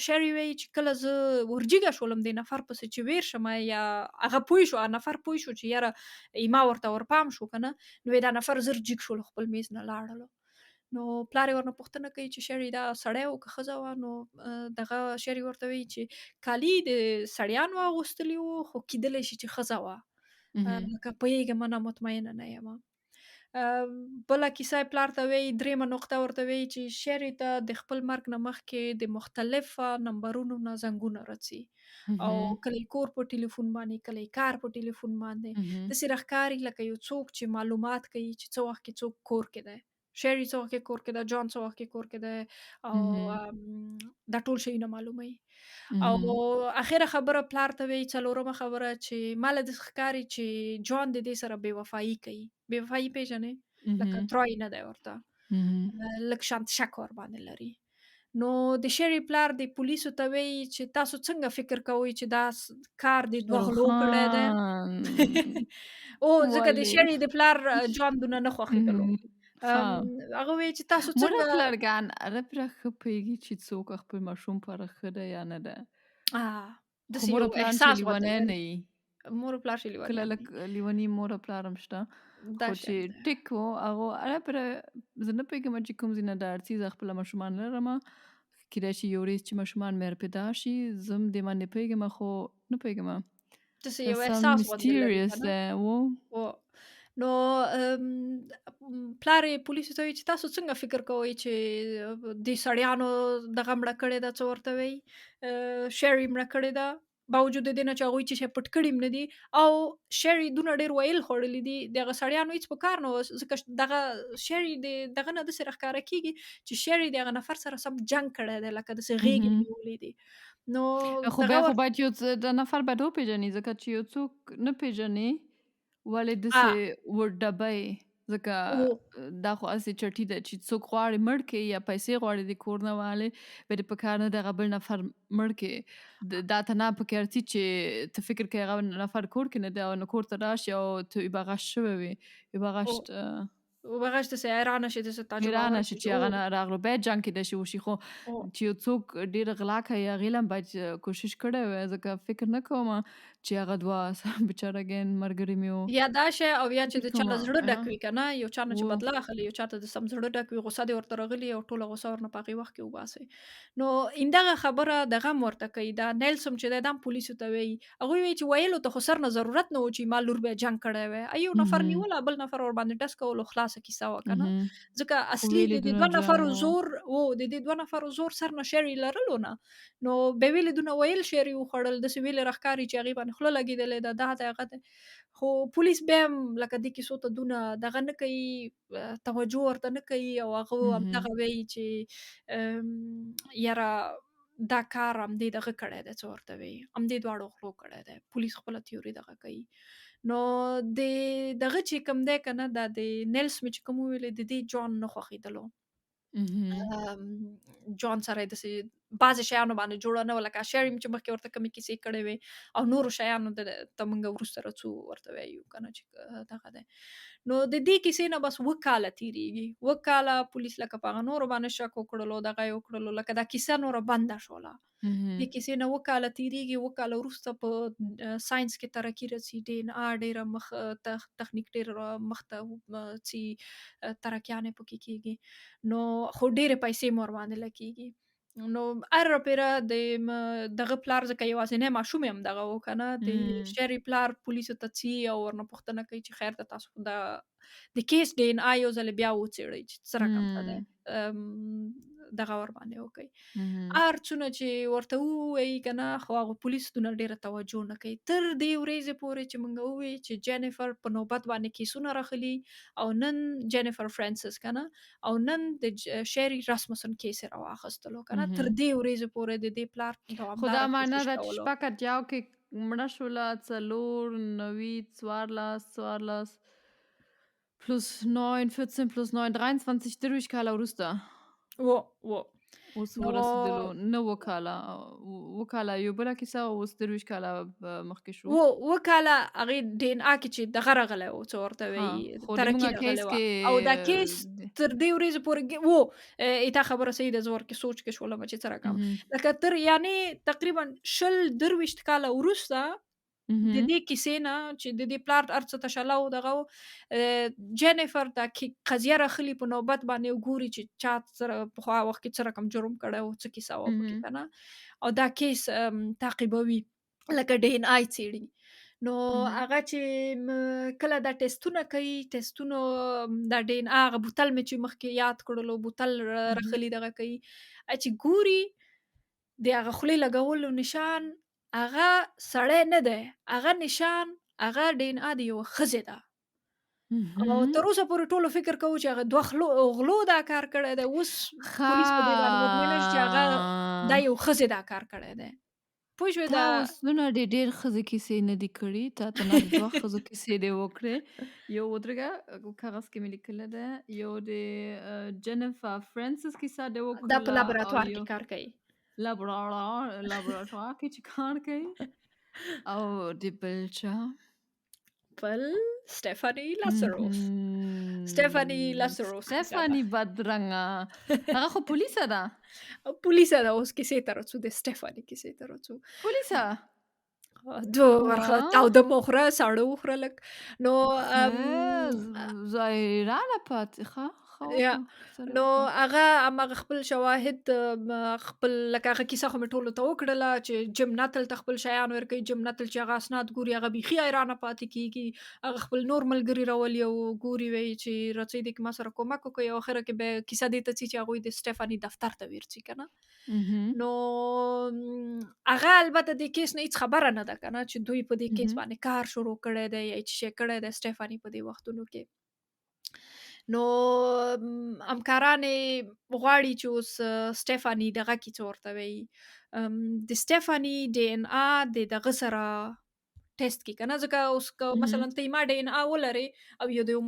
Speaker 1: شري وایي چې کله زه ورجېږه شولم دې نفر پسې چې ویر شمه یا هغه پوه شو هغه نفر پوه شو چې یاره ما ورته ورپام شو که نه نو دا نفر زر جګ شول خپل میز نه لاړلو. نو پلار یې ورنه پوښتنه کوي چې شري دا سړی و که ښځه وه؟ نو دغه شري ورته وایي چې کالي د سړیانو اغوستلي وو خو کېدلی شي چې ښځه وه.
Speaker 2: اهم.
Speaker 1: لکه پوهېږم نه مطمئنه نه یمه. بله کیسه یې پلار ته وایي، درېیمه نقطه ورته وایي چې شیري ته د خپل مرګ نه مخکې د مختلفه نمبرونو نه زنګونه راځي او
Speaker 2: مهم.
Speaker 1: کله یې کور په ټلیفون باندې، کله یې کار په ټلیفون باندې،
Speaker 2: مهم.
Speaker 1: داسې راښکاري لکه یو څوک چې معلومات کوي چې څه وخت کې څوک کور کې دی. شیري څه وخت کې کور کې ده، جان څه وخت کې کور کې دی
Speaker 2: مهم.
Speaker 1: او دا ټول شیونه معلوموي.
Speaker 2: مهم.
Speaker 1: او اخره خبره پلار ته وایي، څلورمه خبره چې ما له داسې ښکاري چې جان د دې سره بې وفایي کوي. بې وفایي پېژنې؟ لکه
Speaker 2: مهم.
Speaker 1: ترای نه دی ورته.
Speaker 2: مهم.
Speaker 1: لږ شانت شک ورباندې لري. نو د شیري پلار د پولیسو ته وایي چې تاسو څنګه فکر کوئ چې دا کار د 2 غلو کړی دی؟
Speaker 2: شاروخان
Speaker 1: او ځکه د
Speaker 2: ولې؟
Speaker 1: شیري د پلار جان دونه نه خوښېدلو.
Speaker 2: مهم. ها
Speaker 1: هغه وایي چې تاسو
Speaker 2: مور
Speaker 1: څنګه
Speaker 2: پلرګان هغه پره ښه پوهېږي چې څوک خپل ماشوم پاره ښه دی یا نه ده. خو
Speaker 1: داسې
Speaker 2: مور
Speaker 1: یو
Speaker 2: او پلار چې
Speaker 1: احساس ورته
Speaker 2: لیونی
Speaker 1: لري.
Speaker 2: نه یي.
Speaker 1: مور و پلار چې
Speaker 2: کله
Speaker 1: لیونیان
Speaker 2: لږ
Speaker 1: دي.
Speaker 2: لیوني مور او پلار هم شته.
Speaker 1: دا
Speaker 2: خو
Speaker 1: شیان
Speaker 2: چې
Speaker 1: دي.
Speaker 2: ټیک و هغه هغه پره زه نه پوهېږم چې کوم ځای نه دا هر څیز خپله ماشومان لرمه. کیدای شي یو ورځ چې ماشومان مې پیدا شي زه هم دې باندې پوهېږم خو نه پوهېږم.
Speaker 1: داسې
Speaker 2: دا
Speaker 1: یو
Speaker 2: some
Speaker 1: احساس غوندې لري
Speaker 2: mysterious
Speaker 1: که نه؟
Speaker 2: دی و.
Speaker 1: و نو پلار یې پولیسو ته وایي چې تاسو څنګه فکر کوئ چې دې سړیانو دغه مړه کړې ده، څه ورته وایي، شیري مړه کړې ده، باوجود د دې نه چې هغوی چې شی پټ کړي هم نه دي او شیري دونه ډېر ویل خوړلي دي، د هغه سړیانو هېڅ په کار نه وه ځکه دغه شیري د دغه نه داسې راښکاره کېږي چې شیري د هغه نفر سره سم جنګ کړی دی لکه داسې غېږ یې
Speaker 2: مهم.
Speaker 1: نیولې دي. نو
Speaker 2: خو
Speaker 1: دغه
Speaker 2: بیا خو باید یو څه د نفر باید وپېژني ځکه چې یو څوک نه پېژنې ولې
Speaker 1: آ
Speaker 2: داسې ورډبی ځکه
Speaker 1: او
Speaker 2: دا خو هسې چټي ده چې څوک غواړي مړ کړي یا پیسې غواړي د کور نه والې بیا دې په کار نه دی هغه بل نفر مړ کړي. دا ته نه پکې ارځي چې ته فکر کوې هغه نفر کور کې نه دی او نو کور ته راشي او ته یې به غش شوی وي یې به غشت
Speaker 1: وبغاش داسې حیرانه شي، داسې تعجبه
Speaker 2: حیرانه شي
Speaker 1: ورکړي
Speaker 2: چې
Speaker 1: چې
Speaker 2: هغه نه راغلو بیا جنګ کېدای شي وشي خو
Speaker 1: او
Speaker 2: چې یو څوک ډېره غلا کوي هغې له هم باید کوشش کړی وی ځکه فکر نه کوم چې هغه دوه بیچارهګین ملګري مې وو.
Speaker 1: یا دا شی او یا چې
Speaker 2: فکر
Speaker 1: د چا
Speaker 2: کومه
Speaker 1: له زړه ډک وي که نه، یو چا نه چې
Speaker 2: و
Speaker 1: بدله اخلي، یو چاته د سم زړه ډک وي، غوسه دې ورته راغلې او ټوله غوسه ورنه په هغې وخت کې وباسئ. نو همدغه خبره دغه هم ورته کوي، دا نیلسن چې دی دا هم پولیسو ته وایي. هغوی وایي چې ویلو ته خو سر نه ضرورت نه و چې ما لور بیا جنګ کړی وی. یو نفر
Speaker 2: مهم.
Speaker 1: نیوله بل نفر ورباندې ډز کولو خلاصه کیسه وه که نه.
Speaker 2: مهم.
Speaker 1: ځکه
Speaker 2: خو
Speaker 1: اصلي
Speaker 2: ویلې
Speaker 1: د دې
Speaker 2: دونه
Speaker 1: 2
Speaker 2: جنګ
Speaker 1: نفرو
Speaker 2: و.
Speaker 1: زور د دې 2 نفرو زور سر نه شیري لرلو نه. نو بیا ویلې دونه ویل شیري وخوړل، داسې ویلې راښکاري چې هغې باندې خوله لګېدلې ده، دا دی هغه دی. خو پولیس بیا هم لکه دې کیسو ته دونه دغه نه کوي، توجه ورته نه کوي او هغه
Speaker 2: مهم.
Speaker 1: همدغه وایي چې یاره دا کار همدې دغه کړی دی، څه ورته وایي، همدې دواړو غلو کړی دی. پولیس خپله تیوري دغه کوي. نو د دغه چې کوم دی که نه، دا د نیلس مې چې کوم وویلې د دې جان نه خوښېدلو.
Speaker 2: مهم.
Speaker 1: جان سره یې داسې بعضې شیانو باندې جوړه نه وه لکه شیري چې مخکې ورته کومې کیسې کړې وې او نورو شیانو ته موږ وروسته راځو ورته وایو که نه چې دغه دی. نو د دې کیسې نه بس 7 کاله تېرېږي. 7 کاله پولیس لکه په هغه نورو باندې شک وکړلو، دغه یې وکړلو، لکه دا کیسه نوره بنده شوله.
Speaker 2: مهم.
Speaker 1: دې کیسې نه 7 کاله تېرېږي. 7 کاله وروسته په ساینس کې ترقي رسي، DNA ډېره تخنیک ډېر مخ ته ځي، ترقیانې پکې کېږي. نو خو ډېرې پیسې مو ورباندې لګېږي. نو هره پیره دغه پلار ځکه یوازینی ماشوم یې همدغه و که نه، د
Speaker 2: مهم.
Speaker 1: شیري پلار پولیسو ته ځي او ورنه پوښتنه کوي چې خیر ده تاسو خو د کیس DNA یو ځلې بیا وڅېړئ چې څه رقم څه دی. دغه ورباندې وکئ.
Speaker 2: مهم.
Speaker 1: هر څونه چې ورته ووایي که نه، خو هغه پولیس دونه ډېره توجه نه کوي تر دې ورځې پورې چې موږ ووایو چې جینیفر په نوبت باندې کیسونه راخلي او نن جینیفر فرانسس که نه او نن د شیري راسمسن کیس یې راواخیستلو که نه، تر
Speaker 2: مهم.
Speaker 1: دې ورځې پورې د دې پلار
Speaker 2: خو دا
Speaker 1: دوامداره
Speaker 2: معنا
Speaker 1: کوشش
Speaker 2: ده چې
Speaker 1: کولو.
Speaker 2: شپه کتیاو کې مړه شوله 4 9 14 plus 9 14 plus 9 23 درویشت کاله وروسته
Speaker 1: و
Speaker 2: اوس
Speaker 1: نو
Speaker 2: ورسېدلو 9 کاله 7 کاله یو بله کیسه اوس 23 کاله مخکې شو.
Speaker 1: 7 کاله هغې DNA کې چې دغه راغلی و، څه ورته
Speaker 2: ها
Speaker 1: وایي،
Speaker 2: خو د
Speaker 1: ترقي
Speaker 2: مونږه کیس
Speaker 1: راغلې وه
Speaker 2: کې
Speaker 1: او دا کیس تر دې ورځې پورې تا خبره صحیح ده، زه ورکې سوچ کې شولم چې څه رقم
Speaker 2: مهم.
Speaker 1: لکه یعنې تقریبا 20 کاله وروسته د
Speaker 2: مهم.
Speaker 1: دې کیسې نه چې د دې پلار هر څه تشله و دغه و، جینیفر دا قضیه راخلي په نوبت باندې وګوري چې چا سره پخوا وخت کې څه رقم جرم کړی و، څه کیسه وه پکې
Speaker 2: مهم.
Speaker 1: که نه، او دا کیس تعقیبوي لکه DNA څېړي. نو
Speaker 2: اهم.
Speaker 1: هغه چې کله دا ټیسټونه کوي، ټیسټونو دا DNA هغه بوتل مې چې مخکې یاد کړلو، بوتل
Speaker 2: اهم.
Speaker 1: راخلي دغه کوي. چې ګوري د هغه خولې لګولو نشان هغه سړی نه دی، هغه نشان هغه DNA د یوه ښځې ده. او
Speaker 2: اهم.
Speaker 1: تر اوسه پورې ټولو فکر کوو چې هغه 2 غلو دا کار کړی دی. اوس پولیس په دې باندې مطمئنه شو چې هغه دا
Speaker 2: ښه.
Speaker 1: یو ښځې دا کار کړی دی. پوه شوې
Speaker 2: تا
Speaker 1: دا
Speaker 2: اوس دونه ډېر ښځې کیسې نه دي کړي، تا ته نه د 2 ښځو کیسې دې وکړې. یو ودرېږه کاغذ کې مې لیکلې ده، یو د جنیفر فرانسس کیسه دې
Speaker 1: دا په
Speaker 2: وکړله او
Speaker 1: لابراتوار
Speaker 2: یو
Speaker 1: کې کار کوي.
Speaker 2: لابراتوار کې چې کار کوي او د بل چا
Speaker 1: بل سټيفاني لاسرو. سټيفاني
Speaker 2: اهم،
Speaker 1: لاسروس کیسه ده.
Speaker 2: سټефاني بدرنګه هغه خو پولیسه ده.
Speaker 1: پولیسه ده. اوس کیسې ته راځو، د سټيفاني کیسې ته راځو.
Speaker 2: پولیسه؟
Speaker 1: دو ورخه
Speaker 2: واه!
Speaker 1: تاوده مو خوره، ساړه وخوره لږ. نو
Speaker 2: ښه ظاهرانه پاتې ښه، ښه
Speaker 1: یا
Speaker 2: وکړه، سره
Speaker 1: نو
Speaker 2: وکړه.
Speaker 1: هغه هماغه خپل شواهد خپل لکه هغه کیسه خو مې ټولو ته وکړله چې جیم ناتل ته خپل شیان ورکوي. جیم ناتل چې هغه اسناد ګوري هغه بیخي حیرانه پاتې کیږي. هغه خپل نور ملګري راولي او ګوري وایي چې راځئ دې کې ما سره کومک وکړئ او اخره کې به کیسه دې ته ځي چې هغوی د سټیفاني دفتر ته ورځي که نه.
Speaker 2: اهم،
Speaker 1: نو هغه البته د کیس نه هیڅ خبره نه ده که نه چې دوی په دې کیس
Speaker 2: اهم،
Speaker 1: باندې کار شروع کړی دی یا چې شی کړی دی سټیفاني په دې وختونو کې. نو همکاران یې غواړي چې اوس سټیفاني دغه کي څه ورته وایي، د سټیفاني DNA د دغه سره ټیسټ کړي که نه. ځکه اوس که
Speaker 2: اهم،
Speaker 1: مثلًا ته ما DNA ولرې او یو
Speaker 2: اهم،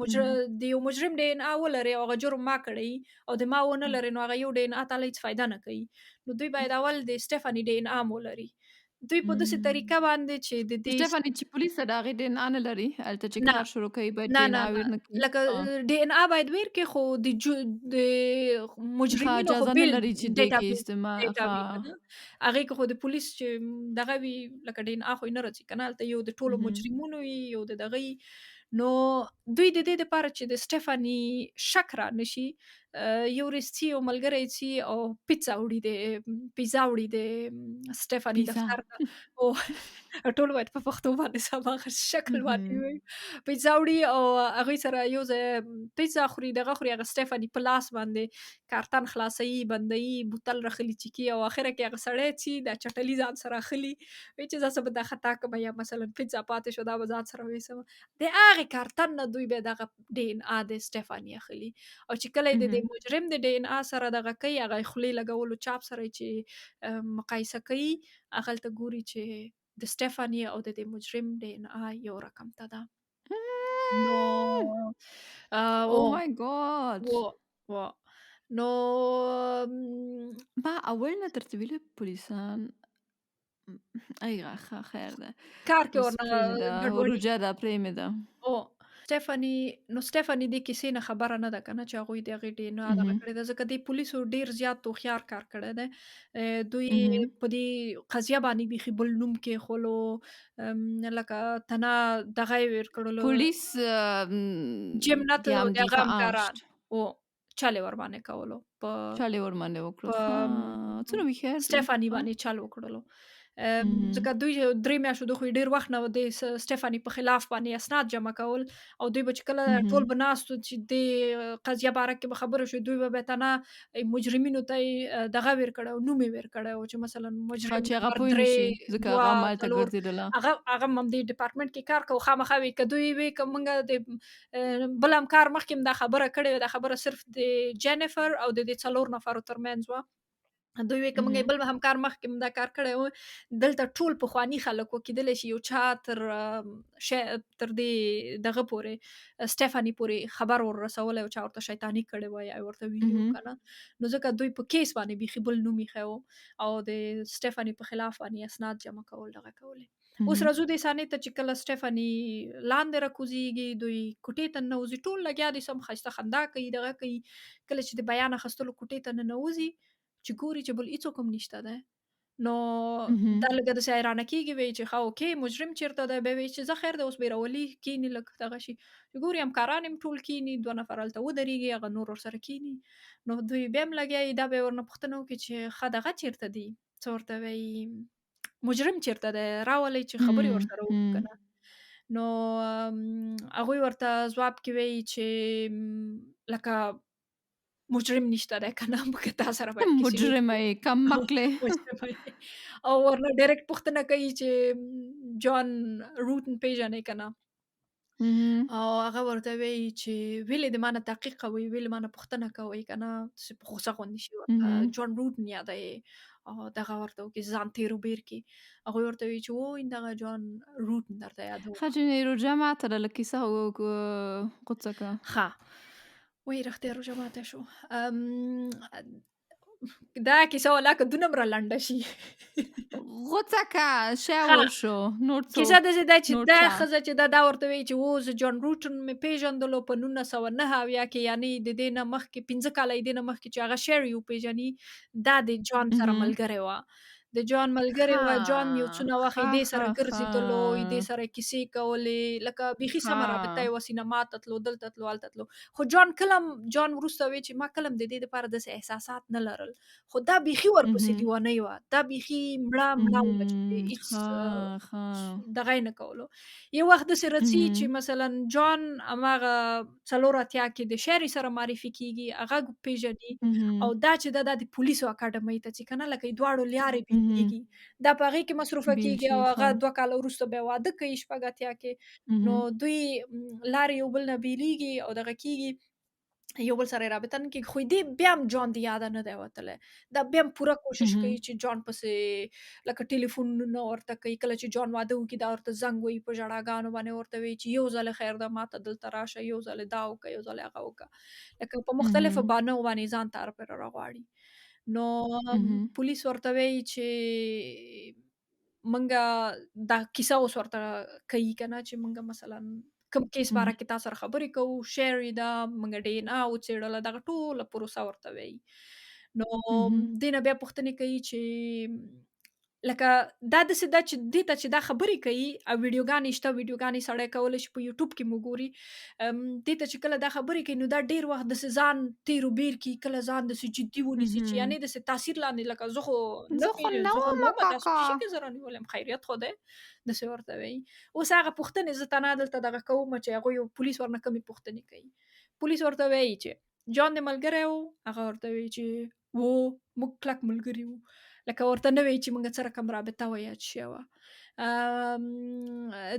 Speaker 1: د یو مجرم DNA ولرې او هغه جرم ما کړی او د ما ونه
Speaker 2: اهم.
Speaker 1: لرې، نو هغه یو DNA تاله هیڅ فایده نه کوي. نو دوی باید اول د سټیفاني DNA ولري. دوی په داسې
Speaker 2: إمم.
Speaker 1: طریقه باندې چې د دې
Speaker 2: سټефاني چې پولیسه د هغې DNA نه لري، هلته چې
Speaker 1: نه،
Speaker 2: کار شروع کوي باید
Speaker 1: نه،
Speaker 2: DNA
Speaker 1: نه، نه.
Speaker 2: ویر نه کړي؟
Speaker 1: لکه DNA باید ویر کړي، خو د
Speaker 2: ښه
Speaker 1: مجرمینو خو
Speaker 2: اجازه نه
Speaker 1: بیل
Speaker 2: لري چې دې کې استعمال
Speaker 1: ډیټا
Speaker 2: ښه.
Speaker 1: وي که نه. هغې کې خو د پولیس چې دغه وي لکه DNA خو یې نه راځي که نه. هلته یو د ټولو
Speaker 2: اهم،
Speaker 1: مجرمینو وي، یو د دغه یي. نو دوی د دې دپاره چې د سټیفاني شک را نه شي، یو ورځ ځي یو ملګری ځي او پیزا وړي پیزا وړي د سټیفاني
Speaker 2: پیزا.
Speaker 1: دفتر ته. او ټول باید په پښتو باندې هماغه شکل باندې
Speaker 2: اهم،
Speaker 1: ووایو. پیزا وړي او هغوی سره یو ځای پیزا خوري، دغه خوري. هغه سټیفاني په لاس باندې کارتن خلاصوي، بندوي، بوتل راخلي چیکي او اخره کې هغه سړی څي دا چټلي ځان سره اخلي. وایي چې زه به دا خطا کړمه یا مثلًا پیزا پاتې شو دا به ځان سره ویوسمه. د هغې کارتن نه دوی بیا دغه DNA د سټیفاني اخلي او چې کله یې د
Speaker 2: اهم،
Speaker 1: دې مجرم د DNA سره دغه کوي، هغه یې خولې لګولو چاپ سره یې چې مقایسه کوي، هغلته ګوري چې د سټیفاني او د دې مجرم DNA یو رقم ته ده. نو
Speaker 2: Oh
Speaker 1: و
Speaker 2: my God!
Speaker 1: و و نو
Speaker 2: ما اول نه درته ویلي پولیسان ایغه ښه خیر ده.
Speaker 1: کار کې
Speaker 2: بس
Speaker 1: ورنه
Speaker 2: پرېمږده
Speaker 1: ګډوډي.
Speaker 2: روجه ده پرېمږده.
Speaker 1: او سټیفاني نو سټیفاني دې کیسې نه خبره نه ده که نه چې هغوی د هغې DNA دغه
Speaker 2: اهم،
Speaker 1: کړې ده. ځکه دې پولیسو ډېر زیات هوښیار کار کړی دی. دوی
Speaker 2: اهم.
Speaker 1: په دې قضیه باندې بیخي بل نوم کېښولو. لکه تنه دغه یې ویر کړلو
Speaker 2: پلیس
Speaker 1: جیم
Speaker 2: die
Speaker 1: ناتل او
Speaker 2: haben
Speaker 1: د
Speaker 2: die
Speaker 1: هغه همکاران
Speaker 2: verarscht.
Speaker 1: و چل یې ورباندې کولو. په
Speaker 2: چل یې ورباندې وکړل.
Speaker 1: په
Speaker 2: ښه، څونه هوښیار دي.
Speaker 1: سټیفاني
Speaker 2: ښه.
Speaker 1: باندې چل وکړلو.
Speaker 2: اهم.
Speaker 1: ځکه دوی 3 میاشتو د خو یې ډېر وخت نه د سټیفاني په خلاف باندې اسناد جمع کول او دوی به چې کله ټول
Speaker 2: اهم.
Speaker 1: به ناست وو چې دې قضیه باره کې به خبره شوې، دوی به بیا تنه مجرمینو ته یې دغه ویر کړی و، نوم یې ویر کړی و چې مثلًا
Speaker 2: ښه
Speaker 1: مجرم
Speaker 2: چې هغه
Speaker 1: نمبر
Speaker 2: پوه نه شي
Speaker 1: 3،
Speaker 2: ځکه
Speaker 1: 2،
Speaker 2: هغه همالته
Speaker 1: 4
Speaker 2: ګرځېدله.
Speaker 1: هغه هم همدې ډپارټمنټ کې کار کوي. خامخا وي که دوی وي که موږ د بل همکار مخکې هم دا خبره کړې وه، دا خبره صرف د جینیفر او د دې 4 نفرو ترمنځ وه. دوی وایي که موږ
Speaker 2: اهم.
Speaker 1: بل همکار مخکې هم دا کار کړی و، دلته ټول پخواني خلک وو، کېدلی شي یو چا تر دې دغه پورې سټیفاني پورې خبر ور رسولی و، چا ورته شیطاني کړې وه یا ورته ویلي وو
Speaker 2: اهم.
Speaker 1: که نه. نو ځکه دوی په کیس باندې بیخي بل نوم ایښی و او د سټیفاني په خلاف باندې اسناد جمع کول دغه کولې. اوس
Speaker 2: اهم.
Speaker 1: راځو دې صحنې ته چې کله سټیفاني لاندې راکوزېږي، دوی کوټې ته ننوځي، ټول لګیا دي سم ښایسته خندا کوي، دغه کوي. کله چې د بیان اخیستلو کوټې ته ننوځي چې ګوري چې بل هیڅوک هم نشته دی. نو
Speaker 2: اهم.
Speaker 1: دا لږه داسې حیرانه کېږي، وایي چې ښه اوکې مجرم چېرته دی؟ بیا وایي چې ځه خیر دی اوس بېرولي کښېني لږ دغه شي. چې ګوري همکاران یې هم ټول کښېني، 2 نفر هلته ودرېږي، هغه نور ورسره کښېني. نو دوی بیا هم لګیا یي، دا به یې ورنه پوښتنه وکړي چې ښه دغه چېرته دي؟ څه ورته وایي مجرم چېرته دی؟ راولئ چې خبرې
Speaker 2: إمم،
Speaker 1: ورسره وکړو که
Speaker 2: إمم.
Speaker 1: نه. نو هغوی ورته ځواب کې وایي چې لکه مجرم نشته دی که نه که تا سره باید کیسې
Speaker 2: مجرمه
Speaker 1: وکړي.
Speaker 2: یې، کمقلې.
Speaker 1: مجرمه یې. او ورنه ډایرکټ پوښتنه کوي چې جان روټن پیژنې که نه؟
Speaker 2: اهم.
Speaker 1: او هغه ورته وایي چې ولې د ما نه تحقیق کوئ، ولې ما نه پوښتنه کوئ که نه؟ داسې په غوسه غوندې شي ورته
Speaker 2: اهم.
Speaker 1: جان روټن یادوي او دغه ورته وکړي ځان تیرو بیر کړي. هغوی ورته وایي چې این دغه جان روټن درته یادوم.
Speaker 2: خجنې رو جماعة لکیسه قدسکه.
Speaker 1: ښه. وایي رښتیا روژه ماته شو. دا کیسه ولا که دومره لنډه شي.
Speaker 2: غوڅکه
Speaker 1: ښه.
Speaker 2: شاور شو. نور څو؟
Speaker 1: کیسه داسې ده چې
Speaker 2: نور
Speaker 1: دا
Speaker 2: چا؟
Speaker 1: ښځه چې ده دا ورته وایي چې زه جان روټن مې پېژندلو په 1979 کې، یعنې د دې نه مخکې 15 کاله یې دې نه مخکې چې هغه شیري وپېژني، دا د جان سره
Speaker 2: اهم.
Speaker 1: ملګرې وه. د جان ملګرې
Speaker 2: ښه.
Speaker 1: وه، جان یو څونه وخت یې
Speaker 2: ښه،
Speaker 1: دې
Speaker 2: ښه،
Speaker 1: سره
Speaker 2: ښه.
Speaker 1: ګرځېدلو، دې سره کیسې کولې، لکه بیخي
Speaker 2: ښه.
Speaker 1: سمه رابطه یې وه، سینما ته تلو، دلته تلو، هلته تلو. خو جان کله هم جان وروسته وایي چې ما کله هم د دې دپاره داسې احساسات نه لرل. خو دا بیخي ورپسې
Speaker 2: اهم.
Speaker 1: لیونۍ وه. دا بیخي مړه مړه وه چې
Speaker 2: اهم.
Speaker 1: هېڅ
Speaker 2: ښه، ښه.
Speaker 1: دغه یې نه کولو. یو وخت داسې راځي چې
Speaker 2: اهم.
Speaker 1: مثلًا جان هماغه 84 کې د شیري سره معرفي کېږي، هغه پېژني او
Speaker 2: اهم.
Speaker 1: دا چې ده دا د پولیسو اکاډمۍ ته ځي که نه، لکه د دواړو لارې
Speaker 2: اهم.
Speaker 1: بېلېږي. دا په هغې کې مصروفه کېږي
Speaker 2: بیلچې
Speaker 1: او
Speaker 2: ښه.
Speaker 1: هغه 2 کاله وروسته بیا واده کوي 80 کې. نو
Speaker 2: اهم.
Speaker 1: دوی لارې یو بل نه بېلېږي او دغه کېږي. یو بل سره یې رابطه نه کېږي، خو دې بیا هم جان د یاده نه دی وتلی. دا بیا هم پوره کوشش کوي
Speaker 2: اهم.
Speaker 1: چې جان پسې لکه ټلیفونونه ورته کوي، کله چې جان واده وکړي دا ورته زنګ وهي په ژړاګانو باندې ورته وایي چې یو ځل خیر ده ما ته دلته راشه، یو ځل دا وکړه، یو ځل هغه وکړه. لکه په مختلفو
Speaker 2: اهم.
Speaker 1: بهانو باندې ځان ته هر پرې راغواړي. نو
Speaker 2: اهم.
Speaker 1: پولیس ورته وایي چې منګه دا کیسه اوس ورته کوي که نه چې منګه مثلًا کوم کیس باره
Speaker 2: اهم.
Speaker 1: کې تا سره خبرې کوو، شیري ده، موږ DNA وڅېړله، دغه ټوله پروسه ورته وایي. نو
Speaker 2: اهم.
Speaker 1: دې نه بیا پوښتنې کوي چې لکه دا داسې ده چې دې ته چې دا خبرې کوي او ویډیوګانې شته، ویډیوګانې سړی کولی شي په یوټیوب کې مو ګوري. دې ته چې کله دا خبرې کوي نو دا ډېر وخت داسې ځان تیرو بیر کړي، کله ځان داسې جدي ونیسي چې
Speaker 2: اهم.
Speaker 1: یعنې داسې تاثیر لاندې لکه زه خو نه
Speaker 2: زه خو نه
Speaker 1: زه خو نه
Speaker 2: ومه
Speaker 1: ومه تاسو
Speaker 2: کاکا.
Speaker 1: څه شي کې زه رانیولې یم، خیریت خو دی، داسې ورته وایي. اوس هغه پوښتنې زه تنها دلته دغه کومه چې هغوی پولیس ورنه کومې پوښتنې کوي. پولیس ورته وایي چې جان دې ملګری و؟ هغه ورته وایي چې موږ کلک ملګري وو. لکه ورته نه وایي چې موږ سره کوم رابطه وه یا څه شی وه.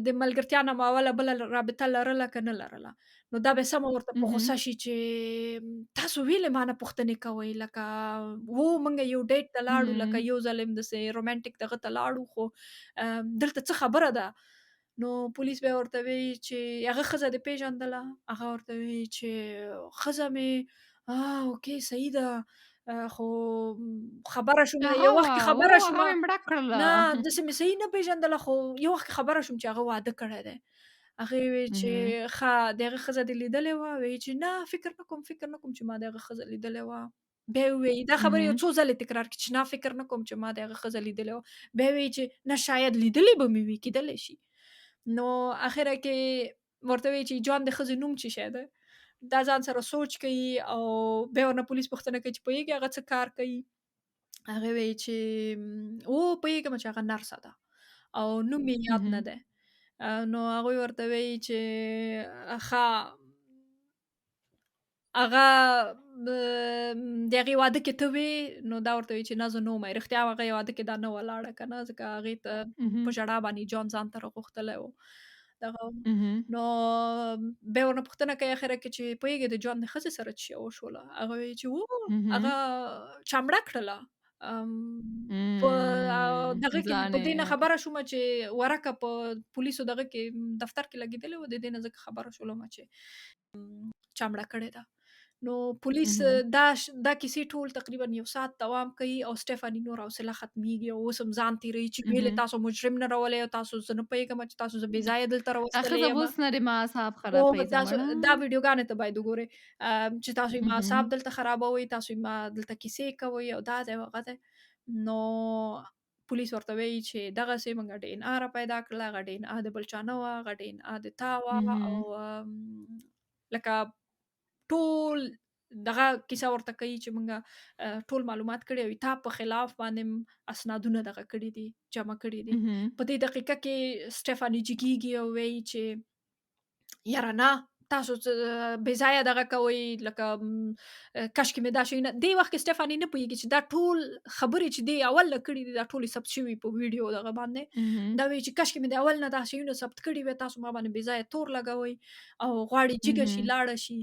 Speaker 1: د ملګرتیا نه مو اوله بله رابطه لرله که نه لرله. نو دا به سمه ورته په غوسه
Speaker 2: اهم.
Speaker 1: شي چې تاسو ولې ما نه پوښتنې کوئ؟ لکه موږ یو ډیټ ته لاړو، لکه
Speaker 2: اهم.
Speaker 1: یو ځل هم داسې رومانټیک دغه ته لاړو، خو دلته څه خبره ده؟ نو پولیس بیا ورته وایي چې هغه ښځه دې پېژندله؟ هغه ورته وایي چې ښځه مې اوکې صحیح ده. خو خبره شومه
Speaker 2: هغه
Speaker 1: یو وخت
Speaker 2: وه،
Speaker 1: کې خبره
Speaker 2: هغه
Speaker 1: شومه
Speaker 2: مې مړه کړله.
Speaker 1: نه داسې مې صحیح نه پېژندله، خو یو وخت کې خبره شوم چې هغه واده کړی دی. هغې وویل چې
Speaker 2: اهم.
Speaker 1: ښه د هغې ښځه دې لیدلې وه؟ وایي چې نه فکر نه کوم چې ما د هغه ښځه لیدلې وه. بیا یې وویل دا خبرې یو
Speaker 2: اهم.
Speaker 1: څو ځلې تکرار کړي چې نه فکر نه کوم چې ما د هغه ښځه لیدلې وه. بیا یې وویل چې نه شاید لیدلې به مې وي، کېدلی شي. نو اخره کې ورته وایي چې جان د ښځې نوم څه شی دی؟ دا ځان سره سوچ کوي او بیا ورنه پولیس پوښتنه کوي چې پوهېږې هغه څه کار کوي؟ هغې وایي چې پوهېږم چې هغه نرسه ده او نوم یې یاد نه
Speaker 2: اهم.
Speaker 1: دی. نو هغوی ورته وایي چې ښه هغه د هغې واده کې ته وې؟ نو دا ورته وایي چې نه زه نه وم. رښتیا هم هغه یې واده کې دا نه وه لاړه که نه، ځکه هغې ته په
Speaker 2: اهم.
Speaker 1: ژړا باندې جان ځان ته راغوښتلی و. دغه
Speaker 2: اهم.
Speaker 1: نو بیا ورنه پوښتنه کوي اخره کې چې پوهېږې د جان د ښځې سره څه شی وشوله؟ هغه وایي چې هغه
Speaker 2: اهم.
Speaker 1: چا مړه کړله. په دغه کې په دې نه
Speaker 2: ځانې.
Speaker 1: خبره شومه چې ورکه په پولیسو دغه کې دفتر کې لګېدلې وه، د دې نه ځکه خبره شولمه چې چا مړه کړې ده. نو پولیس
Speaker 2: اهم.
Speaker 1: دا کیسې ټول تقریبا 1 ساعت دوام کوي او سټیفاني نور حوصله ختمېږي او اوس هم ځان تېروي چې ویلې
Speaker 2: اهم.
Speaker 1: تاسو مجرم نه راولئ او تاسو زه نه پوهېږم چې تاسو زه بې ځایه دلته راوستلې
Speaker 2: ښځه
Speaker 1: یمه.
Speaker 2: اوس نه ما اعصاب
Speaker 1: اوه!
Speaker 2: خرابوي
Speaker 1: تاسو
Speaker 2: زمړه.
Speaker 1: دا ویډیوګانې ته باید وګورئ. چې تاسو یې اعصاب
Speaker 2: اهم.
Speaker 1: دلته خرابوئ، تاسو یې دلته کیسې کوئ او دا دی او هغه دی. نو پولیس ورته وایي چې دغسې موږ DNA را پیدا کړله، هغه DNA د بل چا نه وه، هغه DNA د تا وه او
Speaker 2: اهم.
Speaker 1: لکه ټول دغه کیسه ورته کوي چې مونږه ټول معلومات کړي او تا په خلاف باندې اسنادونه دغه کړي دي، جمع کړي دي.
Speaker 2: اهم.
Speaker 1: په دې دقیقه کې سټيفاني جګیږي او وایي چې یاره نه، تاسو څه بې ځایه دغه کوئ، لکه کاشکې مې دا شی نه. دې وخت کې سټيفاني نه پوهېږي چې دا ټول خبرې چې دی اول نه کړي دي، دا ټولې ثبت شوي په ویډیو دغه باندې.
Speaker 2: اهم.
Speaker 1: دا وایي چې کاشکې مې د اول نه دا شیونه ثبت کړي وای، تاسو ما باندې بې ځایه تور لګوئ او غواړي جګه شي،
Speaker 2: اهم.
Speaker 1: لاړه شي،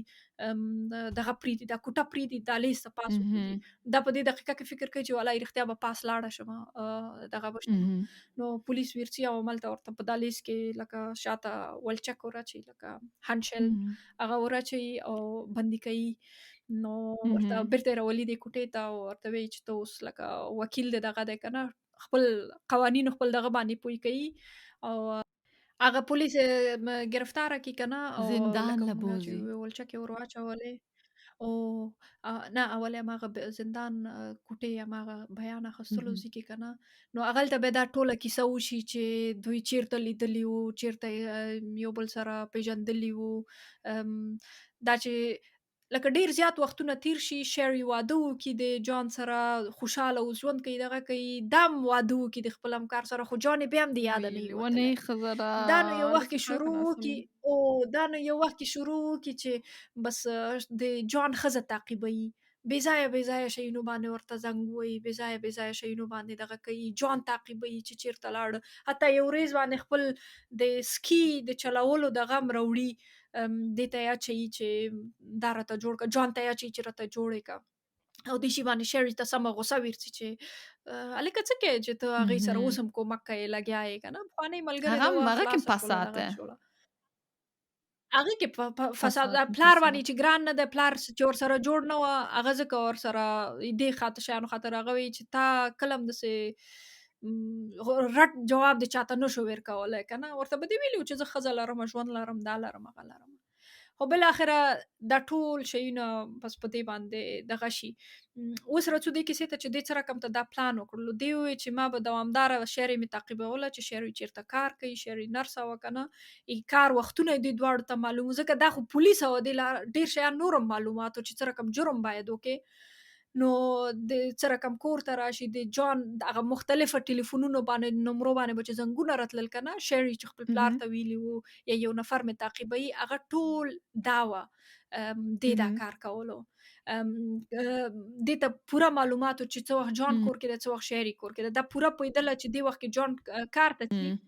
Speaker 1: دغه پرېږدي، دا کوټه پرېږدي، دهلیز ته پاس وخېږي.
Speaker 2: اهم.
Speaker 1: دا په دې دقیقه کې فکر کوي چې والله رښتیا به پاس لاړه شمه، دغه به شمه.
Speaker 2: اهم.
Speaker 1: نو پولیس ورځي او هملته ورته په دهلیز کې لکه شاته ولچک وراچوي، لکه هنډشل
Speaker 2: اهم.
Speaker 1: هغه وراچوي او بندي کوي. نو ورته
Speaker 2: اهم.
Speaker 1: بیرته یې راولي دې کوټې ته او ورته وایي چې ته اوس لکه وکیل دې دغه دی که نه، خپل قوانینو خپل دغه باندې پوی کوي او هغه پولیس یې ګرفتاره کړي که نه، او
Speaker 2: زندان
Speaker 1: لکه
Speaker 2: له
Speaker 1: مونږ
Speaker 2: بوځي.
Speaker 1: چې ولچک یې ور واچولې. او نه اول یې هماغه زندان کوټې هماغه بیان اخیستلو
Speaker 2: اهم.
Speaker 1: ځای کې که نه، نو هغلته به یې دا ټوله کیسه وشي چې دوی چیرته لیدلي وو، چیرته یې یو بل سره پېژندلي وو. دا چې لکه ډېر زیات وختونه تیر شي، شیري واده وکړي د جان سره، خوشحاله اوس ژوند کوي، دغه کوي، دا هم واده وکړي د خپل همکار سره، خو جان یې بیا هم د یاده نه
Speaker 2: ویلي
Speaker 1: وي
Speaker 2: ونې
Speaker 1: وتلی.
Speaker 2: خزره
Speaker 1: دا نو یو وخت کې
Speaker 2: داسې
Speaker 1: شروع
Speaker 2: کړه
Speaker 1: وکړي،
Speaker 2: سمه.
Speaker 1: دا نو یو وخت کې شروع وکړي چې بس د جان ښځه تعقیبوي، بې ځایه بې ځایه شیونو باندې ورته زنګ ووهي، بې ځایه بې ځایه شیونو باندې دغه کوي، جان تعقیبوي چې چیرته لاړه. حتی یو ورځ باندې خپل د سکي د چلولو دغه هم راوړي، دې ته یې اچوي چې دا راته جوړ کړه، جان ته یې اچوي چې راته جوړ یې کړه. او دې شي باندې شیري ته سمه غوسه ورځي چې هلکه څه کوې چې ته هغې سره اوس
Speaker 2: اهم.
Speaker 1: هم کومک کوې، لګیا یې که نه، پخوانۍ ملګرې
Speaker 2: هغه
Speaker 1: ده وه،
Speaker 2: هغه کې
Speaker 1: خلاصه شوله،
Speaker 2: پساته.
Speaker 1: دغه شوله. هغې کې په فساد
Speaker 2: فساد
Speaker 1: پلار
Speaker 2: پسې.
Speaker 1: باندې چې ګران نه دی، پلار چې ورسره جوړ نه وه، هغه ځکه ورسره دې شیانو خاطر هغه وایي چې تا کله هم داسې رټ جواب د چاته نه شو ورکولی که نه. ورته به دې ویلي وو چې زه ښځه لرم، ژوند لرم، دا لرم، هغه لرم. خو بالاخره دا ټول شیونه بس په دې باندې دغه شي. اوس راځو دې کیسې ته چې دې څه رقم ته دا پلان وکړلو. دې وویل چې ما به دوامداره شیرې مې تعقیبوله چې شیرې چیرته کار کوي، شیرې نرسه وه که نه، کار وختونه یې دې دواړو ته معلوم وو، ځکه دا خو پولیسه وه، دې لا ډېر شیان نور هم معلومات وو چې څه رقم جرم باید وکړې. نو د څه رقم کور ته راشي، د جان هغه مختلفه ټلیفونونو باندې نمرو باندې به چې زنګونه راتلل که نه، شیري چې خپل پلار
Speaker 2: اهم.
Speaker 1: ته ویلي وو یا یو نفر مې تعقیبوي، هغه ټول دا وه، دې دا
Speaker 2: اهم.
Speaker 1: کار کولو. دې ته پوره معلومات وو چې څه وخت جان
Speaker 2: اهم.
Speaker 1: کور کې دی، څه وخت شیري کور کې دی. دا پوره پوهېدله چې دې وخت کې جان کار ته ځي.
Speaker 2: اهم.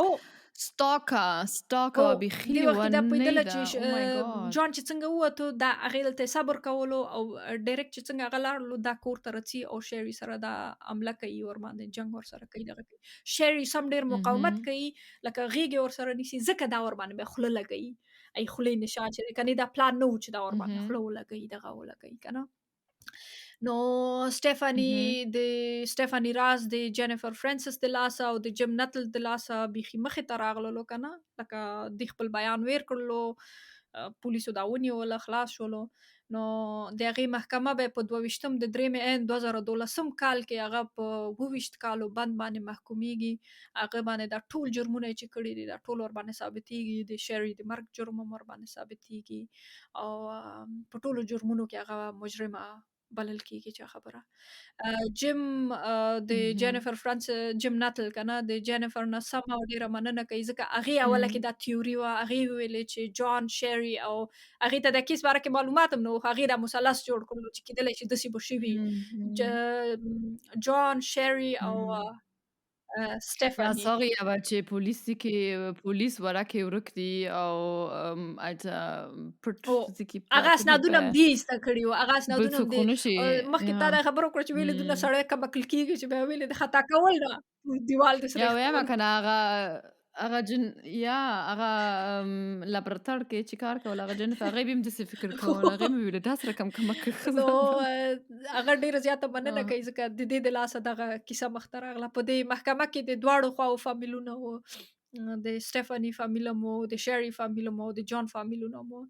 Speaker 1: او
Speaker 2: stalker
Speaker 1: هو،
Speaker 2: بیخي
Speaker 1: دې وخت کې دا
Speaker 2: ونې
Speaker 1: پوهېدله
Speaker 2: ده.
Speaker 1: چې
Speaker 2: او مای ګاډ.
Speaker 1: جان چې څنګه ووتو، دا هغې دلته یې صبر کولو او ډایرکټ چې څنګه هغه لاړلو، دا کور ته راځي او شیري سره دا حمله کوي، ورباندې جنګ ورسره کوي، دغه کوي. شیري سم ډېر مقاومت
Speaker 2: اهم.
Speaker 1: کوي، لکه غېږ یې ورسره نیسي، ځکه دا ورباندې بیا خوله لګوي. ای خولې نشان چې دی، کنې دا پلان نه وو چې دا ورباندې
Speaker 2: اهم.
Speaker 1: خوله ولګوي، دغه ولګوي که نه. نو سټيفاني
Speaker 2: اهم.
Speaker 1: سټيفاني راز د جينيفر فرانسس د لاسه او د جیم نتل د لاسه بیخي مخې ته راغللو که نه، لکه دوی خپل بیان ویر کړلو، پولیسو دا ونیوله، خلاص شولو. نو د هغې محکمه به یې په 22 د 3 عین 2012 کال کې هغه په 22 کالو بند باندې محکومیږي. هغه باندې دا ټول جرمونه یې چې کړي دي، دا ټول ورباندې ثابتېږي. د شیري د مرګ جرم هم ورباندې ثابتېږي او په ټولو جرمونو کې هغه مجرمه بلل کېږي چې خبره. جیم د
Speaker 2: اهم.
Speaker 1: جينيفر جیم ناتل که نه، د جينيفر نه سمه او ډېره مننه کوي، ځکه هغې اوله کې
Speaker 2: اهم.
Speaker 1: دا تیوري وه، هغې وویلې چې جان، شیري او هغې ته د کیس باره کې معلومات هم نه وو، خو هغې دا مثلث جوړ کړلو چې کېدلی شي داسې به شوي
Speaker 2: اهم.
Speaker 1: جان، شیري او
Speaker 2: اهم. Ja,
Speaker 1: سټيفاني.
Speaker 2: sorry, aber چې پولیس ورکې ورک دي او Alter پټ
Speaker 1: هو،
Speaker 2: ځکه
Speaker 1: هغه
Speaker 2: پراته دي
Speaker 1: اسنادونه
Speaker 2: په
Speaker 1: هم دې ایسته کړي وو، هغه
Speaker 2: بل
Speaker 1: اسنادونه هم
Speaker 2: څوک خو
Speaker 1: دې
Speaker 2: نشي.
Speaker 1: مخکې
Speaker 2: یا.
Speaker 1: تا دا خبره وکړه چې ویلې دونه سړی کم عقل کېږي چې بیا ویلې د خطا کول نه، دیوال دې سره
Speaker 2: یا ویمه
Speaker 1: ایښودل.
Speaker 2: کنه هغه یا هغه لابراتوار کې چې کار کول، هغه جنت هغې به هم داسې فکر کول، هغې مې ویل داسې رقم کمکه
Speaker 1: نو
Speaker 2: ښځه ده.
Speaker 1: هغه ډیره زیاته مننه
Speaker 2: آه.
Speaker 1: کوي، ځکه د دې د لاسه دغه کیسه مخته راغله. په دې محکمه کې د دواړو خواو فامیلونه وو، د سټيفاني فامیل هم وو، د شیري فامیل هم وو، د جان فامیلونه هم وو.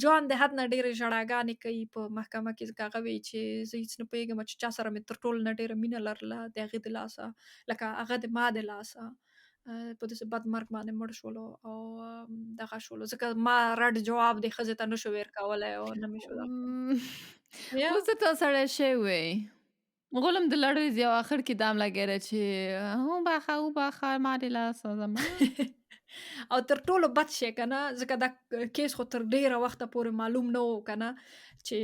Speaker 1: جان د حد نه ډېرې ژړاګانې کوي په محکمه کې، ځکه هغه وایي چې زه هېڅ نه پوهېږم چې چا سره مې تر ټولو نه ډېره مینه لرله د هغې د لاسه، لکه هغه د ما د لاسه. په داسې بد مرګ باندې مړ شولو او دغه شولو. ځکه ما رډ جواب دې ښځې ته نشو ورکولی او نه مې شو دا یا
Speaker 2: اوس ته سړی شوی غلم د لړۍ یو آخر کې دام لګیږي چې او باخه ما دې لا سزما
Speaker 1: او تر ټولو بد شی که نه ځکه دا کیس خو تر ډېره وخته پورې معلوم نه و که نه چې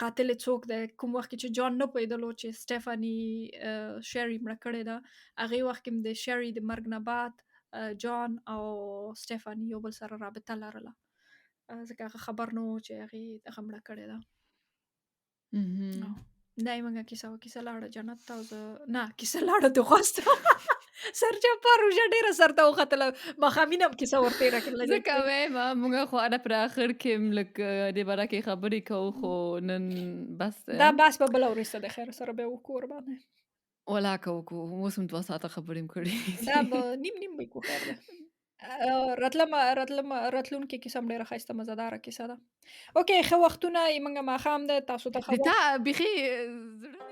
Speaker 1: قاتل یې څوک دی. کوم وخت کې چې جان نه پوهېدلو چې سټیفاني شیري مړه کړې ده، هغې وخت کې د شیري د مرګ نه بعد جان او سټیفاني یو بل سره رابطه لرله، ځکه هغه خبر نه و چې هغې دغه مړه کړې ده. دا یې موږ کیسه وه. کیسه لاړه جنت ته او زه نه کیسه لاړه د غوست سرجپه روژه ډېره سرته وختله. ماښامینه هم کیسه ورتېره کړله.
Speaker 2: ځکه وایم موږ خو انا پر آخر کې لږ دې باره کې خبرې کوو خو نن بس
Speaker 1: دا بحث به بله ورځ ته د خیر سره بیا وکړو ورباندې.
Speaker 2: ولاکه وکړو اوس هم 2 ساعته خبرې هم کړې
Speaker 1: دا به نیم نیم به وکړو خیر ده. راتلونکې کیسه هم ډېره ښایسته مزهداره کیسه ده. اوکې ښه وختونه موږ ماښام دی تاسو ته ښه وخت.
Speaker 2: تا بیخي زړه